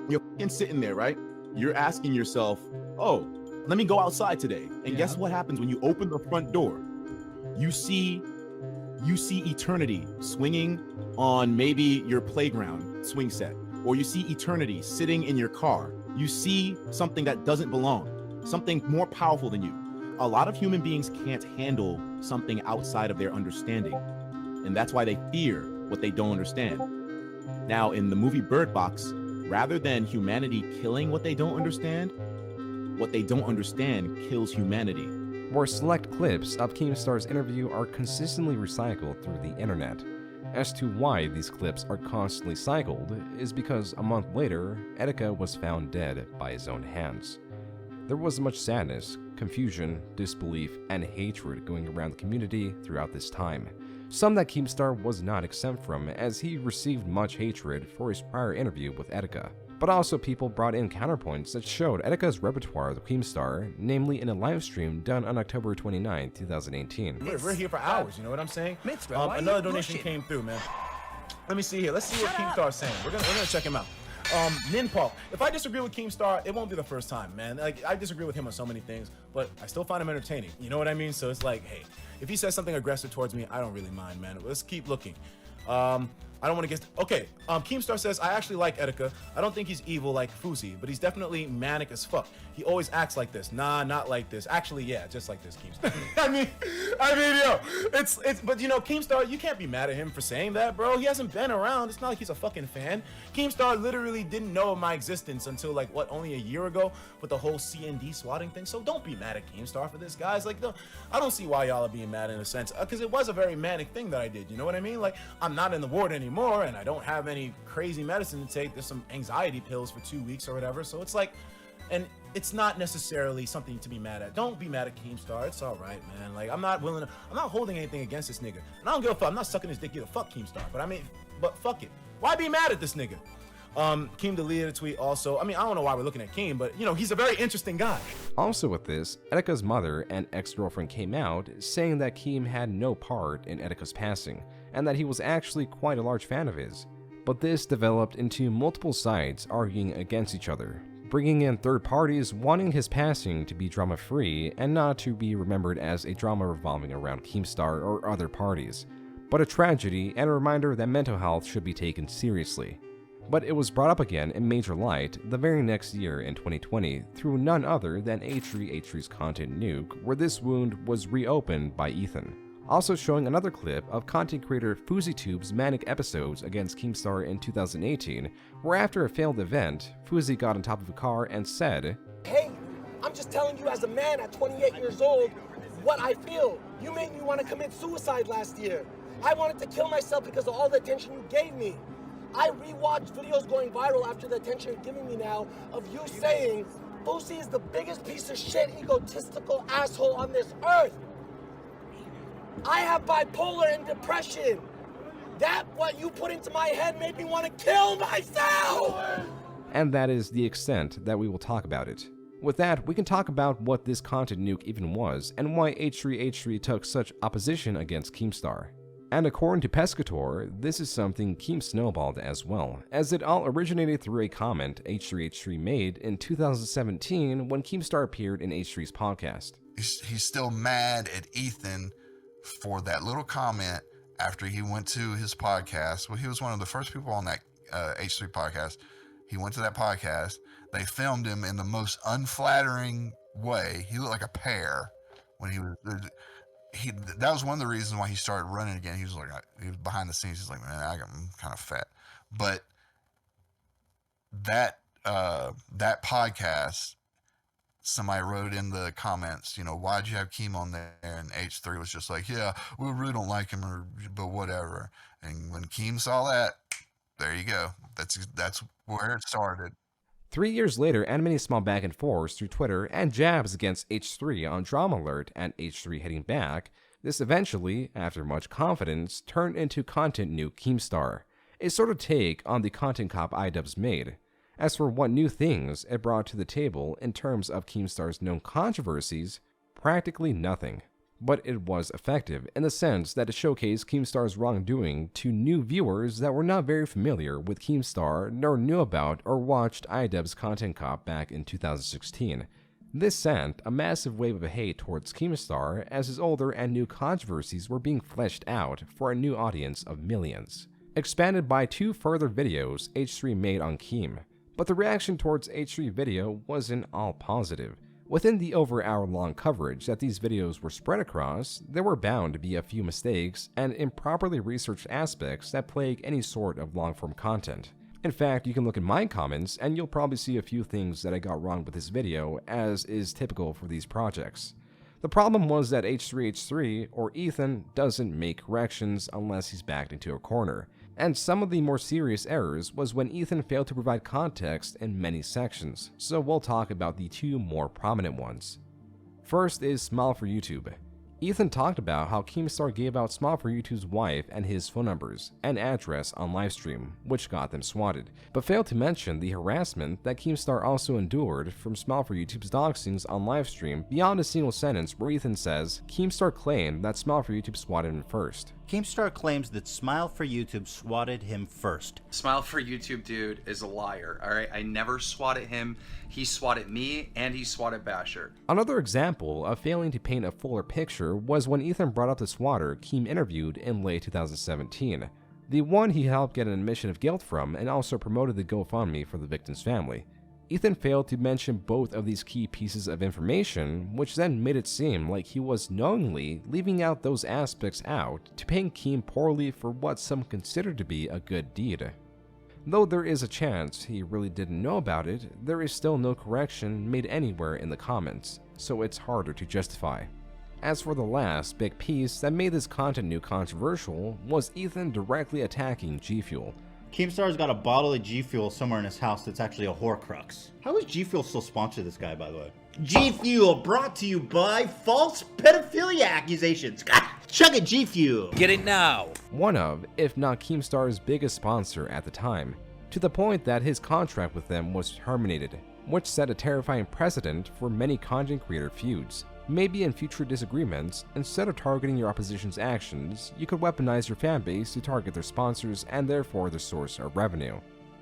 you're fucking sitting there, right? You're asking yourself, oh, let me go outside today. And guess what happens when you open the front door? You see eternity swinging on maybe your playground swing set, or you see eternity sitting in your car. You see something that doesn't belong, something more powerful than you. A lot of human beings can't handle something outside of their understanding, and that's why they fear what they don't understand. Now, in the movie Bird Box, rather than humanity killing what they don't understand kills humanity. Where select clips of Keemstar's interview are consistently recycled through the internet. As to why these clips are constantly cycled is because a month later, Etika was found dead by his own hands. There was much sadness, confusion, disbelief, and hatred going around the community throughout this time. Some that Keemstar was not exempt from, as he received much hatred for his prior interview with Etika. But also people brought in counterpoints that showed Etika's repertoire with Keemstar, namely in a live stream done on October 29, 2018. We're here for hours, you know what I'm saying? Another donation came through, man. Let me see here. Let's see what Keemstar's saying. We're gonna check him out. Ninpal, if I disagree with Keemstar, it won't be the first time, man. Like, I disagree with him on so many things, but I still find him entertaining. You know what I mean? So it's like, hey, if he says something aggressive towards me, I don't really mind, man. Let's keep looking. I don't want to get... Okay, Keemstar says, I actually like Etika. I don't think he's evil like Fuzi, but he's definitely manic as fuck. He always acts like this. Nah, not like this. Actually, yeah, just like this, Keemstar. I mean, yo, it's... But, you know, Keemstar, you can't be mad at him for saying that, bro. He hasn't been around. It's not like he's a fucking fan. Keemstar literally didn't know of my existence until, like, what, only a year ago with the whole CND swatting thing. So don't be mad at Keemstar for this, guys. Like, I don't see why y'all are being mad in a sense, because it was a very manic thing that I did. You know what I mean? Like, I'm not in the ward anymore, and I don't have any crazy medicine to take. There's some anxiety pills for 2 weeks or whatever. So it's like, and it's not necessarily something to be mad at. Don't be mad at Keemstar. It's all right, man. Like, I'm not holding anything against this nigga. And I don't give a fuck. I'm not sucking his dick either. Fuck Keemstar. But fuck it. Why be mad at this nigga? Keem deleted a tweet also. I mean, I don't know why we're looking at Keem, but, you know, he's a very interesting guy. Also with this, Etika's mother and ex-girlfriend came out saying that Keem had no part in Etika's passing, and that he was actually quite a large fan of his. But this developed into multiple sides arguing against each other, bringing in third parties wanting his passing to be drama-free and not to be remembered as a drama revolving around Keemstar or other parties, but a tragedy and a reminder that mental health should be taken seriously. But it was brought up again in major light the very next year in 2020 through none other than H3H3's content nuke, where this wound was reopened by Ethan. Also showing another clip of content creator FuziTube's manic episodes against Keemstar in 2018, where after a failed event, Fuzi got on top of a car and said, "Hey, I'm just telling you as a man at 28 years old what I feel. You made me want to commit suicide last year. I wanted to kill myself because of all the attention you gave me. I rewatched videos going viral after the attention you're giving me now of you saying Fuzi is the biggest piece of shit, egotistical asshole on this earth. I have bipolar and depression. That what you put into my head made me want to kill myself." And that is the extent that we will talk about it. With that, we can talk about what this content nuke even was and why H3H3 took such opposition against Keemstar. And according to Pescator, this is something Keem snowballed as well, as it all originated through a comment H3H3 made in 2017 when Keemstar appeared in H3's podcast. He's still mad at Ethan for that little comment after he went to his podcast. Well, he was one of the first people on that H3 podcast. He went to that podcast. They filmed him in the most unflattering way. He looked like a pear when he was... that was one of the reasons why he started running again. He was behind the scenes. He's like, man, I'm kind of fat. But that podcast, somebody wrote in the comments, you know, why'd you have Keem on there? And H3 was just like, yeah, we really don't like him, but whatever. And when Keem saw that, there you go. That's where it started. 3 years later, and many small back and forths through Twitter and jabs against H3 on Drama Alert and H3 heading back, this eventually, after much confidence, turned into content nuke Keemstar, a sort of take on the content cop iDubbbz made. As for what new things it brought to the table in terms of Keemstar's known controversies, practically nothing. But it was effective in the sense that it showcased Keemstar's wrongdoing to new viewers that were not very familiar with Keemstar nor knew about or watched iDubbbz's Content Cop back in 2016. This sent a massive wave of hate towards Keemstar as his older and new controversies were being fleshed out for a new audience of millions. Expanded by 2 further videos H3 made on Keem, but the reaction towards H3 video wasn't all positive. Within the over hour-long coverage that these videos were spread across, there were bound to be a few mistakes and improperly researched aspects that plague any sort of long-form content. In fact, you can look at my comments and you'll probably see a few things that I got wrong with this video, as is typical for these projects. The problem was that H3H3, or Ethan, doesn't make corrections unless he's backed into a corner. And some of the more serious errors was when Ethan failed to provide context in many sections, so we'll talk about the 2 more prominent ones. First is Smile for YouTube. Ethan talked about how Keemstar gave out Smile for YouTube's wife and his phone numbers and address on livestream, which got them swatted, but failed to mention the harassment that Keemstar also endured from Smile for YouTube's doxxings on livestream beyond a single sentence where Ethan says Keemstar claimed that Smile for YouTube swatted him first. Keemstar claims that Smile for YouTube swatted him first. Smile for YouTube dude is a liar, alright? I never swatted him. He swatted me, and he swatted Bashur. Another example of failing to paint a fuller picture was when Ethan brought up the swatter Keem interviewed in late 2017. The one he helped get an admission of guilt from and also promoted the GoFundMe for the victim's family. Ethan failed to mention both of these key pieces of information, which then made it seem like he was knowingly leaving out those aspects out to paint Keem poorly for what some consider to be a good deed. Though there is a chance he really didn't know about it, there is still no correction made anywhere in the comments, so it's harder to justify. As for the last big piece that made this content new controversial was Ethan directly attacking G Fuel. Keemstar's got a bottle of G Fuel somewhere in his house that's actually a Horcrux. How is G Fuel still sponsor this guy, by the way? G Fuel brought to you by false pedophilia accusations. Chug it, G Fuel. Get it now. One of, if not Keemstar's biggest sponsor at the time, to the point that his contract with them was terminated, which set a terrifying precedent for many content creator feuds. Maybe in future disagreements, instead of targeting your opposition's actions, you could weaponize your fanbase to target their sponsors and therefore their source of revenue.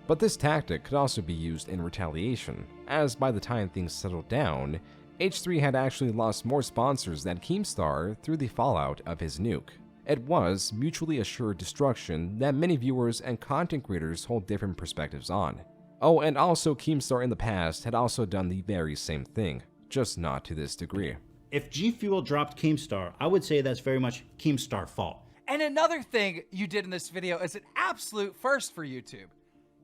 But this tactic could also be used in retaliation, as by the time things settled down, H3 had actually lost more sponsors than Keemstar through the fallout of his nuke. It was mutually assured destruction that many viewers and content creators hold different perspectives on. Oh, and also Keemstar in the past had also done the very same thing, just not to this degree. If G Fuel dropped Keemstar, I would say that's very much Keemstar's fault. And another thing you did in this video is an absolute first for YouTube.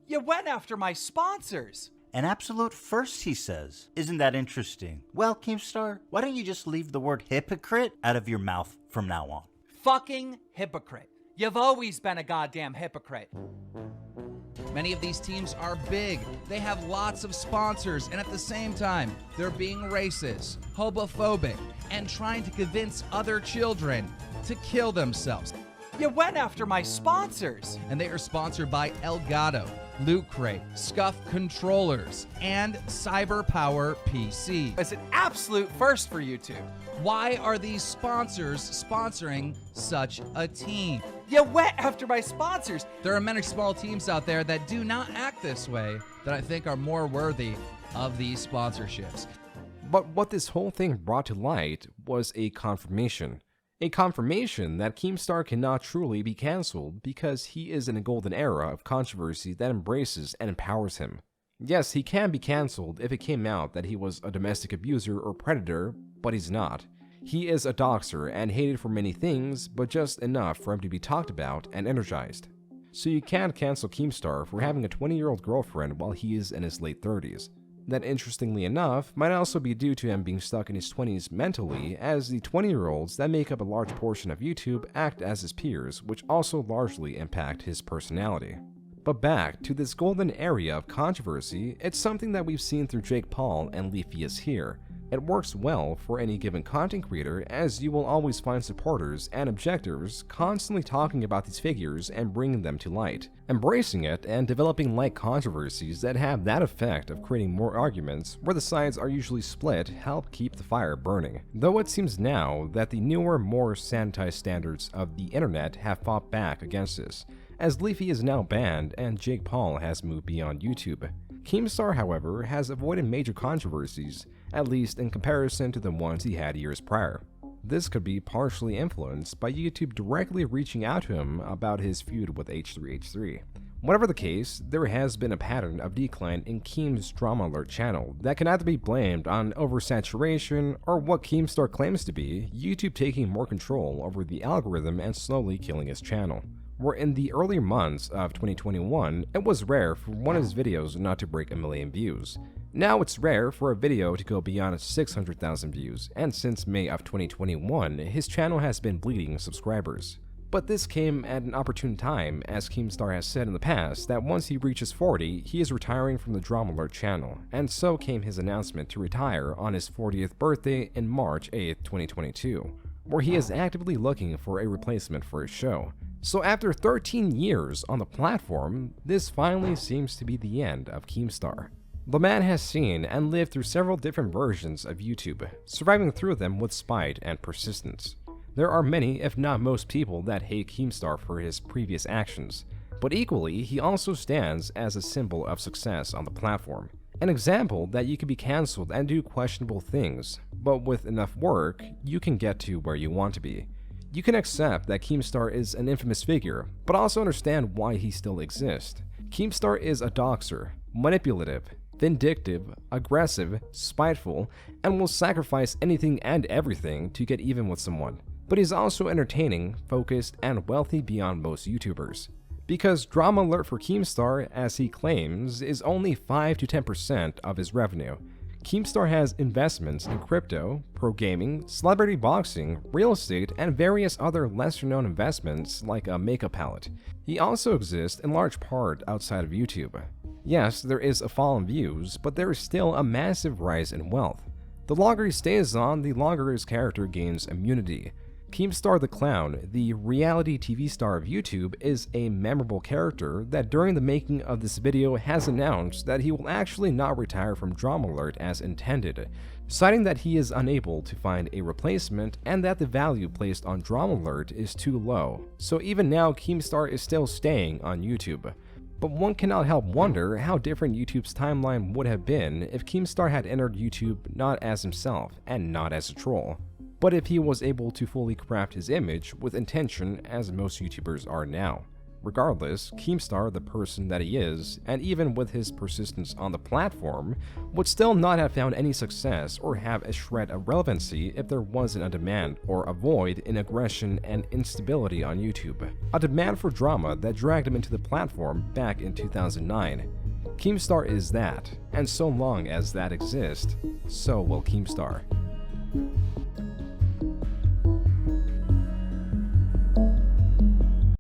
You went after my sponsors. An absolute first, he says. Isn't that interesting? Well, Keemstar, why don't you just leave the word hypocrite out of your mouth from now on? Fucking hypocrite. You've always been a goddamn hypocrite. Many of these teams are big, they have lots of sponsors, and at the same time, they're being racist, homophobic, and trying to convince other children to kill themselves. You went after my sponsors. And they are sponsored by Elgato, Loot Crate, Scuff Controllers, and CyberPower PC. It's an absolute first for YouTube. Why are these sponsors sponsoring such a team? You went after my sponsors. There are many small teams out there that do not act this way that I think are more worthy of these sponsorships. But what this whole thing brought to light was a confirmation. A confirmation that Keemstar cannot truly be cancelled because he is in a golden era of controversy that embraces and empowers him. Yes, he can be cancelled if it came out that he was a domestic abuser or predator, but he's not. He is a doxer and hated for many things, but just enough for him to be talked about and energized. So you can't cancel Keemstar for having a 20-year-old girlfriend while he is in his late 30s. That, interestingly enough, might also be due to him being stuck in his 20s mentally, as the 20-year-olds that make up a large portion of YouTube act as his peers, which also largely impact his personality. But back to this golden area of controversy, it's something that we've seen through Jake Paul and Leafy is here. It works well for any given content creator, as you will always find supporters and objectors constantly talking about these figures and bringing them to light. Embracing it and developing light controversies that have that effect of creating more arguments where the sides are usually split help keep the fire burning. Though it seems now that the newer, more sanitized standards of the internet have fought back against this, as Leafy is now banned and Jake Paul has moved beyond YouTube. Keemstar, however, has avoided major controversies, at least in comparison to the ones he had years prior. This could be partially influenced by YouTube directly reaching out to him about his feud with H3H3. Whatever the case, there has been a pattern of decline in Keem's Drama Alert channel that can either be blamed on oversaturation or what Keemstar claims to be YouTube taking more control over the algorithm and slowly killing his channel. Where in the earlier months of 2021, it was rare for one of his videos not to break 1 million views. Now it's rare for a video to go beyond 600,000 views, and since May of 2021, his channel has been bleeding subscribers. But this came at an opportune time, as Keemstar has said in the past that once he reaches 40, he is retiring from the Drama Alert channel, and so came his announcement to retire on his 40th birthday in March 8, 2022, where he is actively looking for a replacement for his show. So after 13 years on the platform, this finally seems to be the end of Keemstar. The man has seen and lived through several different versions of YouTube, surviving through them with spite and persistence. There are many, if not most people, that hate Keemstar for his previous actions, but equally, he also stands as a symbol of success on the platform. An example that you can be cancelled and do questionable things, but with enough work, you can get to where you want to be. You can accept that Keemstar is an infamous figure, but also understand why he still exists. Keemstar is a doxer, manipulative, vindictive, aggressive, spiteful, and will sacrifice anything and everything to get even with someone. But he's also entertaining, focused, and wealthy beyond most YouTubers. Because Drama Alert for Keemstar, as he claims, is only 5 to 10% of his revenue. Keemstar has investments in crypto, pro gaming, celebrity boxing, real estate, and various other lesser-known investments like a makeup palette. He also exists in large part outside of YouTube. Yes, there is a fall in views, but there is still a massive rise in wealth. The longer he stays on, the longer his character gains immunity. Keemstar the Clown, the reality TV star of YouTube, is a memorable character that during the making of this video has announced that he will actually not retire from Drama Alert as intended, citing that he is unable to find a replacement and that the value placed on Drama Alert is too low. So even now, Keemstar is still staying on YouTube. But one cannot help wonder how different YouTube's timeline would have been if Keemstar had entered YouTube not as himself and not as a troll, but if he was able to fully craft his image with intention as most YouTubers are now. Regardless, Keemstar, the person that he is, and even with his persistence on the platform, would still not have found any success or have a shred of relevancy if there wasn't a demand or a void in aggression and instability on YouTube. A demand for drama that dragged him into the platform back in 2009. Keemstar is that, and so long as that exists, so will Keemstar.